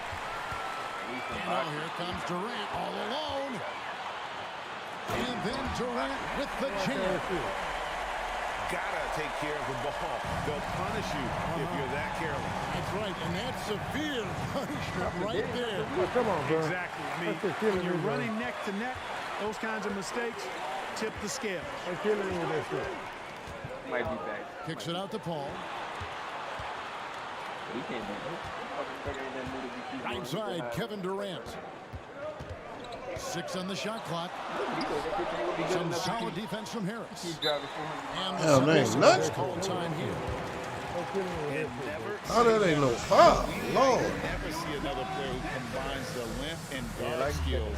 F: And now here comes Durant all alone. And then Durant with the jam.
H: Gotta take care of the ball. They'll punish you if you're that careless.
F: That's right, and that's severe punishment right there.
P: Come on, bro. Exactly. I mean, when you're running neck to neck, those kinds of mistakes tip the scale.
A: They're killing you with that shit.
R: Might be back.
F: Kicks it out to Paul.
R: He can't do it.
F: Right side, Kevin Durant. 6 on the shot clock. Some solid defense from Harris. And the Suns call time here.
D: Oh, that ain't no foul. Lord.
H: Never see another player who combines the length and guard skills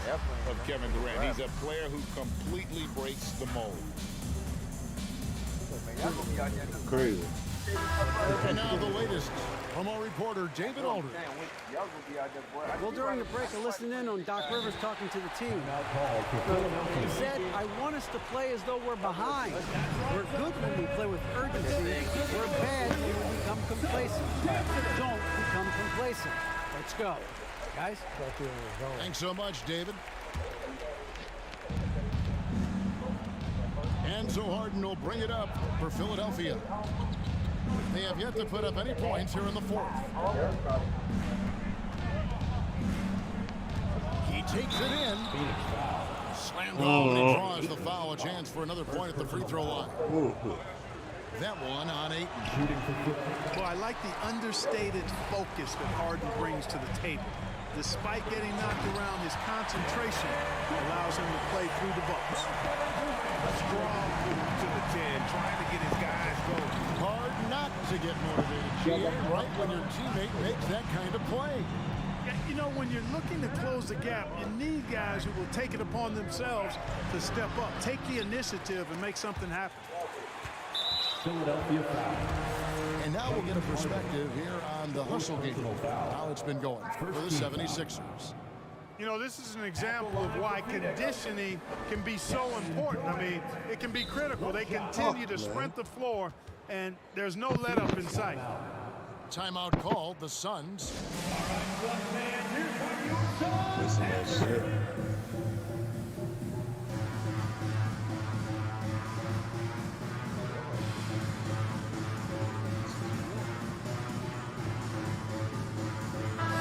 H: of Kevin Durant. He's a player who completely breaks the mold.
D: Crazy.
F: And now the latest from our reporter, David Aldridge.
K: Well, during the break, I listened in on Doc Rivers talking to the team. He said, I want us to play as though we're behind. We're good when we play with urgency. We're bad when we become complacent. Don't become complacent. Let's go. Guys?
F: Thanks so much, David. And so Harden will bring it up for Philadelphia. They have yet to put up any points here in the fourth. He takes it in. Slammed home and he draws the foul. A chance for another point at the free throw line. That one on Ayton.
P: Well, I like the understated focus that Harden brings to the table. Despite getting knocked around, his concentration allows him to play through the bumps.
H: A strong move to the 10, trying to get his guys going.
F: Hard not to get motivated, GA, right when your teammate makes that kind of play.
P: Yeah, you know, when you're looking to close the gap, you need guys who will take it upon themselves to step up, take the initiative, and make something happen.
G: Philadelphia foul.
F: And now we'll get a perspective here on the hustle game, how it's been going for the 76ers.
P: You know, this is an example of why conditioning can be so important. I mean, it can be critical. They continue to sprint the floor, and there's no let up in sight.
F: Timeout called, the Suns.
D: Listen to that shit.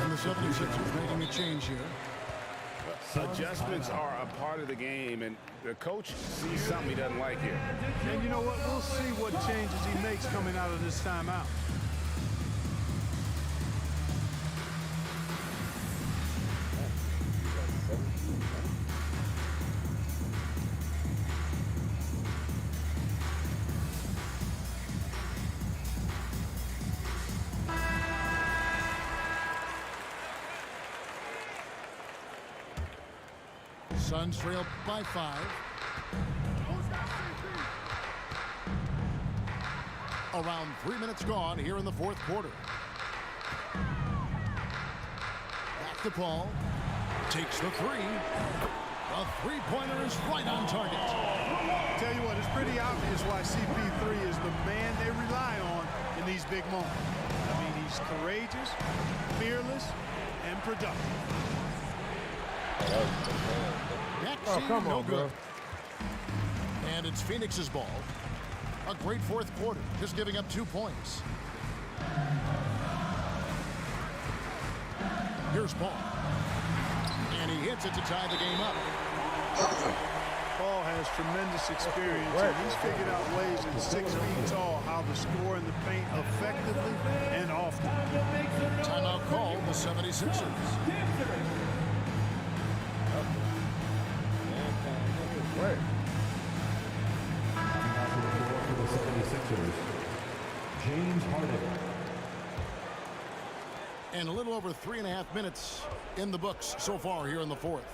F: And the 76ers making a change here.
H: Adjustments are a part of the game, and the coach sees something he doesn't like here.
P: And you know what? We'll see what changes he makes coming out of this timeout.
F: Suns trail by 5. Around 3 minutes gone here in the fourth quarter. Back to Paul. Takes the 3. A three-pointer is right on target.
P: Tell you what, it's pretty obvious why CP3 is the man they rely on in these big moments. I mean, he's courageous, fearless, and productive.
F: Come on, good. And it's Phoenix's ball. A great fourth quarter, just giving up 2 points. Here's Paul. And he hits it to tie the game up.
P: Paul has tremendous experience, and he's figured out ways at 6 feet tall how to score in the paint effectively and often.
F: Timeout call, the 76ers.
G: For the 76ers, James Harden.
F: And a little over 3.5 minutes in the books so far here in the fourth.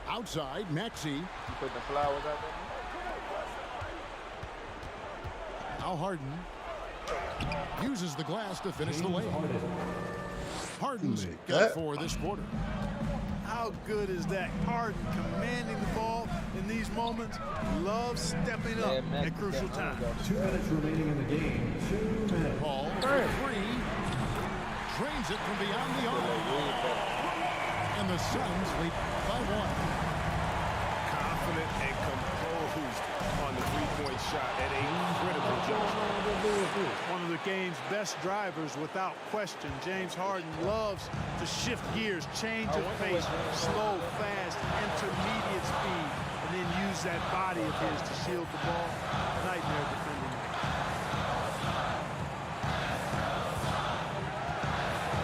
F: Outside, Maxey.
R: You put the flowers out there?
F: Now Harden uses the glass to finish the lane. Harden's got 4 this quarter.
P: How good is that? Harden commanding the ball in these moments. Loves stepping up at crucial times.
G: 2 minutes remaining in the game. 2 minutes.
F: Paul for 3. Drains it from beyond the arc. And the Suns lead by 1.
H: Confident and composed on the three-point shot at a critical juncture.
P: One of the game's best drivers without question. James Harden loves to shift gears, change of pace, slow, fast, intermediate speed, and then use that body of his to shield the ball. Nightmare defending.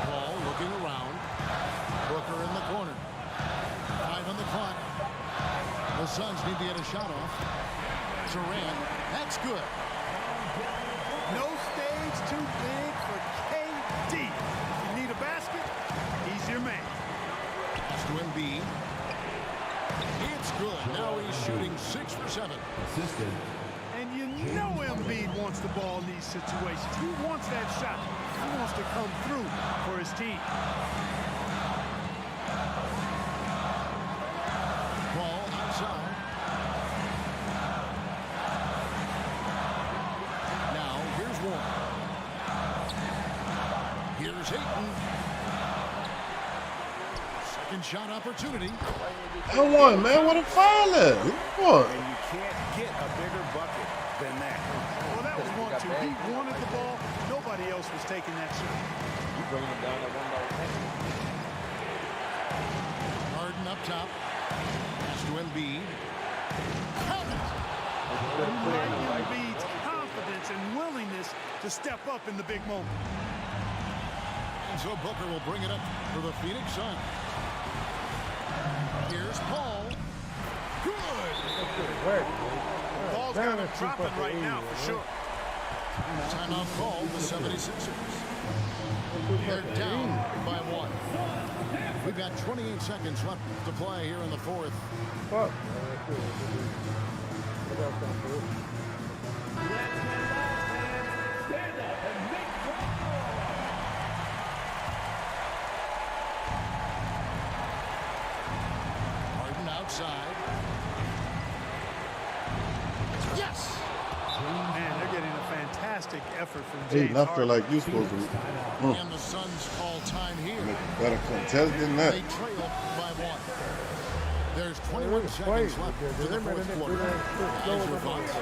F: Paul looking around. Booker in the corner. 5 on the clock. The Suns need to get a shot off. Durant, that's good.
P: No stage too big for KD. If you need a basket, he's your man.
F: Pass to Embiid. It's good. Now he's shooting 6 for 7.
G: Assisted.
P: And you know Embiid wants the ball in these situations. He wants that shot. He wants to come through for his team.
F: Ball outside. Now here's Warren. Here's Ayton. Second shot opportunity.
D: Come on, man. What a foul at? What?
H: And you can't get a bigger bucket than that.
P: Well, that was 1-2. He wanted the ball. Nobody else was taking that shot.
R: You bringing him down at $1.
F: Harden up top. Pass to Embiid.
P: Embiid's confidence and willingness to step up in the big moment.
F: And so Booker will bring it up for the Phoenix Suns. Here's Paul. Good.
P: The ball's got him dropping right now for sure.
F: Timeout call, the 76ers. They're down by 1. We've got 28 seconds left to play here in the fourth. Harden outside. Yes!
P: Man, they're getting a fantastic effort from James
D: Hey, after
P: Harden.
D: like you supposed to.
F: And the Suns all time here.
D: Better contest than that.
F: They trail by 1. There's 21 seconds left to the fourth quarter. Here's your thoughts.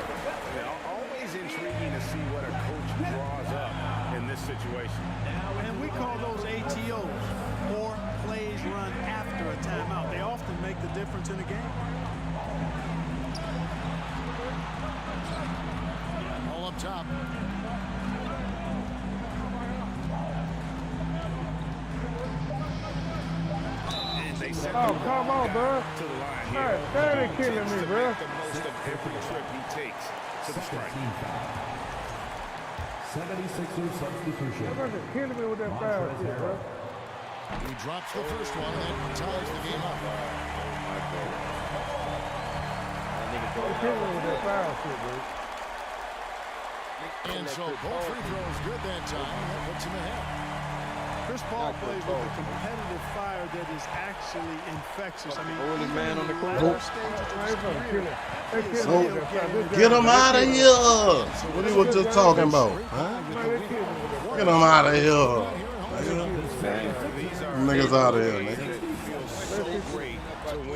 H: Always intriguing to see what a coach draws up in this situation.
P: And we call those ATOs, or plays run after a timeout. They often make the difference in a game.
F: All up top.
A: Oh, come on, bro.
H: To the line
A: Hey,
H: here.
A: that ain't killing me, bro.
H: The most of every trip he takes to the strike.
G: 76ers substitution.
A: You're killing me with that foul shit, bro.
F: He drops the first one and then ties the game up.
A: You're killing me with that foul shit, bro.
F: And so both free throws good that time. That puts him ahead.
P: Chris Paul plays with a competitive fire that is actually infectious. I mean,
R: Oldest
P: even
R: man
P: in
R: on the
P: the
R: court.
P: latter stages of his career, he is
D: So
P: still getting
D: get him out of here. What he was just talking about? Huh? Get him out of here. Niggas out of here, nigga.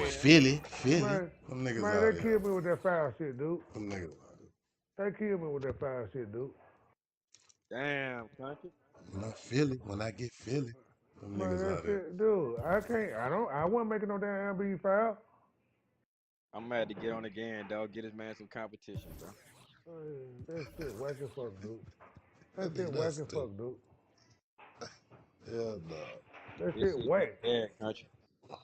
D: Philly.
A: Man,
D: Them niggas
A: man,
D: out
A: they
D: of here.
A: killed me with that foul shit, dude.
D: Them niggas out of
A: They killed me with that foul shit, dude.
R: Damn, country.
D: here. When I get Philly, them
A: Man,
D: niggas
A: that
D: out of here.
A: shit, dude. I wasn't making no damn MB foul.
R: I'm mad to get on again, dog. Get this man some competition, bro.
A: Man, that shit whack as fuck, dude. That
D: That
A: shit
D: nigga,
A: whack
D: that's
A: as
D: stupid.
A: fuck, dude.
D: Hell no.
A: That
R: This
A: shit
R: shit
A: whack.
R: bad, country.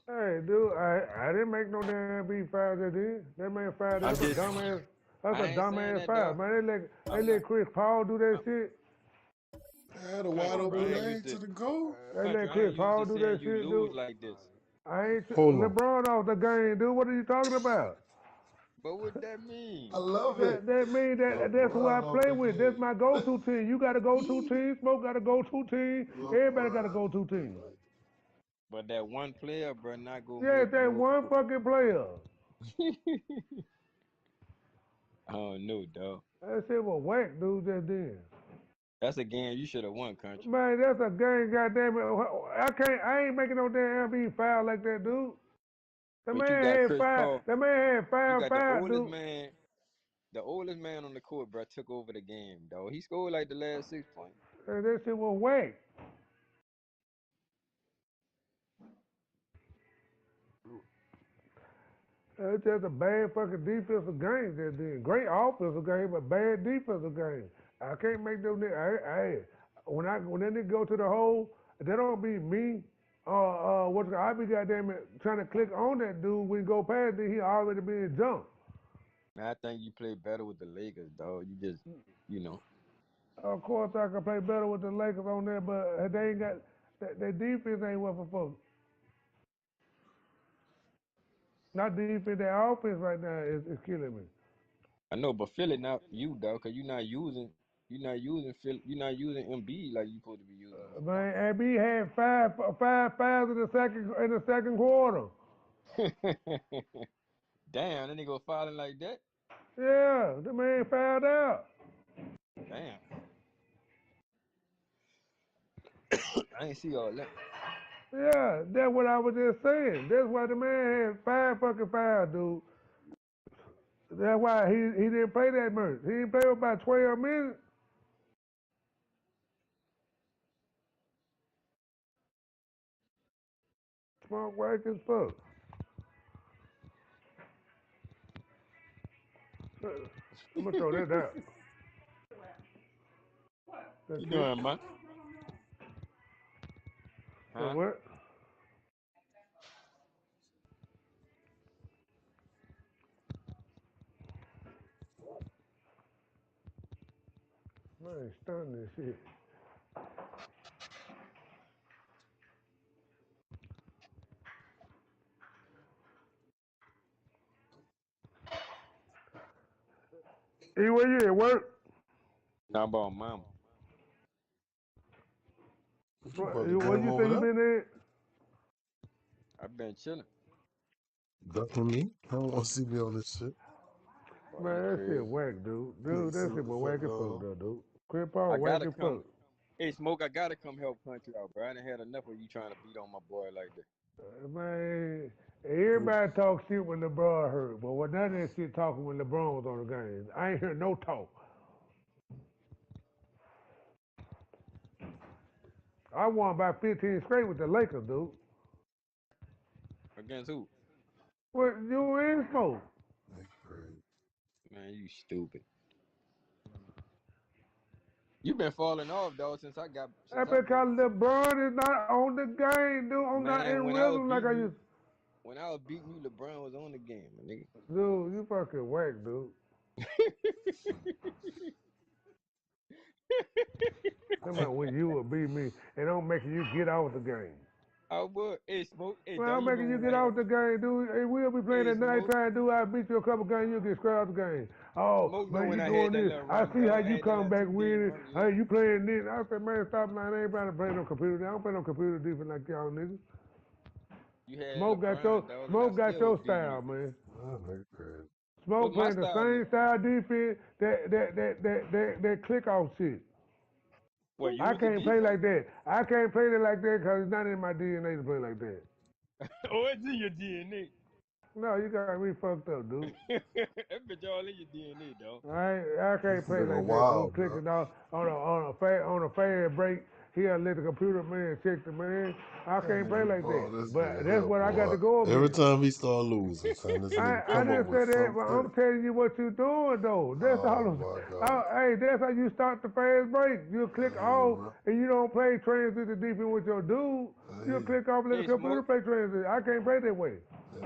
A: Hey, dude, I didn't make no damn MB foul that did. That man foul,
R: I'm
A: that's a
R: just,
A: dumbass. That's
R: I
A: a
R: ain't saying
A: dumbass
R: that,
A: foul,
R: dog.
A: man. They
R: I'm
A: let
R: not,
A: Chris Paul do that
R: I'm,
A: shit.
D: Had a wide
R: country, bro.
D: open
R: I ain't
D: lane
R: used
D: to
R: to,
D: the goal.
A: They
R: country.
A: let
R: I
A: Chris
R: ain't used
A: Paul
R: to
A: do that
R: seeing you
A: shit,
R: lose
A: dude.
R: like this.
A: I ain't
D: Hold on.
A: LeBron off the game, dude. What are you talking about?
R: But what that
D: I
R: mean?
D: love it.
A: That mean that's who I
D: LeBron off
A: play
D: the
A: with. That's
D: game.
A: my go-to team. You got a go-to team. Smoke got a go-to team. Everybody got a
D: LeBron.
A: go-to team.
R: But that one player, bro, not gonna
A: Yeah,
R: make
A: that
R: no.
A: one fucking player.
R: I don't know, dog.
A: That shit was whack, dude. Just then.
R: That's a game you should have won, country.
A: Man, that's a game, goddamn it. I ain't making no damn MB foul like that, dude. The
R: But you
A: man
R: got
A: had
R: Chris
A: five.
R: Paul.
A: The man had
R: You
A: five
R: got the
A: foul,
R: oldest
A: dude.
R: man. The oldest man on the court, bro, took over the game, dog. He scored like the last 6 points.
A: And that shit was whack. It's just a bad fucking defensive game that then. Great offensive game, but bad defensive game. I can't make them. When that nigga go to the hole, that don't be me. I be goddamn it trying to click on that dude when he go past it, he already been jumped.
R: Man, I think you play better with the Lakers, dog. You just, you know.
A: Of course, I can play better with the Lakers on there, but they ain't got their defense ain't what for folks. Not defense, their offense right now is killing me.
R: I know, but Philly not you, dog, because you're not using MB like you supposed to be using him, dog.
A: Man, AB had five fouls in the second quarter.
R: Damn, that nigga fouling like that.
A: Yeah, the man fouled out.
R: Damn, I ain't see all that.
A: Yeah, that's what I was just saying. That's why the man had five fucking fouls, dude. That's why he didn't play that much. He didn't play for about 12 minutes. Smoke whack as fuck. I'm gonna throw that out. That's
R: You
A: it.
R: doing, man?
A: So
R: Huh?
A: what? Man, stun this shit. Hey, where you at work?
R: Not about mama.
D: You about to get
A: Where
D: him
A: you
D: over
A: say you
D: there?
A: been at?
R: I've been chilling.
D: Ducking me? I don't want to see me on this shit.
R: Boy, you
A: Man, that shit
R: crazy.
A: whack, dude.
D: Need to
A: Dude,
D: see
A: that
D: what
A: shit
D: the
A: was
D: fuck
A: whack as
D: going
A: fuck,
D: on.
A: though, dude. Chris Paul
R: I
A: whack
R: gotta
A: as
R: come.
A: fuck.
R: Hey, Smoke, I gotta come help country out, bro. I done had enough of you trying to beat on my boy like that.
A: Man, everybody talk shit when LeBron hurt, but when none of that shit talking when LeBron was on the game. I ain't hear no talk. I won by 15 straight with the Lakers, dude.
R: Against who?
A: What you in for?
R: Man, you stupid. You been falling off, dog,
A: That's
R: since I been
A: because LeBron is not on the game, dude. I'm not
R: man.
A: in rhythm like I used.
R: When I was beating you, LeBron was on the game, my nigga.
A: Dude, you fucking whack, dude. Come on, when you will beat me, and don't make you get out of the game.
R: I would. Hey, Smoke. Hey,
A: Man,
R: dog,
A: I'm
R: you
A: making
R: remember
A: you
R: when
A: get
R: I had
A: off the game, dude. Hey, we'll be playing
R: hey
A: at
R: Smoke?
A: nighttime, dude. I beat you a couple games, you'll get straight out the game. Oh,
R: Smoke know
A: man,
R: when
A: you
R: I had
A: doing
R: that
A: this.
R: little
A: I
R: run,
A: see how
R: dog. I
A: you
R: had that
A: come
R: little
A: back
R: 2 game
A: with it.
R: run, yeah.
A: Hey, you playing this. I said, man, stop lying. I ain't about to play no computer. I don't play no computer defense like y'all niggas.
R: You had that little
A: Smoke got your
R: grind, dog, and I
A: Smoke got
R: still was
A: your
R: beating you.
A: style, man.
D: Oh, nigga crazy.
R: But
A: Smoke
R: my
A: playing the
R: style is
A: same style defense that click off shit.
R: what you
A: I
R: was the
A: can't play
R: defense?
A: like that. I can't play it like that because it's not in my DNA to play like that.
R: Oh, it's in your DNA.
A: No, you got me fucked up, dude.
R: That bitch all in your DNA, dog.
A: I can't play
D: Nigga
A: like that, dude.
D: wild, bro.
A: Clicking off on a fast break. He'll let the computer man check the man. I
D: That
A: can't play
D: nigga,
A: like that.
D: boy, this
A: But
D: nigga
A: that's
D: here,
A: what I got
D: boy.
A: to go
D: Every
A: against.
D: time he start losing, son, this nigga
A: I
D: come up
A: didn't
D: with
A: say that, but I'm
D: something.
A: telling you what you're doing though. That's
D: Oh
A: all.
D: my God.
A: Hey, that's how you start the fast break. You click
D: Yeah,
A: off
D: bro.
A: and you don't play transition defense with your dude. You
D: Hey,
A: click off and let the
R: Hey,
A: computer
R: Smoke.
A: play transition. I can't play that way.
R: Hey,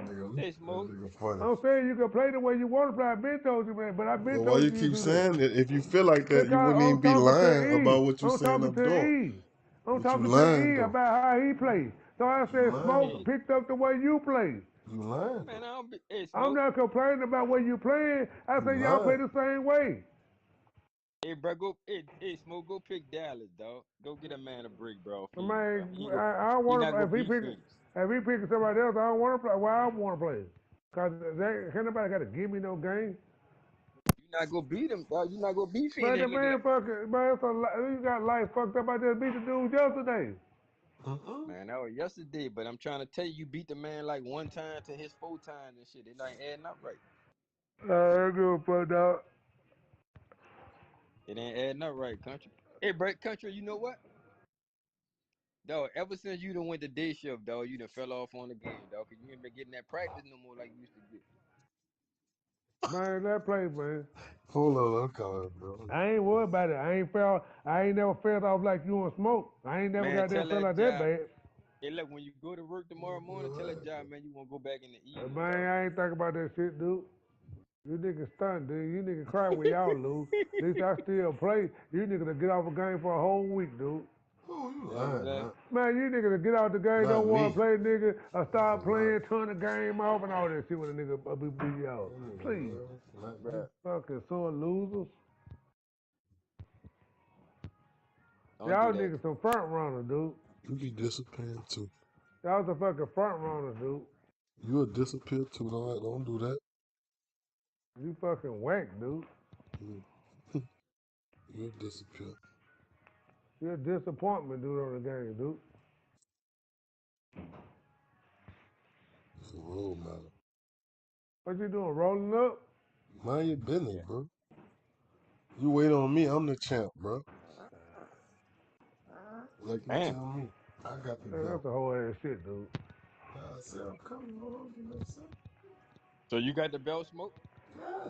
D: that
R: Smoke.
D: nigga funny.
A: I'm saying you can play the way you want to play. I've been told you, man, but I've been
D: But why
A: told
D: you
A: you
D: keep
A: do that.
D: saying that? If you feel like that, you
A: Because
D: wouldn't even
A: I'm
D: be
A: talking to
D: lying
A: E.
D: about what you
A: I'm
D: saying
A: talking
D: I'm
A: to
D: doing.
A: E. I'm
D: But you
A: talking to
D: lying
A: E
D: though.
A: about how he plays. So I
D: You
A: said,
D: lying
A: Smoke
D: though.
R: Hey,
A: picked up the way you play.
D: You lying
R: man,
D: though.
R: I don't be. Hey,
A: I'm
R: Smoke.
A: not complaining about where you playing. I
D: You
A: say y'all play
D: lying.
A: the same way.
R: Hey, bro, go. Hey, Smoke. Go pick Dallas, dog. Go get a man a break, bro.
A: I
R: Please, bro.
A: mean, I don't
R: He
A: want
R: not
A: to.
R: gonna beat Phoenix.
A: If he picking somebody else, I don't want to play. Well, I want to play. Cause can't nobody got to give me no game.
R: You not gonna beat him, dog. You not gonna beat
A: Man,
R: Phoenix.
A: the
R: Looking
A: man
R: like.
A: fucking man, you got life fucked up. I just beat the dude yesterday.
R: Man, that was yesterday, but I'm trying to tell you, you beat the man like 1 time to his 4 times and shit. It ain't adding up right.
A: I give a fuck, dog.
R: It ain't adding up right, country. Hey, Brett, country, you know what? Dog, ever since you done went to day shift, dog, you done fell off on the game, dog, because you ain't been getting that practice no more like you used to get.
A: Man, that play, man.
D: Hold on, I'm calling, bro.
A: I ain't worried about it. I ain't never fell off like you on Smoke. I ain't never
R: Man,
A: got there
R: tell
A: fell
R: that
A: out that
R: job.
A: bad.
R: Hey, look, when you go to work tomorrow morning, tell that job, man, you want to go back in the evening,
A: Man,
R: dog.
A: I ain't thinking about that shit, dude. You niggas stunned, dude. You niggas cry when y'all lose. At least I still play. You niggas to get off a game for a whole week, dude.
D: Oh, you
R: You know what I'm
D: lying,
R: saying?
D: man.
A: Man, you niggas to get out the game,
D: Not
A: don't want
D: me.
A: to play, nigga, or start
D: Not
A: playing, turn the game off, and all that shit when a nigga beat y'all. Please.
D: Not me.
R: Bruh,
A: Fucking sore losers.
R: don't do
A: Y'all
R: that.
A: niggas some front runners, dude.
D: You be disappearing too.
A: Y'all some fucking front runners, dude.
D: You a disappear too. Don't do that.
A: You fucking whack, dude.
D: You a disappear.
A: You're a disappointment, dude, on the game, dude.
D: It's a role matter.
A: What you doing, rolling up?
D: Mind your business,
R: Yeah.
D: bro. You wait on me. I'm the champ, bro. Like you
R: Damn.
D: tell me. I got the
A: Man,
D: belt.
A: that's a whole ass shit, dude.
D: I said I'm coming. Hold on, give me a second.
R: So you got the belt, Smoke?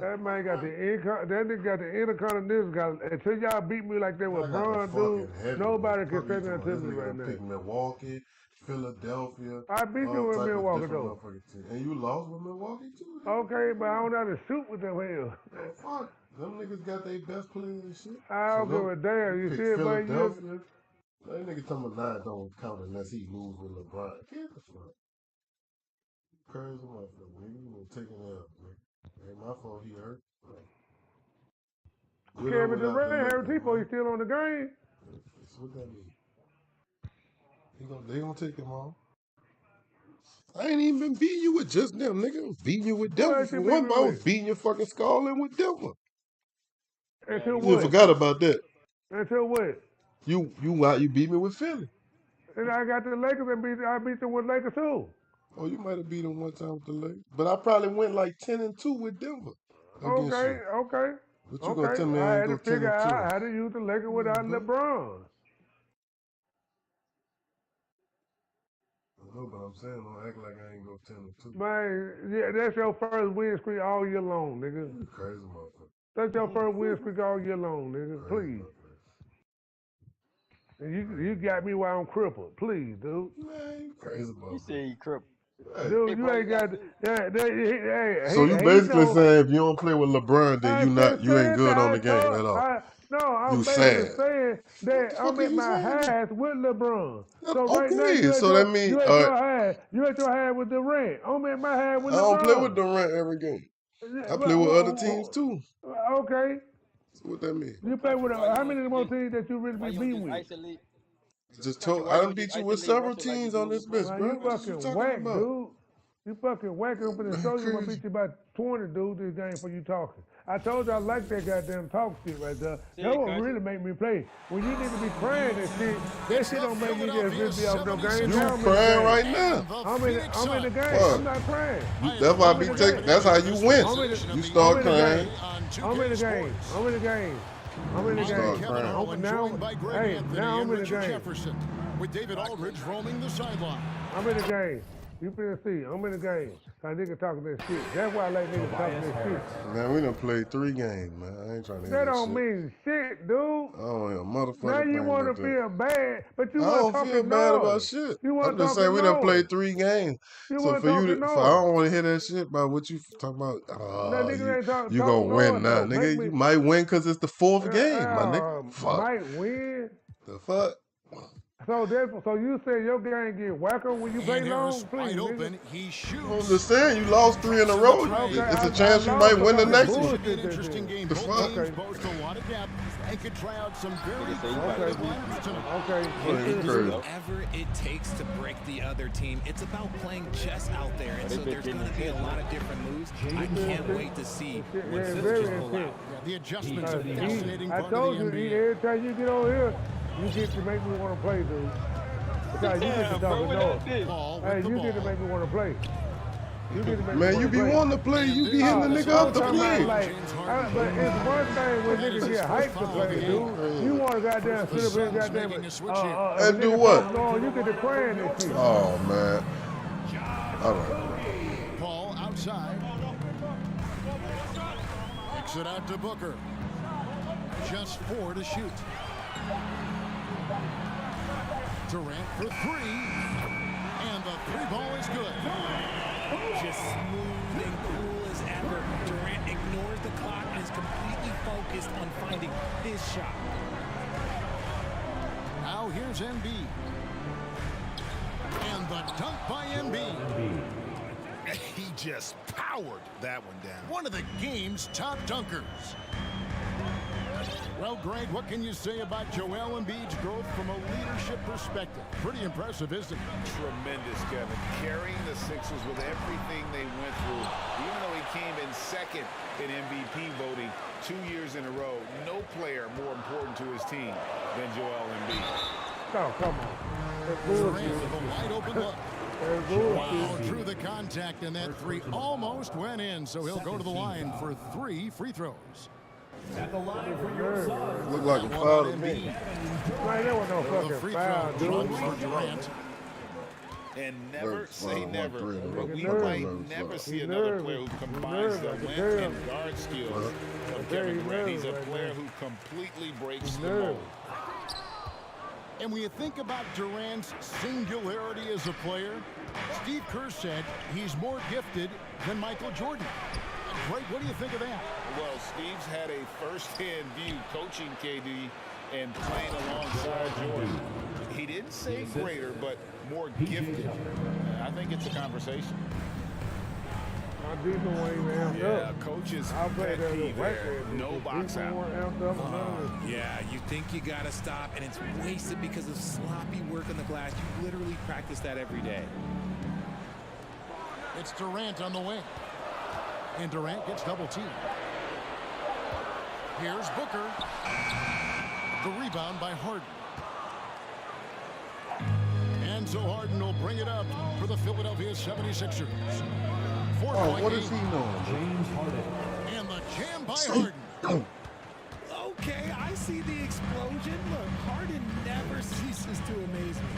A: That man got the that nigga got the intercontinental. Until y'all beat me like that
D: I
A: with
D: got the
A: Braun, dude,
D: fucking heavyweight.
A: nobody can
D: Fuck
A: say
D: you
A: nothing
D: talking
A: to
D: about. This
A: me
D: nigga
A: right
D: done
A: now.
D: picked Milwaukee, Philadelphia,
A: I beat you
D: all
A: with
D: type of
A: Milwaukee,
D: different
A: though.
D: motherfucking teams. And you lost with Milwaukee too? Hell, what
A: Okay,
D: you
A: but I
D: doing?
A: don't know how to shoot with them hell.
D: The fuck? Them niggas got their best players and shit.
A: I
D: So
A: don't give
D: no,
A: a
D: you
A: damn. You
D: pick
A: see it, but you.
D: Philadelphia. That nigga talking about nine don't count unless he lose with LeBron. Get the fuck. Crazy motherfucker, nigga. You gonna take it out, nigga. Ain't my fault he hurt. With or
A: Kevin
D: without the
A: Durant, Harry
D: liquor,
A: Tipo,
D: man.
A: he's still on the game.
D: That's what that mean. They gonna take him off. I ain't even been beating you with just them, nigga. I was beating you with
A: Who
D: Denver
A: else
D: for
A: you beat
D: one,
A: me
D: but I was
A: with?
D: beating your fucking skull in with Denver.
R: Yeah,
A: Until
R: he
D: You
R: was.
A: what?
D: forgot about that.
A: Until what?
D: You beat me with Philly.
A: And I got the Lakers and I beat them with Lakers too.
D: Oh, you might have beat him one time with the Lakers. But I probably went like 10-2 with Denver against
A: Okay,
D: you.
A: okay,
D: But you gonna
A: okay.
D: tell me I
A: I
D: ain't
A: had to
D: go
A: figure
D: 10-2.
A: out how to use the Lakers without
D: Mm-hmm.
A: LeBron.
D: I know, but I'm saying don't act like I ain't go 10-2.
A: Man, yeah, that's your first win streak all year long, nigga.
D: You crazy motherfucker.
A: That's your first win streak all year long, nigga.
D: Crazy
A: Please.
D: motherfucker.
A: And you got me while I'm crippled. Please, dude.
D: Man, you crazy
R: He
D: motherfucker.
R: said he crippled.
D: Hey.
R: Hey,
A: Dude, you
R: bro, you
A: ain't
R: gotta
A: got.
R: do.
A: Hey,
D: So you
A: he
D: basically
A: know.
D: saying if you don't play with LeBron, then
A: I
D: you
A: just
D: ain't
A: said
D: good on
A: that.
D: the game at all.
A: No, I'm
D: You
A: basically
D: sad.
A: saying that
D: What
A: I'm
D: the fuck are
A: at
D: you
A: my
D: saying?
A: highs with LeBron. So right now
D: Okay, so that means
A: you at your high. You at your high with Durant. I'm at my high with
D: I don't play with
A: LeBron.
D: Durant every game. I play with other teams too.
A: Okay.
D: So what that mean?
A: You play with how many more teams that you really
R: Why
A: be
R: you don't
A: beating
R: just
A: with?
R: isolate?
D: Just
R: Country,
D: told
R: why
D: I
R: you
D: done
R: don't just
D: beat you with
R: isolate
D: several
R: Russell like you
D: teams
R: do
D: on
R: on
D: this
R: your
D: bitch,
A: Man,
D: bro.
A: you
D: What you
A: fucking
D: talking
A: whack,
D: about?
A: dude. You fucking whack. I'm finna show you. I'm gonna beat you by 20, dude, this game for you talking. I told you I like that goddamn talk shit right there.
R: Say
A: That
R: it,
A: what
R: country.
A: really make me play. When you need to be crying and shit, that
F: It's
A: shit
F: the
A: don't make me just
F: Philadelphia
A: really be off no game.
F: 76ers.
A: Now
D: You
A: I'm in the
D: crying
A: game.
D: right now.
A: I'm in the game.
D: Why?
A: I'm not crying.
D: That's why I
A: I'm
D: be
A: in the
D: taking.
A: game.
D: That's how you win.
A: I'm in the,
D: You
A: I'm
D: start
A: in the
D: crying.
A: game. I'm in the game. I'm in the game. I'm in the
D: You start
A: game.
D: crying.
F: Joined by Greg
A: Hey,
F: Anthony
A: now I'm
F: and
A: in the
F: Richard
A: game.
F: Jefferson, with David Aldridge roaming the sideline.
A: I'm in the game. You finna see. I'm in the game. Cause niggas talking that shit. That's why I like niggas talking that shit.
D: Man, we done played 3 games, man. I ain't trying to hear
A: That
D: that
A: don't
D: shit.
A: mean shit, dude.
D: I don't hear a motherfucking
A: Now you
D: thing
A: want to
D: about that.
A: feel bad, but you
D: I
A: want to
D: don't
A: talk
D: feel bad about
A: noise.
D: shit.
A: You want
D: I'm
A: to
D: just
A: talk
D: saying we done
A: noise.
D: played 3 games.
A: You
D: So
A: want
D: for
A: to
D: you,
A: talk
D: I
A: noise.
D: don't want to hear that shit about what you talking about.
A: That nigga ain't talk
D: You gonna win
A: noise
D: now,
A: though. Make
D: nigga.
A: me
D: You might win because it's the 4th game, my nigga. Fuck.
A: might win.
D: The fuck?
A: So therefore, so you say your game get whacker when you play
F: And
A: long?
F: Harris
A: Please,
F: wide
A: nigga.
F: open. He shoots.
D: I'm just saying, you lost 3 in a row.
A: Okay,
D: It's a
A: I
D: chance you
A: lost
D: might win the
A: because
D: next
A: of
D: one.
A: bullshit
F: An interesting game.
D: The
F: Both
D: fuck?
F: teams boast a lot of depth and could try out some very
A: Okay.
F: lineups tonight.
A: Okay.
D: Crazy.
N: Whatever it takes to break the other team, it's about playing chess out there. And so there's going to be a lot of different moves. I can't wait to see what
A: Yeah,
N: Sixers
A: very
N: pull
A: intense.
N: out.
F: The adjustments are a fascinating
A: I
F: part
A: told
F: of
A: you,
F: the
A: E,
F: NBA.
A: every time you get on here, you get to make me want to play, dude. Because you get to talk noise.
F: Paul
A: Hey,
F: with the
A: you get to
F: ball.
A: make me want to play. You get to make me
D: Man,
A: want
D: you
A: to
D: be
A: play.
D: wanting to play. You be hitting the nigga up to
A: I'm talking
D: play.
A: about, like, but it's one thing when niggas get hyped to play, dude. You want to goddamn sit up here and goddamn
D: And do what?
A: No, you get to crying and shit.
D: Oh, man. All right.
F: Paul outside. Kicks it out to Booker. Just 4 to shoot. Durant for 3. And the 3-ball is good.
N: Just smooth and cool as ever. Durant ignores the clock and is completely focused on finding his shot.
F: Now here's Embiid. And the dunk by Embiid.
M: He just powered that one down.
F: One of the game's top dunkers. Well, Greg, what can you say about Joel Embiid's growth from a leadership perspective? Pretty impressive, isn't it?
H: Tremendous, Kevin. Carrying the Sixers with everything they went through. Even though he came in second in MVP voting 2 years in a row, no player more important to his team than Joel Embiid.
A: Oh, come on. That's
F: Durant
A: bullshit.
F: with a wide open look.
A: That's
F: Wow,
A: bullshit.
F: through the contact, and that 3 almost went in, so he'll go to the line for 3 free throws.
G: At the line for your son.
D: Look like a foul to me.
A: Man, there was no
F: The
A: fucking
F: free
A: foul,
F: throw
A: dude.
F: for Durant.
H: And never say never, but we
A: nervous.
H: might never see
A: He's
H: another
A: nervous.
H: player who
A: He's
H: combines
A: nervous.
H: the
A: I can
H: length
A: tell.
H: and guard skills of
A: tell
H: Kevin
A: he's
H: Durant. He's a
A: nervous right
H: player
A: now.
H: who completely breaks the
A: nervous.
H: mold.
F: And when you think about Durant's singularity as a player, Steve Kerr said he's more gifted than Michael Jordan. Greg, what do you think of that?
H: Well, Steve's had a first-hand view coaching KD and playing alongside Jordan. He didn't say greater, but more gifted. I think it's a conversation.
A: My defense wasn't even amped
H: Yeah,
A: up.
H: coach's
A: I played
H: pet
A: that
H: peeve
A: little right
H: there.
A: there.
H: No box
A: Defense
H: out.
A: weren't amped up, none of this.
N: Yeah, you think you got to stop, and it's wasted because of sloppy work on the glass. You literally practice that every day.
F: It's Durant on the wing. And Durant gets double teamed. Here's Booker. The rebound by Harden. And so Harden will bring it up for the Philadelphia 76ers.
D: Oh, what is he doing?
G: James Harden.
F: And the jam by Harden.
N: Okay, I see the explosion. Look, Harden never ceases to amaze me.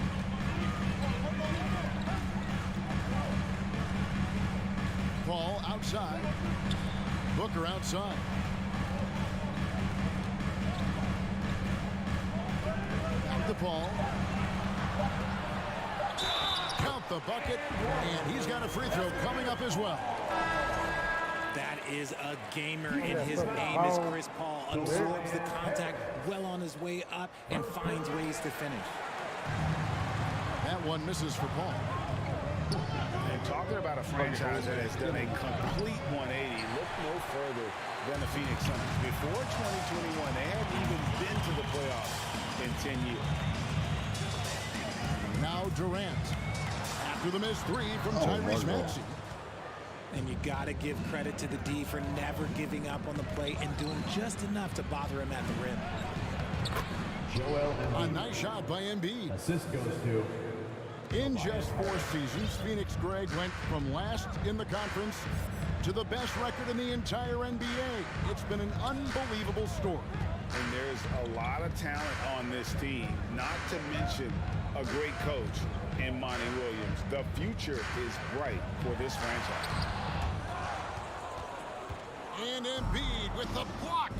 F: Paul outside. Booker outside. Back to Paul. Count the bucket, and he's got a free throw coming up as well.
N: That is a gamer, and his name is Chris Paul. Absorbs the contact, well on his way up, and finds ways to finish.
F: That one misses for Paul.
H: And talking about a franchise that has done a complete 180, look no further than the Phoenix Suns. Before 2021, they hadn't even been to the playoffs in 10 years.
F: Now Durant. After the missed three from Tyrese Maxey.
N: And you got to give credit to the D for never giving up on the play and doing just enough to bother him at the rim.
F: A nice shot by Embiid.
G: Assist goes to.
F: In just 4 seasons, Phoenix, Greg, went from last in the conference to the best record in the entire NBA. It's been an unbelievable story.
H: And there's a lot of talent on this team, not to mention a great coach in Monty Williams. The future is bright for this franchise.
F: And Embiid with the block.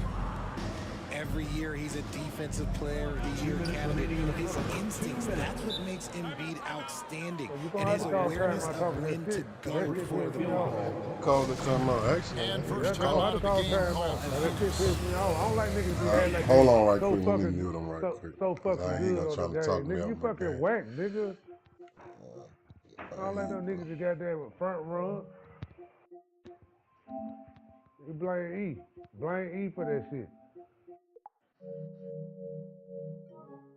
N: Every year he's a defensive player of the year candidate. His instincts, that's what makes Embiid outstanding. And his awareness of when to go for the ball.
D: Call the timeout. Actually,
F: and first timeout of the game called.
A: I don't like niggas who act like
D: hold on right
A: so
D: quick. Let me
A: fucking,
D: mute him right quick.
A: So fucking
D: I ain't
A: good
D: gonna
A: on
D: try
A: the
D: to talk
A: game.
D: me
A: Nigga,
D: out
A: you
D: my
A: fucking
D: game.
A: whack, nigga. All that them niggas that got there with front run. You blame E. Blame E for that shit.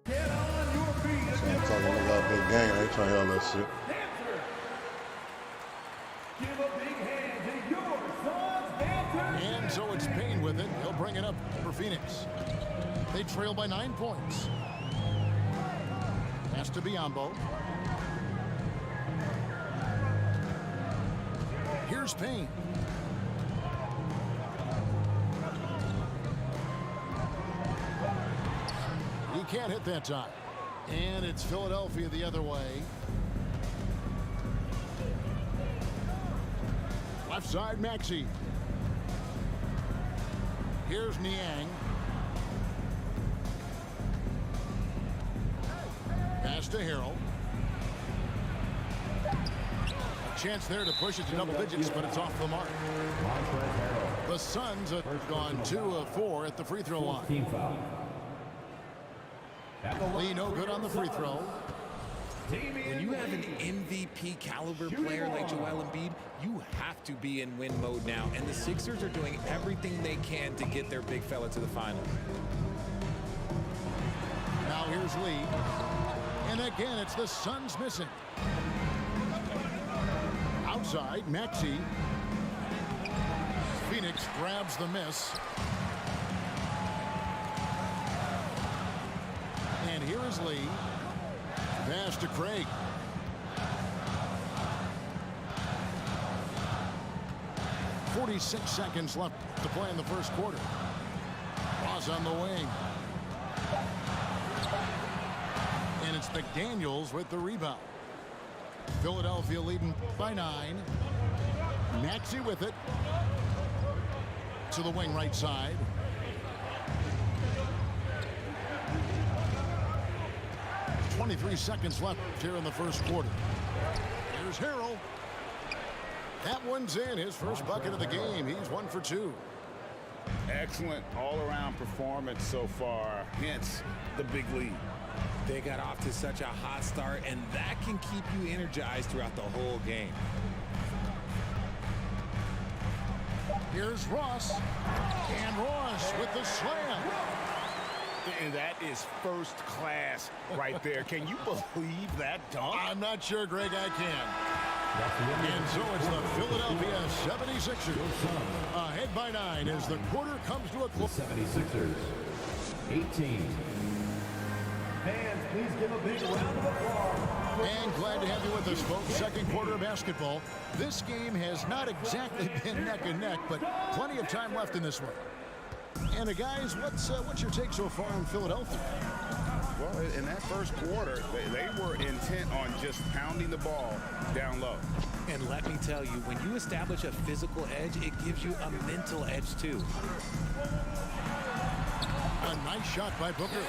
G: Get on your feet.
D: So I'm talking about big gang. I ain't trying to hear all that shit.
G: Give a big hand to your Suns dancers.
F: And so it's Payne with it. He'll bring it up for Phoenix. They trail by 9 points. Pass to Biyombo. Here's Payne. He can't hit that time. And it's Philadelphia the other way. Left side, Maxey. Here's Niang. Pass to Harrell. Chance there to push it to double digits, but it's off the mark. The Suns have gone 2 of 4 at the free throw line.
G: Team foul.
F: Lee no good on the free throw.
N: When you have an MVP caliber player like Joel Embiid, you have to be in win mode now. And the Sixers are doing everything they can to get their big fella to the finals.
F: Now here's Lee. And again, it's the Suns missing. Outside, Maxey. Phoenix grabs the miss. And here is Lee. Pass to Craig. .46 seconds left to play in the first quarter. Ross on the wing. And it's McDaniels with the rebound. Philadelphia leading by 9. Maxey with it. To the wing right side. .23 seconds left here in the first quarter. Here's Harrell. That one's in, his first bucket of the game. He's 1 for 2.
H: Excellent all-around performance so far, hence the big lead.
N: They got off to such a hot start, and that can keep you energized throughout the whole game.
F: Here's Ross. And Ross with the slam.
H: And that is first class right there. Can you believe that dunk?
F: I'm not sure, Greg, I can. And so it's the Philadelphia 76ers. Ahead by 9 as the quarter comes to a close.
G: 76ers, 18. Fans, please give a big round of applause.
F: And glad to have you with us, folks. Second quarter of basketball. This game has not exactly been neck and neck, but plenty of time left in this one. And guys, what's your take so far on Philadelphia?
H: Well, in that first quarter, they were intent on just pounding the ball down low.
N: And let me tell you, when you establish a physical edge, it gives you a mental edge too.
F: A nice shot by Booker.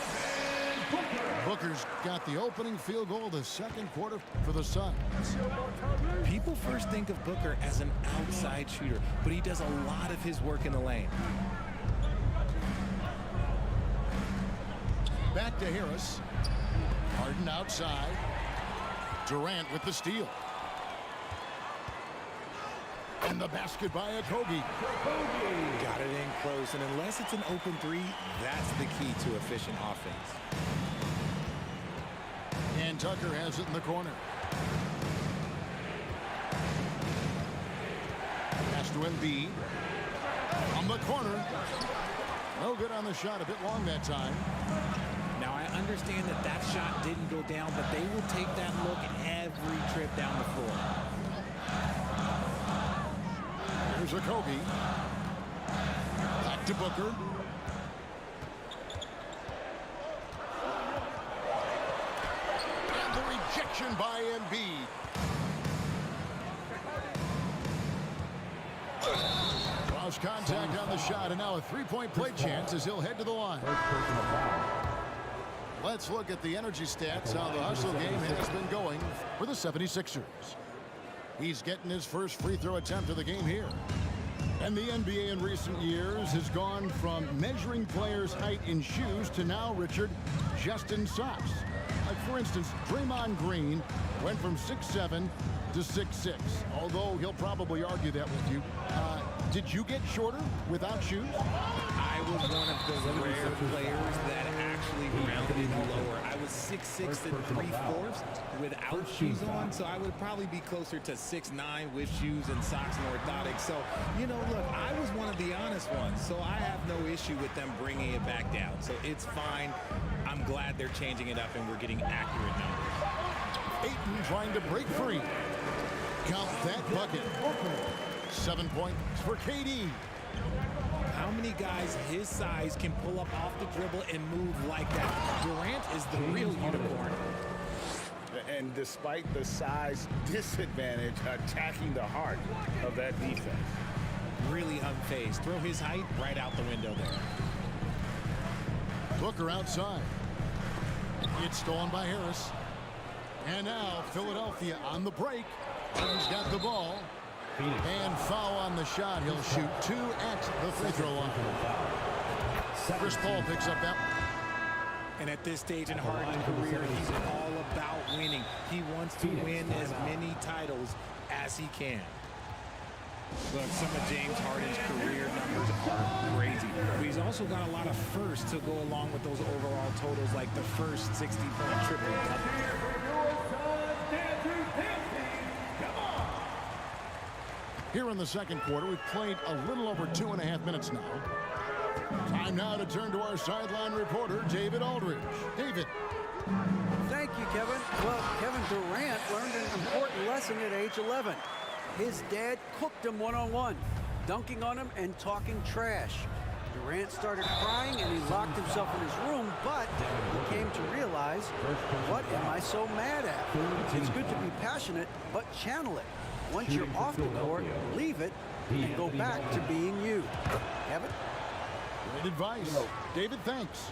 F: Booker's got the opening field goal of the second quarter for the Suns.
N: People first think of Booker as an outside shooter, but he does a lot of his work in the lane.
F: Back to Harris. Harden outside. Durant with the steal. And the basket by Okogie.
N: Got it in close, and unless it's an open three, that's the key to efficient offense.
F: And Tucker has it in the corner. Pass to Embiid. On the corner. No good on the shot. A bit long that time.
N: Now, I understand that that shot didn't go down, but they will take that look every trip down the floor.
F: Here's Okogie. Back to Booker. And the rejection by Embiid. Cross contact on the shot, and now a three-point play chance as he'll head to the line. Let's look at the energy stats, how the hustle game has been going for the 76ers. He's getting his first free throw attempt of the game here. And the NBA in recent years has gone from measuring players' height in shoes to now, Richard, just in socks. Like, for instance, Draymond Green went from 6'7" to 6'6", although he'll probably argue that with you. Did you get shorter without shoes?
N: I was one of the rare players that actually rounded lower. I was 6'6" and 3/4 without shoes on, so I would probably be closer to 6'9" with shoes and socks and orthotics. So, you know, look, I was one of the honest ones, so I have no issue with them bringing it back down. So it's fine. I'm glad they're changing it up and we're getting accurate numbers.
F: Ayton trying to break free. Count that bucket. 7 points for KD.
N: How many guys his size can pull up off the dribble and move like that? Durant is the real unicorn.
H: And despite the size disadvantage, attacking the heart of that defense.
N: Really unfazed. Throw his height right out the window there.
F: Booker outside. It's stolen by Harris. And now Philadelphia on the break. He's got the ball. And foul on the shot. He'll shoot 2 at the free throw line. Chris Paul picks up that.
N: And at this stage in Harden's career, he's all about winning. He wants to win as many titles as he can. Look, some of James Harden's career numbers are crazy. But he's also got a lot of firsts to go along with those overall totals, like the first 60-point triple.
F: Here in the second quarter, we've played a little over 2.5 minutes now. Time now to turn to our sideline reporter, David Aldridge. David.
K: Thank you, Kevin. Well, Kevin Durant learned an important lesson at age 11. His dad cooked him one-on-one, dunking on him and talking trash. Durant started crying and he locked himself in his room, but he came to realize, what am I so mad at? It's good to be passionate, but channel it. Once you're off the court, leave it and go back to being you. Kevin?
F: Great advice. David, thanks.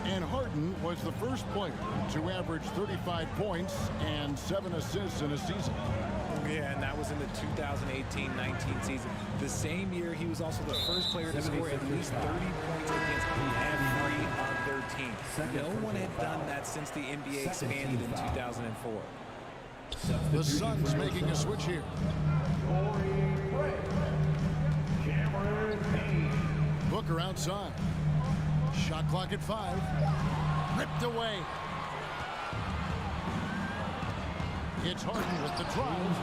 F: And Harden was the first player to average 35 points and 7 assists in a season.
N: Yeah, and that was in the 2018-19 season. The same year, he was also the first player to score at least 30 points against every other team. No one had done that since the NBA expanded in 2004.
F: The Suns making a switch here. Booker outside. Shot clock at 5. Ripped away. It's Harden with the drive.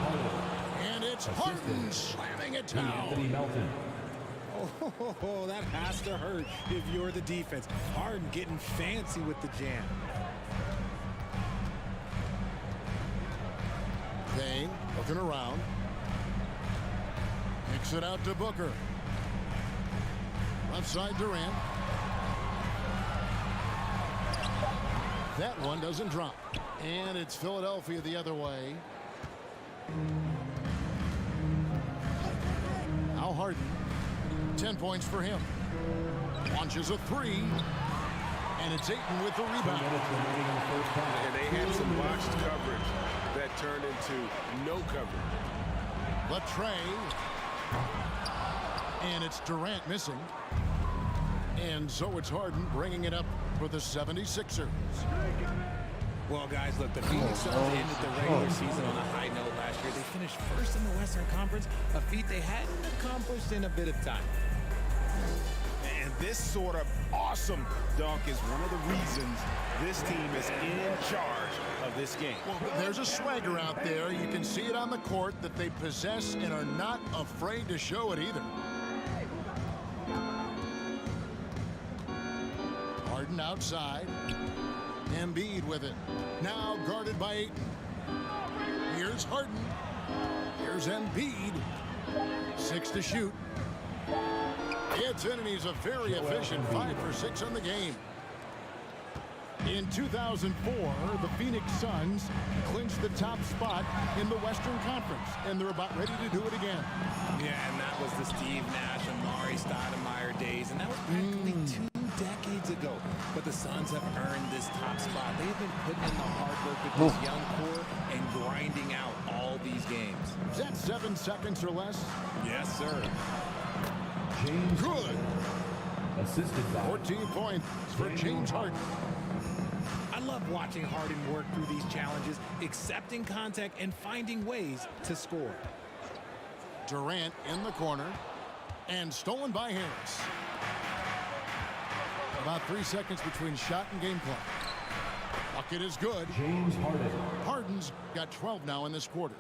F: And it's Harden slamming it down.
N: Oh, that has to hurt if you're the defense. Harden getting fancy with the jam.
F: Kane looking around. Kicks it out to Booker. Left side Durant. That one doesn't drop. And it's Philadelphia the other way. Now Harden. 10 points for him. Launches a 3. And it's Ayton with the rebound.
H: And they had some boxed coverage that turned into no coverage.
F: Latrey. And it's Durant missing. And so it's Harden bringing it up for the 76ers.
N: Well, guys, look, the Phoenix Suns ended the regular season on a high note last year. They finished first in the Western Conference, a feat they hadn't accomplished in a bit of time.
H: And this sort of awesome dunk is one of the reasons this team is in charge of this game.
F: Well, there's a swagger out there. You can see it on the court that they possess and are not afraid to show it either. Harden outside. Embiid with it. Now guarded by Ayton. Here's Harden. Here's Embiid. 6 to shoot. It's in, and he's a very efficient 5 for 6 on the game. In 2004, the Phoenix Suns clinched the top spot in the Western Conference, and they're about ready to do it again.
N: Yeah, and that was the Steve Nash, Amari Stoudemire days, and that was practically 2 decades ago. But the Suns have earned this top spot. They have been putting in the hard work with this young core and grinding out all these games.
F: Is that 7 seconds or less?
N: Yes, sir.
F: James good. Assisted by 14 points for James Harden.
N: I love watching Harden work through these challenges, accepting contact and finding ways to score.
F: Durant in the corner and stolen by Harris. About 3 seconds between shot and game clock. Bucket is good.
G: James Harden.
F: Harden's got 12 now in this quarter.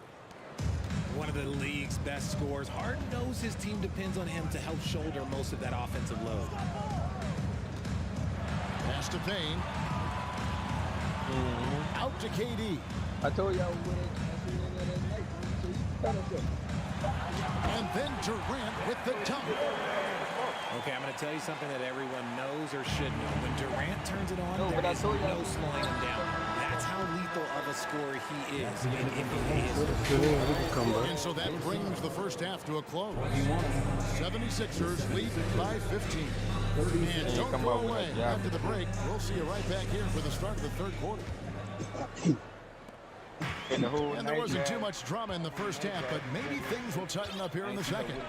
N: One of the league's best scorers. Harden knows his team depends on him to help shoulder most of that offensive load.
F: Pass to Payne. Out to KD.
R: I told y'all when it
F: and then Durant with the dunk.
N: Okay, I'm going to tell you something that everyone knows or should know. When Durant turns it on, there is no slowing him down. That's how lethal of a scorer he is in NBA history.
F: And so that brings the first half to a close. 76ers lead by 15. And don't go away. After the break, we'll see you right back here for the start of the third quarter. And there wasn't too much drama in the first half, but maybe things will tighten up here in the second.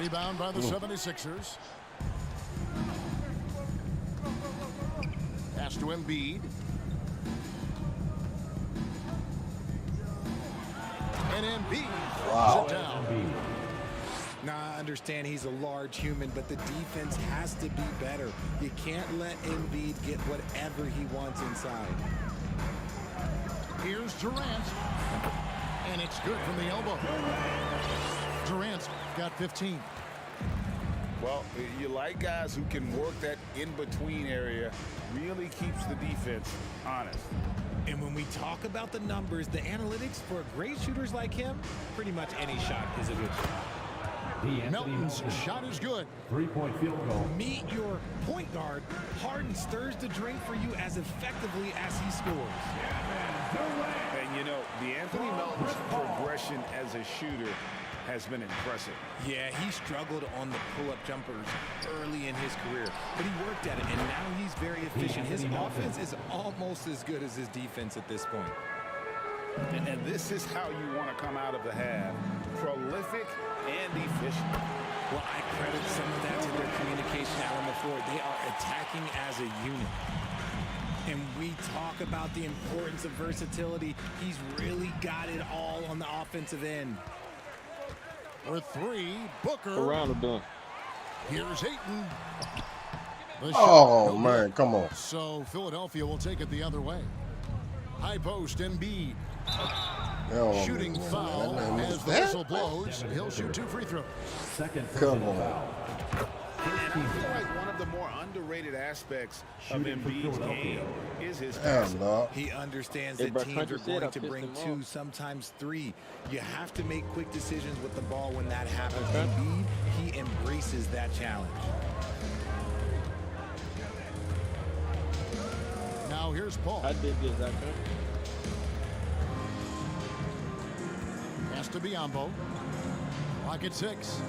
F: Rebound by the 76ers. Pass to Embiid. And Embiid throws it down.
N: Now, I understand he's a large human, but the defense has to be better. You can't let Embiid get whatever he wants inside.
F: Here's Durant. And it's good from the elbow. Durant's got 15.
H: Well, you like guys who can work that in-between area, really keeps the defense honest.
N: And when we talk about the numbers, the analytics for great shooters like him, pretty much any shot is a good shot.
F: Melton's shot is good.
G: 3-point field goal.
N: Meet your point guard. Harden stirs the drink for you as effectively as he scores.
H: And you know, the Anthony Melton's progression as a shooter has been impressive.
N: Yeah, he struggled on the pull-up jumpers early in his career, but he worked at it, and now he's very efficient. His offense is almost as good as his defense at this point.
H: And this is how you want to come out of the half. Prolific and efficient.
N: Well, I credit some of that to their communication out on the floor. They are attacking as a unit. And we talk about the importance of versatility. He's really got it all on the offensive end.
F: For 3, Booker.
R: Around the dunk.
F: Here's Ayton.
D: Oh, man, come on.
F: So Philadelphia will take it the other way. High post, Embiid. Shooting foul as the whistle blows. He'll shoot 2 free throws.
D: Come on.
H: And I feel like one of the more underrated aspects of Embiid's game is his
D: Damn,
H: passing.
D: dog.
N: He understands that teams are going to bring 2, sometimes 3. You have to make quick decisions with the ball when that happens. Embiid, he embraces that challenge.
F: Now here's Paul.
R: I did this,
F: to Biombo. Clock at 6.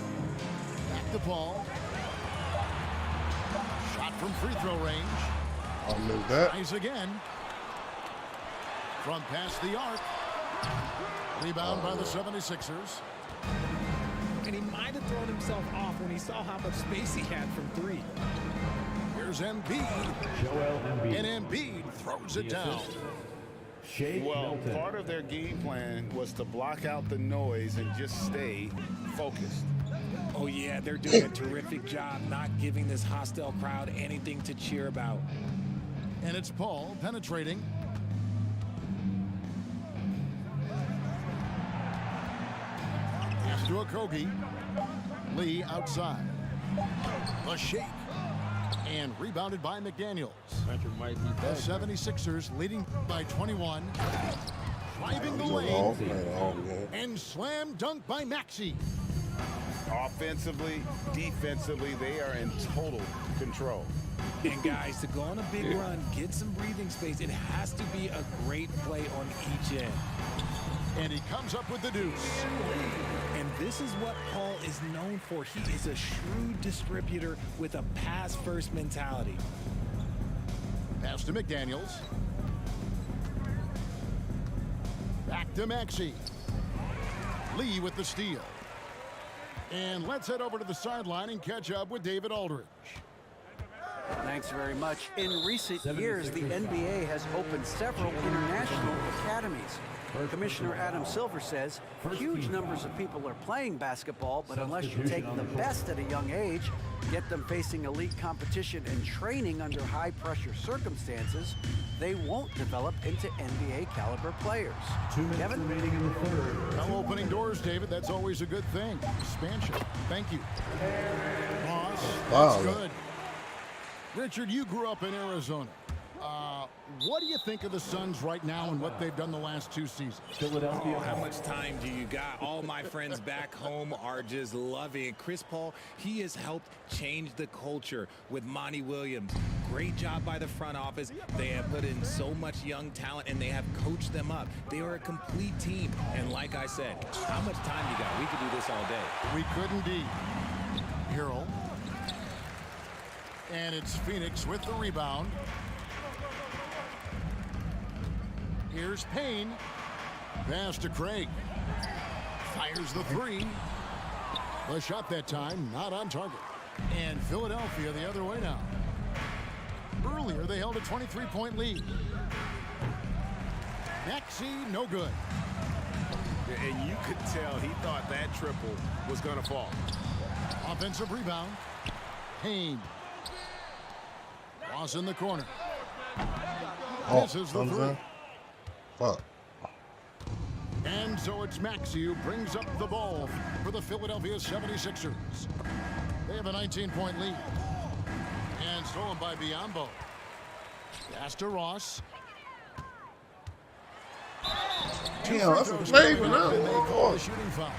F: Back to Paul. Shot from free throw range.
D: I'll move that.
F: Tries again. From past the arc. Rebound by the 76ers.
N: And he might have thrown himself off when he saw how much space he had from 3.
F: Here's Embiid.
G: Joel Embiid.
F: And Embiid throws it down.
H: Well, part of their game plan was to block out the noise and just stay focused.
N: Oh, yeah, they're doing a terrific job not giving this hostile crowd anything to cheer about.
F: And it's Paul penetrating. Pass to Okogie. Lee outside. The shake. And rebounded by McDaniels. The 76ers leading by 21. Driving the lane. And slam dunk by Maxey.
H: Offensively, defensively, they are in total control.
N: And guys, to go on a big run, get some breathing space, it has to be a great play on each end.
F: And he comes up with the deuce.
N: And this is what Paul is known for. He is a shrewd distributor with a pass-first mentality.
F: Pass to McDaniels. Back to Maxey. Lee with the steal. And let's head over to the sideline and catch up with David Aldridge.
K: Thanks very much. In recent years, the NBA has opened several international academies. Commissioner Adam Silver says huge numbers of people are playing basketball, but unless you take the best at a young age, get them facing elite competition and training under high-pressure circumstances, they won't develop into NBA-caliber players.
G: 2 minutes remaining in the third.
F: Now opening doors, David. That's always a good thing. Expansion. Thank you. Ross, that's good. Richard, you grew up in Arizona. What do you think of the Suns right now and what they've done the last 2 seasons?
N: Oh, how much time do you got? All my friends back home are just loving it. Chris Paul, he has helped change the culture with Monty Williams. Great job by the front office. They have put in so much young talent, and they have coached them up. They are a complete team. And like I said, how much time you got? We could do this all day.
F: We could indeed. Harrell. And it's Phoenix with the rebound. Here's Payne. Pass to Craig. Fires the 3. The shot that time, not on target. And Philadelphia the other way now. Earlier, they held a 23-point lead. Maxey, no good.
H: And you could tell he thought that triple was going to fall.
F: Offensive rebound. Payne. Ross in the corner. This is the 3.
D: Fuck.
F: And so it's Maxey who brings up the ball for the Philadelphia 76ers. They have a 19-point lead. And stolen by Biombo. Pass to Ross.
D: Damn, that's a flavor now.
F: Shooting foul.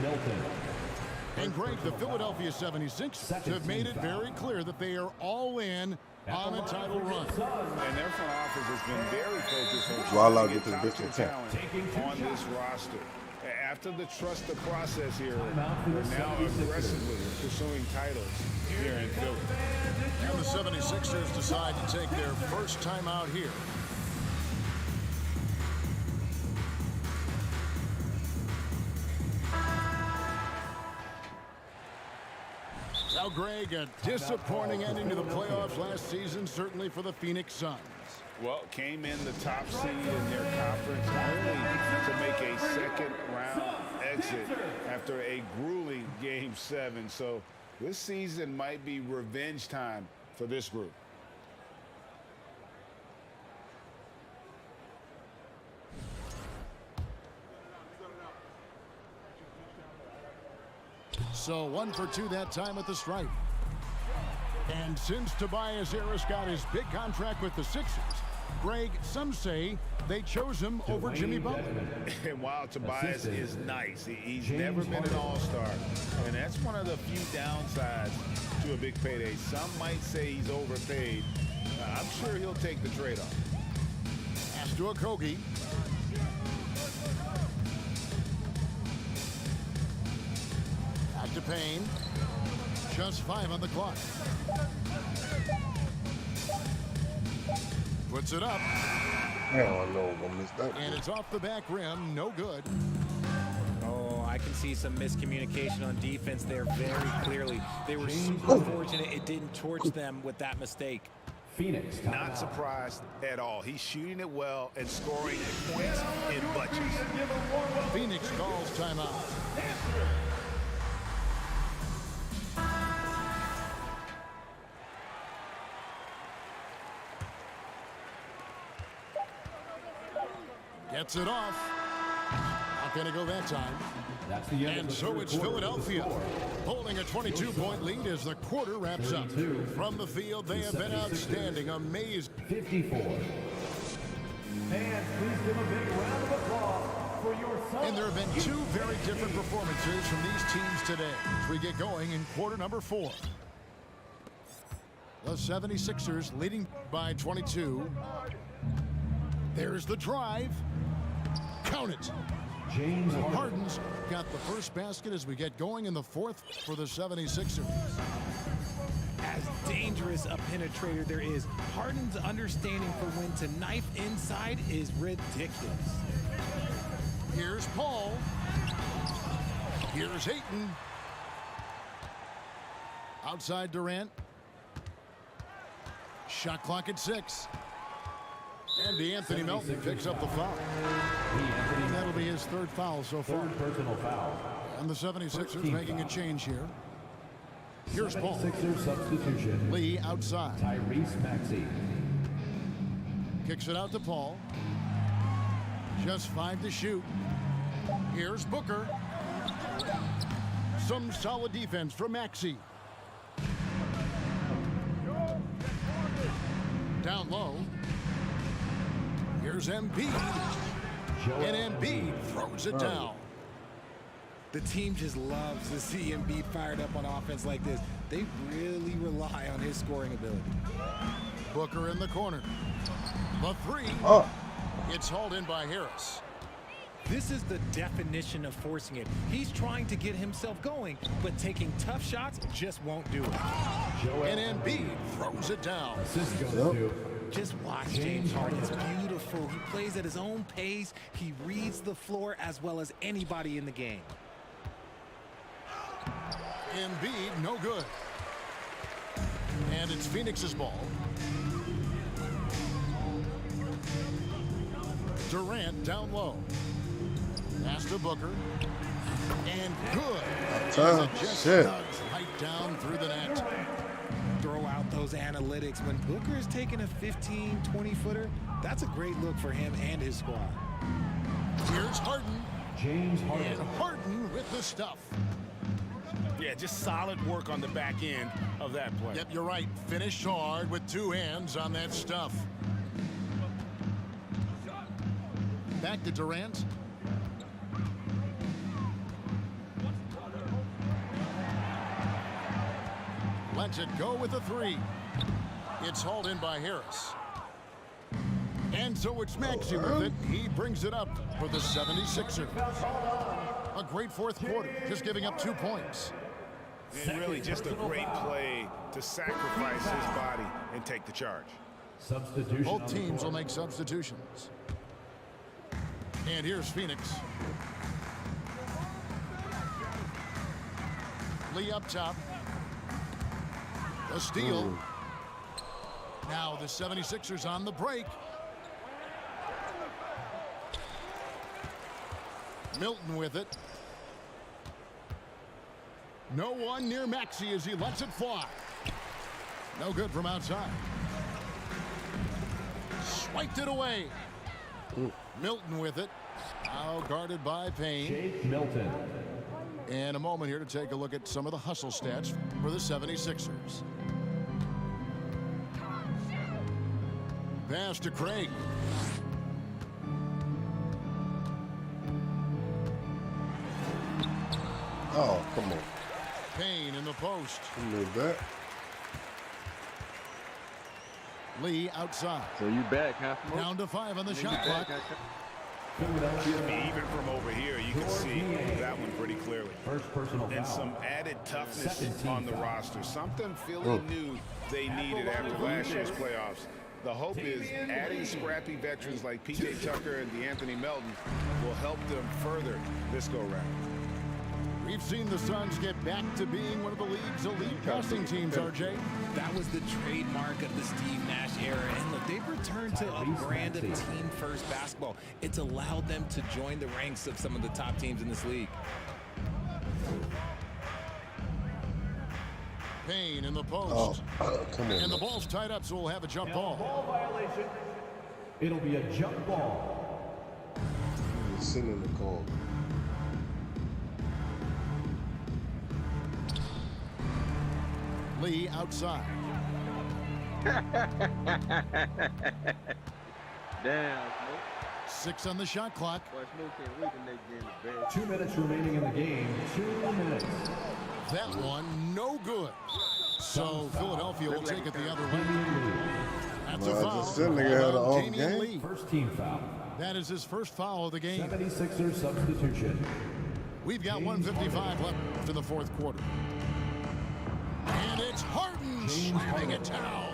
G: Milton.
F: And Greg, the Philadelphia 76ers have made it very clear that they are all in on a title run.
H: And their front office has been very focused on
D: I'll
H: trying
D: get
H: to
D: this
H: get
D: bitch
H: top-tier talent on this roster. After the trust the process here, they're now aggressively pursuing titles here in Philly.
F: And the 76ers decide to take their first time out here. Now, Greg, a disappointing ending to the playoffs last season, certainly for the Phoenix Suns.
H: Well, came in the top seed in their conference only to make a second-round exit after a grueling Game 7. So this season might be revenge time for this group.
F: So 1 for 2 that time at the stripe. And since Tobias Harris got his big contract with the Sixers, Greg, some say they chose him over Jimmy Butler.
H: And while Tobias is nice, he's never been an all-star. And that's one of the few downsides to a big payday. Some might say he's overpaid. I'm sure he'll take the trade-off.
F: Pass to Okogie. Back to Payne. Just 5 on the clock. Puts it up.
D: Hell no, I missed that.
F: And it's off the back rim. No good.
N: Oh, I can see some miscommunication on defense there very clearly. They were super fortunate it didn't torch them with that mistake.
M: Phoenix.
H: Not surprised at all. He's shooting it well and scoring points in bunches.
F: Phoenix calls timeout. Gets it off. Not going to go that time.
G: That's the end
F: and
G: of the
F: so it's
G: quarter.
F: Philadelphia holding a 22-point lead as the quarter wraps up. From the field, they have been outstanding, amazing.
G: 54. Fans, please give a big round of applause for your son.
F: And there have been two very different performances from these teams today as we get going in quarter number 4. The 76ers leading by 22. There's the drive. Count it.
G: James
F: Harden's got the first basket as we get going in the 4th for the 76ers.
N: As dangerous a penetrator there is, Harden's understanding for when to knife inside is ridiculous.
F: Here's Paul. Here's Ayton. Outside Durant. Shot clock at 6. And DeAnthony Melton picks up the foul. And that'll be his 3rd foul so far.
G: Third personal foul.
F: And the 76ers making a change here. Here's Paul.
G: 76ers substitution.
F: Lee outside.
G: Tyrese Maxey.
F: Kicks it out to Paul. Just 5 to shoot. Here's Booker. Some solid defense from Maxey. Down low. Here's Embiid. And Embiid throws it down.
N: The team just loves to see Embiid fired up on offense like this. They really rely on his scoring ability.
F: Booker in the corner. The 3. It's hauled in by Harris.
N: This is the definition of forcing it. He's trying to get himself going, but taking tough shots just won't do it.
F: And Embiid throws it down.
N: Just watch James Harden. It's beautiful. He plays at his own pace. He reads the floor as well as anybody in the game.
F: Embiid, no good. And it's Phoenix's ball. Durant down low. Pass to Booker. And good. Just nugs right down through the net.
N: Throw out those analytics. When Booker is taking a 15, 20-footer, that's a great look for him and his squad.
F: Here's Harden.
G: James Harden.
F: And Harden with the stuff.
H: Yeah, just solid work on the back end of that play.
F: Yep, you're right. Finished hard with 2 hands on that stuff. Back to Durant. Lets it go with a 3. It's hauled in by Harris. And so it's Maxey with it. He brings it up for the 76ers. A great 4th quarter, just giving up 2 points.
H: And really just a great play to sacrifice his body and take the charge.
G: Substitution.
F: Both teams will make substitutions. And here's Phoenix. Lee up top. A steal. Now the 76ers on the break. Milton with it. No one near Maxey as he lets it fly. No good from outside. Swiped it away. Milton with it. Now guarded by Payne.
G: Jake Milton.
F: And a moment here to take a look at some of the hustle stats for the 76ers. Pass to Craig.
D: Oh, come on.
F: Payne in the post.
D: Move that.
F: Lee outside.
R: So you back, huh?
F: Down to 5 on the shot clock.
H: Even from over here, you you can see that one pretty clearly. And some added toughness on the roster. Something Philly knew they needed after last year's playoffs. The hope is adding scrappy veterans like P.J. Tucker and DeAnthony Melton will help them further this go-round.
F: We've seen the Suns get back to being one of the league's elite passing teams, RJ.
N: That was the trademark of the Steve Nash era. And look, they've returned to a brand of team-first basketball. It's allowed them to join the ranks of some of the top teams in this league.
F: Payne in the post.
D: Come on.
F: And the ball's tied up, so we'll have a jump ball.
G: Ball violation. It'll be a jump ball.
D: He's sitting in the call.
F: Lee outside.
R: Damn,
F: 6 on the shot clock.
G: 2 minutes remaining in the game. 2 minutes.
F: That one, no good. So Philadelphia will take it the other way. That's a foul.
D: Just nigga had an off
F: Damian
D: game.
F: Lee.
G: First team foul.
F: That is his first foul of the game.
G: 76er substitution.
F: We've got 1:55 left in the fourth quarter. And it's Harden slamming it down.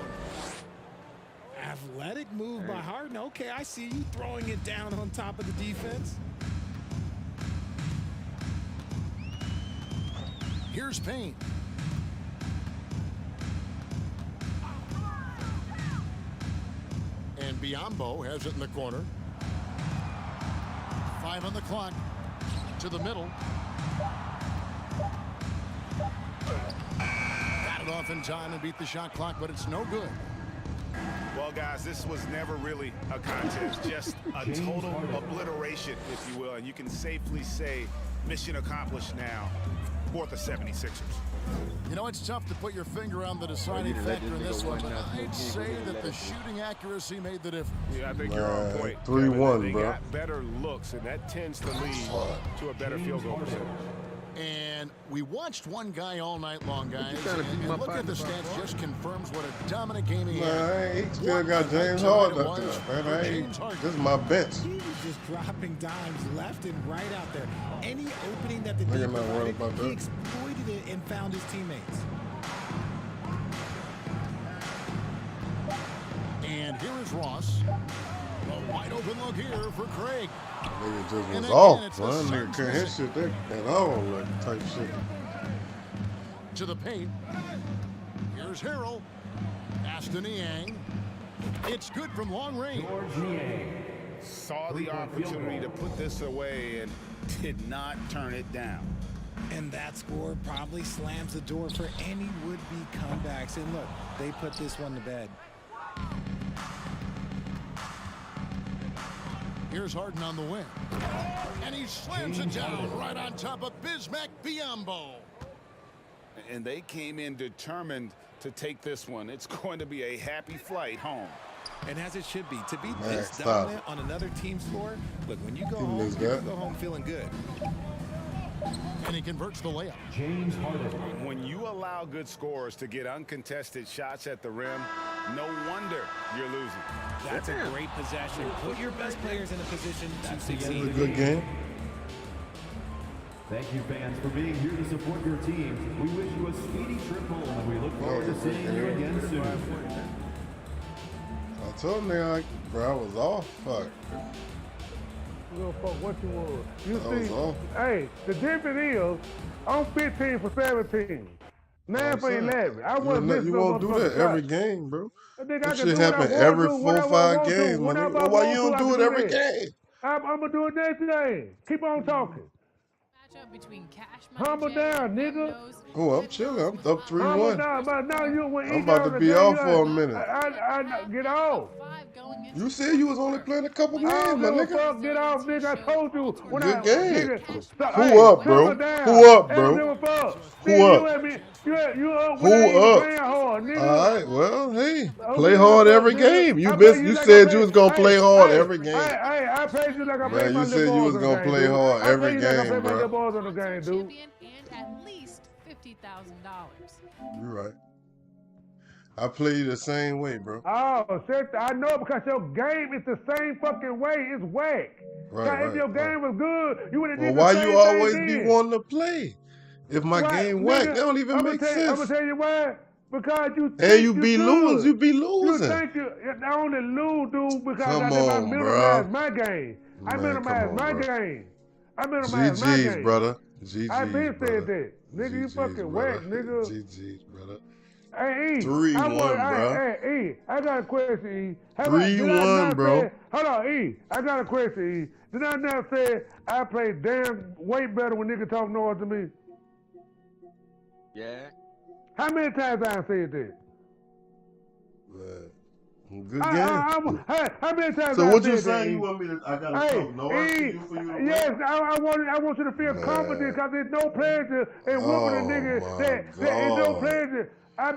N: Athletic move by Harden. Okay, I see you throwing it down on top of the defense.
F: Here's Payne. And Biyombo has it in the corner. 5 on the clock. To the middle. Got it off in time and beat the shot clock, but it's no good.
H: Well, guys, this was never really a contest, just a total obliteration, if you will. And you can safely say mission accomplished now for the 76ers.
F: You know, it's tough to put your finger on the deciding factor in this one, but I'd say that the shooting accuracy made the difference.
H: Yeah, I think you're on point.
D: 3-1,
H: they
D: bro.
H: got better looks, and that tends to lead to a better field goal percentage.
F: And we watched one guy all night long, guys. And look at the stats, just confirms what a dominant game he had.
D: Man, he still got James Harden up there, man. This is my bench.
N: He was just dropping dimes left and right out there. Any opening that the
D: Nigga
N: team
D: not worried
N: provided,
D: about that.
N: he exploited it and found his teammates.
F: And here is Ross. A wide open look here for Craig.
D: Nigga just
F: And
D: was
F: again,
D: off,
F: it's the
D: man.
F: Suns
D: Nigga couldn't hit
F: missing.
D: shit there at all, like type shit.
F: To the paint. Here's Harrell. Aston Yang. It's good from long range.
H: Saw the opportunity to put this away and did not turn it down.
N: And that score probably slams the door for any would-be comebacks. And look, they put this one to bed.
F: Here's Harden on the wing. And he slams it down right on top of Bismack Biyombo.
H: And they came in determined to take this one. It's going to be a happy flight home.
N: And as it should be, to be
D: Man,
N: this
D: stop.
N: dominant on another team's floor, look, when you go home,
D: missed
N: you
D: that.
N: go home feeling good.
F: And he converts the layup.
G: James Harden.
H: When you allow good scorers to get uncontested shots at the rim, no wonder you're losing.
N: That's a great possession. Put your best players in a position to succeed.
D: A good game.
G: Thank you, fans, for being here to support your teams. We wish you a speedy trip home, and we look forward to seeing you again soon.
D: I told him, nigga, like, bro, I was off. Fuck.
A: You know, fuck what you want. You
D: That was
A: see,
D: all.
A: hey, the difference is, I'm 15 for 17. 9 for 11. I wasn't missing
D: You
A: no
D: won't do that
A: motherfucking
D: every
A: shot.
D: game, bro.
A: I think I
D: That
A: can
D: shit
A: do what I
D: happen
A: wanna
D: every
A: do,
D: 4 or
A: whenever I
D: 5
A: want to,
D: games, my
A: whenever
D: nigga.
A: I
D: Well, why
A: want
D: you
A: to,
D: don't
A: I
D: do
A: can
D: it every
A: that.
D: game?
A: I'm gonna do it next game. Keep on talking.
B: Matchup between Cash Money
A: Humble
B: Jay
A: down,
B: and
A: nigga.
B: Knows.
D: Oh, I'm chilling. I'm up
A: Humble
D: 3-1.
A: down, but now you when
D: I'm about to be off for a minute.
A: I get off.
D: You said you was only playing a couple
A: I
D: games,
A: don't
D: my
A: give a
D: nigga.
A: fuck. Get off, nigga. I told you when
D: Good
A: I
D: game.
A: nigga,
D: Who up, bro?
A: humble down.
D: Who up,
A: I don't
D: bro?
A: give a fuck.
D: Who
A: Nigga,
D: up?
A: You up
D: Who
A: when I ain't
D: up?
A: playing hard, nigga.
D: All right, well, hey,
A: I don't
D: play
A: give a
D: hard
A: fuck,
D: every
A: nigga.
D: game. You
A: I
D: missed.
A: play
D: You
A: like
D: said
A: I
D: you was
A: play-
D: gonna play
A: hey,
D: hard
A: hey,
D: every game.
A: I played you like I play
D: Man,
A: my
D: you
A: little
D: said you
A: boys
D: was
A: in the
D: gonna
A: game,
D: play
A: dude.
D: hard
A: I
D: every
A: play you like I
D: game,
A: play my
D: bro.
A: little boys in the game, dude.
B: And at least $50,000.
D: You're right. I play you the same way, bro.
A: Oh, shit, I know because your game is the same fucking way. It's whack.
D: Right,
A: If your game was good, you would have did the
D: why
A: same
D: you
A: thing
D: always
A: then.
D: be wanting to play? If my game whack, that don't even make sense.
A: I'm gonna tell you why. Because you think
D: and you be losing. You be losing.
A: You think I only lose, dude, because I
D: minimize
A: my game. I minimize my game. I minimize my
D: GG's,
A: game.
D: brother. GG's,
A: I been said that. Nigga, you
D: GG's,
A: fucking whack, nigga.
D: GG's, brother.
A: Hey, E.
D: 3-1, bro.
A: Hey, E. I got a question, E.
D: 3-1, bro.
A: Hold on, E. I got a question, E. Did I not say I play damn way better when niggas talk noise to me?
R: Yeah.
A: How many times I said that?
D: Good game.
A: How many times
D: so
A: I
D: what
A: said
D: you
A: that,
D: saying?
A: E?
D: You want me to? I gotta talk noise to you for you to
A: Yes, I want you to feel confident because there's no pleasure in whooping a nigga. There's no pleasure. I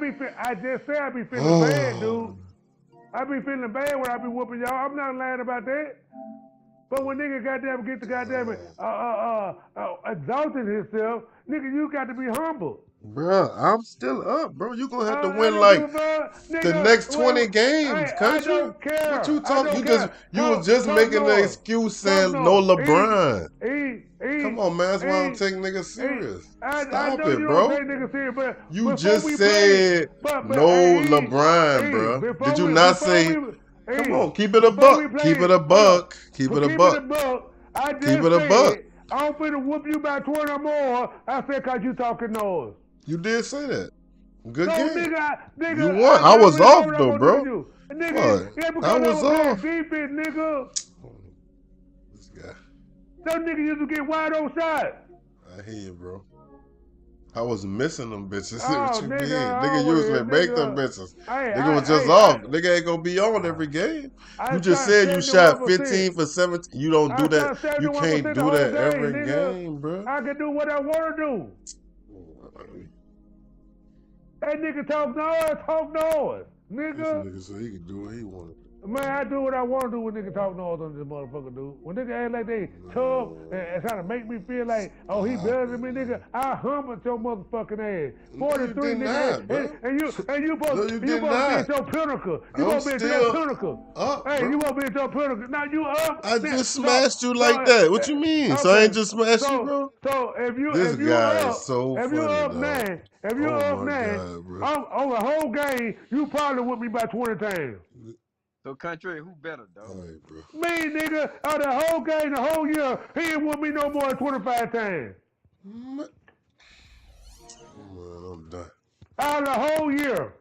A: just say I be feeling bad, dude. I be feeling bad when I be whooping y'all. I'm not lying about that. But when nigga goddamn get the goddamn exalting himself, nigga, you got to be humble.
D: Bro, I'm still up, bro. You gonna have to win like the next 20 games, country.
A: I don't care.
D: What you talking? You was just
A: Talk
D: making
A: noise.
D: an excuse saying no LeBron. Come on, man. That's why I'm taking niggas serious. Stop
A: know
D: it,
A: you
D: bro.
A: Don't take niggas serious, but
D: you just said no LeBron, bro. Did you not say? Come on, keep it a buck. Keep it a buck. Keep it a buck.
A: I just
D: keep it a buck.
A: I'm finna whoop you by 20 or more. I said cause you talking noise.
D: You did say that. Good game.
A: Nigga,
D: you won. I was off though, bro.
A: Nigga,
D: I was off.
A: Defense, nigga.
D: This guy.
A: That nigga used to get wide open shots.
D: I hear you, bro. I was missing them bitches.
A: Oh,
D: what you
A: nigga,
D: mean? Nigga usually make them bitches. Nigga was just off. Nigga ain't gonna be on every game. You just said you shot 15 for 17. You don't do that. You can't do that every game, bro.
A: I can do what I want to do. That nigga talk noise. Nigga.
D: This nigga said he can do what he wanted.
A: Man, I do what I want to do when niggas talk noise on this motherfucker, dude. When niggas act like they tough and trying to make me feel like, oh, he better than me, nigga, I humbled your motherfucking ass. 43, nigga. And you supposed to be at your pinnacle. You supposed to be at your pinnacle. Hey, you supposed to be at your pinnacle. Now you up.
D: I just smashed you like that. What you mean? Okay. So I ain't just smashed you, bro?
A: So if you
D: is so
A: if
D: funny,
A: you up
D: dog.
A: 9, if you up 9, on the whole game, you probably whipped me by 20 times.
R: So, country, who better, dog?
D: All right, bro.
A: Me, nigga, out of the whole game, the whole year, he ain't with me no more than 25 times.
D: Man, I'm done.
A: Out of the whole year.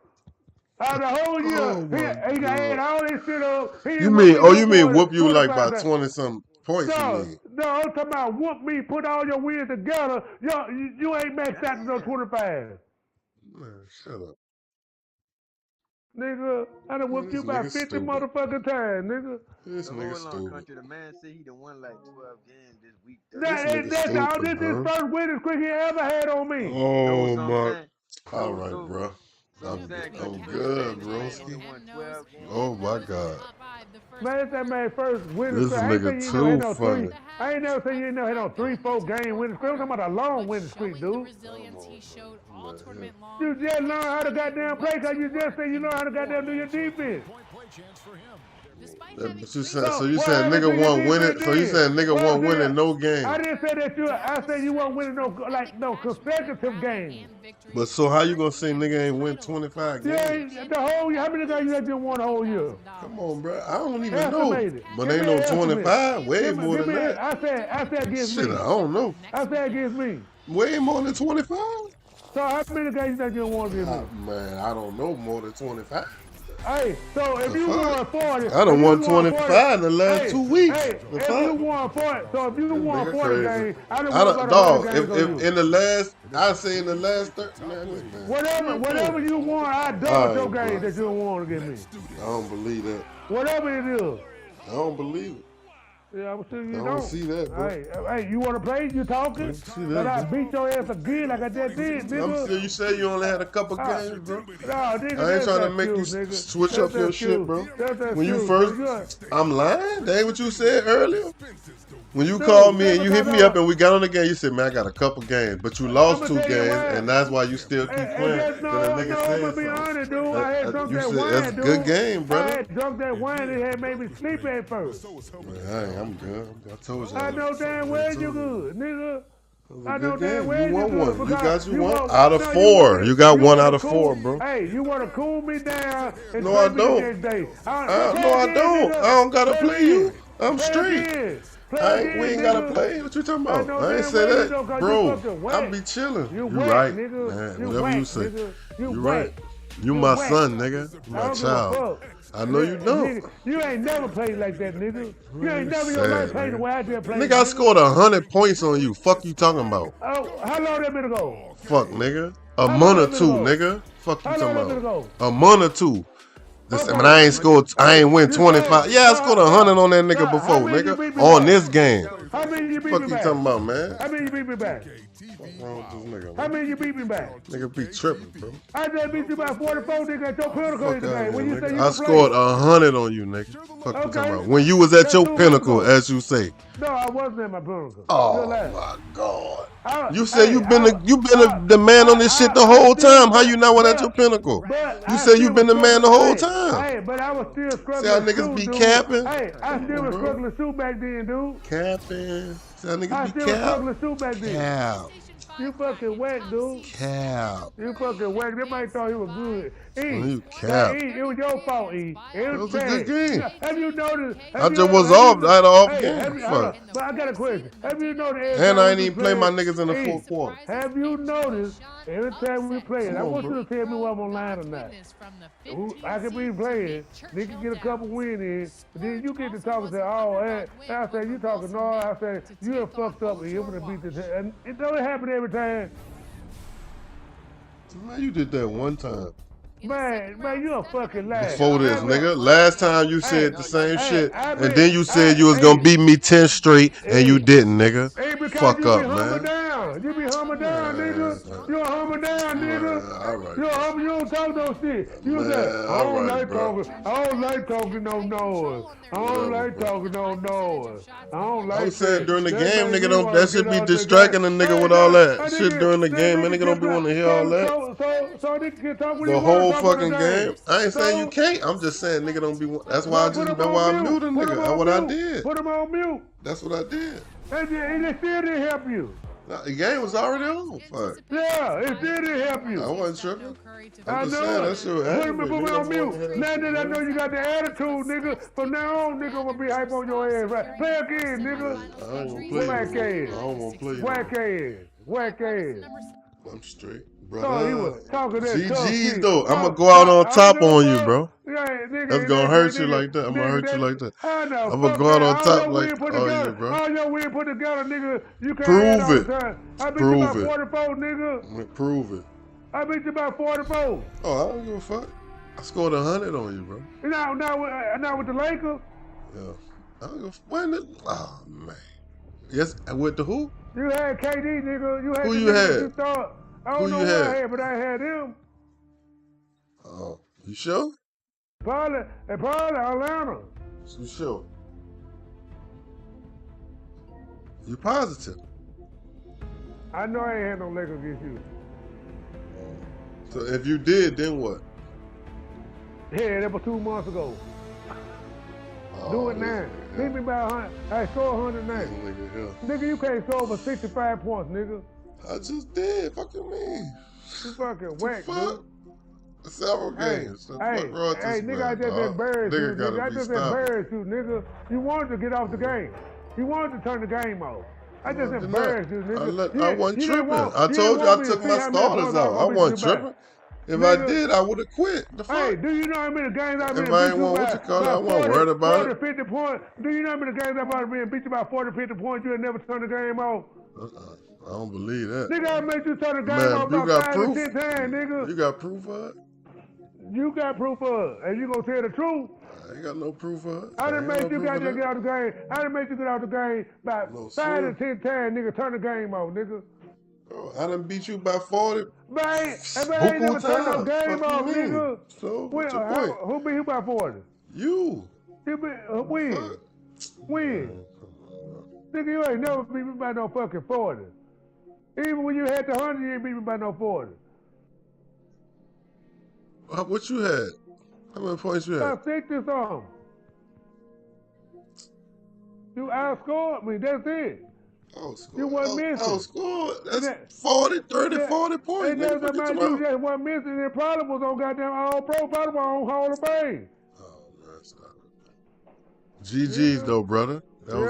A: He got had all this shit up.
D: You mean whoop you like by 20-something points?
A: No, I'm talking about whoop me, put all your wins together. You ain't maxed out to no 25.
D: Man, shut up.
A: Nigga, I done whooped you about 50 motherfucking times, nigga.
D: This nigga stupid.
R: Country, the man said he done won like 12 games this week.
A: This is first winning streak he ever had on me.
D: Oh, my. All right, bro. I'm good, bro. Oh, my God.
A: Man, that's that man first winning
D: streak. This nigga too funny.
A: I ain't never said you ain't never had no 3-4 game winning streak. I'm talking about a long winning streak, dude. You just learn how to goddamn play because you just said you learn how to goddamn do your defense.
D: So you saying nigga won't win it? So you saying nigga won't win in no game?
A: I didn't say that I said you won't win no consecutive games.
D: But so how you gonna say nigga ain't win 25 games?
A: Yeah, the whole year. How many guys you had just won the whole year?
D: Come on, bro. I don't even know. But ain't no 25. Way more than that.
A: I said against me.
D: Shit, I don't know.
A: I said against me.
D: Way more than 25?
A: So how many guys you think you won against me?
D: Man, I don't know more than 25.
A: Hey, so if you won 40,
D: I done won 25 in the last 2 weeks.
A: Hey, if you won 40, so if you won 40 games, I done won
D: dog, if in the last, I say in the last 30, man.
A: Whatever you won, I doubled your game that you won against me.
D: I don't believe that.
A: Whatever it is.
D: I don't believe it.
A: Yeah, I'm sure you don't.
D: I don't see that, bro.
A: Hey, you want to play? You talking? But I beat your ass again like I just did, nigga.
D: You said you only had a couple games, bro.
A: No, nigga,
D: I ain't trying to make you switch up your shit, bro. When you first, I'm lying. That ain't what you said earlier. When you called me and you hit me up and we got on the game, you said, man, I got a couple games. But you lost 2 games, and that's why you still keep playing. Then the nigga said
A: but be honest, dude. I had drunk
D: you
A: that
D: said,
A: wine,
D: that's a
A: dude.
D: good game, brother.
A: I had drunk that wine. It had made me sleep at first.
D: Man, I'm good. I told you.
A: I know damn well you good, nigga. I know damn well
D: you won one. You got
A: you
D: one out of 4. You got one out of 4, bro.
A: Hey, you want to cool me down? And
D: no, I don't.
A: The next day.
D: No, I don't. I don't gotta play you. I'm straight. We ain't gotta play. What you talking about? I ain't say that, bro. I be chilling. You right, man. Whatever you say. You right. You my son, nigga. You my child. I know you don't.
A: You ain't never played like that, nigga. You ain't never your life played the way I did play.
D: Nigga, I scored 100 points on you. Fuck you talking about?
A: Oh, how long that been ago?
D: Fuck, nigga. A month or 2, nigga. Fuck you talking about? A month or 2. But I ain't scored. I ain't win 25. Yeah, I scored 100 on that nigga before, nigga. On this game.
A: How many you beat
D: Fuck
A: me
D: you
A: back?
D: talking about, man?
A: How many you beat me back?
D: What's wrong with this nigga, man?
A: How many you beat me back?
D: Nigga be tripping, bro.
A: I just beat you by 44, nigga, at your pinnacle in the game. When you say you
D: I scored 100 on you, nigga. Fuck you talking about? When you was at your pinnacle, as you say.
A: No, I wasn't at my pinnacle.
D: Oh my God. You said you been the man on this shit the whole time. How you not went at your pinnacle? You said you been the man the whole time.
A: Hey, but I was still struggling.
D: See how niggas be capping?
A: Hey, I still was struggling to shoot back then, dude.
D: Capping. See how niggas be capping?
A: I still was struggling to shoot back then.
D: Cap.
A: You fucking whack, dude.
D: Cap.
A: You fucking whack. They might thought he was good.
D: You cap.
A: It was your fault, E.
D: It was a good game.
A: Have you noticed?
D: I just was off. I had an off game. Fuck.
A: But I got a question. Have you noticed?
D: And I ain't even play my niggas in the 4th quarter.
A: Have you noticed every time we play it? I want you to tell me whether I'm online or not. I could be playing, nigga get a couple wins in, but then you get to talking and say, oh, and I say, you talking, no, I say, you done fucked up and you're gonna beat this. And it don't happen every time.
D: Man, you did that one time.
A: Man, you a fucking liar.
D: Before this, nigga. Last time you said the same shit, and then you said you was gonna beat me 10 straight, and you didn't, nigga. Fuck up, man.
A: You be humming down, nigga. You a humming down, nigga.
D: All right.
A: You don't talk no shit. You say, I don't like talking. I don't like talking no noise. I don't like talking no noise. I don't like.
D: I'm saying during the game, nigga, don't that should be distracting a nigga with all that shit during the game. Man, nigga don't be wanting to hear all that.
A: So they can talk when
D: the
A: you
D: whole fucking game. I ain't saying you can't. I'm just saying nigga don't be. That's why I just been why I muted nigga. That's what I did.
A: Put him on mute.
D: That's what I did.
A: And it still didn't help you.
D: The game was already on. Fuck.
A: Yeah, it still didn't help you.
D: I wasn't tripping.
A: I know.
D: That shit was happening.
A: Put me on mute. Now that I know you got the attitude, nigga, from now on, nigga, I'm gonna be hype on your ass, right? Play again, nigga.
D: I don't want to play.
A: Whack ass.
D: I don't want to play.
A: Whack ass. Whack ass.
D: I'm straight.
A: Brother, he was talking that
D: GG's though. I'm gonna go out on top on you, bro.
A: Yeah, nigga,
D: that's gonna hurt you like that. I'm gonna hurt you like that. I'm gonna go out on top like you, bro.
A: All your win put together, nigga. You can't
D: prove it.
A: I beat you by 44, nigga.
D: Prove it.
A: I beat you by 44.
D: Oh, I don't give a fuck. I scored 100 on you, bro.
A: Now with the Lakers.
D: Yeah. I don't give a fuck. Oh man. Yes, with the who?
A: You had KD, nigga. You had
D: who you had?
A: You thought. I don't know what I had, but I had him.
D: Oh, you sure?
A: Probably Atlanta.
D: You sure? You positive?
A: I know I ain't had no Lakers against you.
D: So if you did, then what?
A: Yeah, that was 2 months ago.
D: Oh,
A: do it now. Hit me by 100. I score 100 now. Nigga, you can't score over 65 points, nigga.
D: I just did. Fuck you mean?
A: You fucking whack, dude.
D: Several games.
A: Hey, nigga, I just embarrassed you, nigga. I just embarrassed you, nigga. You wanted to get off the game. You wanted to turn the game off. I just embarrassed you, nigga.
D: I wasn't tripping. I told you I took my starters out. I wasn't tripping. If I did, I would have quit.
A: Hey, do you know how many games I've been
D: if I ain't want what you call it, I wasn't worried about
A: 40, 50 points. Do you know how many games I've been beat you by 40, 50 points? You had never turned the game off.
D: I don't believe that.
A: Nigga, I made you turn the game off about 5 to 10 times, nigga.
D: You got proof of it?
A: You got proof of it. And you gonna tell the truth?
D: I ain't got no proof of it.
A: I done made you get out the game. I done made you get out the game about 5 to 10 times, nigga. Turn the game off, nigga.
D: Bro, I done beat you by 40.
A: Man, I ain't never turned no game off, nigga.
D: So, what's your point?
A: Who beat you by 40?
D: You.
A: You beat, when? When? Nigga, you ain't never beat me by no fucking 40. Even when you had the 100, you ain't beat me by no 40.
D: What you had? How many points you had?
A: About 60 something. You outscored me, that's it. You wasn't missing.
D: Outscored? That's 40, 30, 40 points.
A: It doesn't matter. You just wasn't missing. It probably was on goddamn All-Pro, probably was on Hall of Fame.
D: Oh, man, stop it. GG's, though, brother.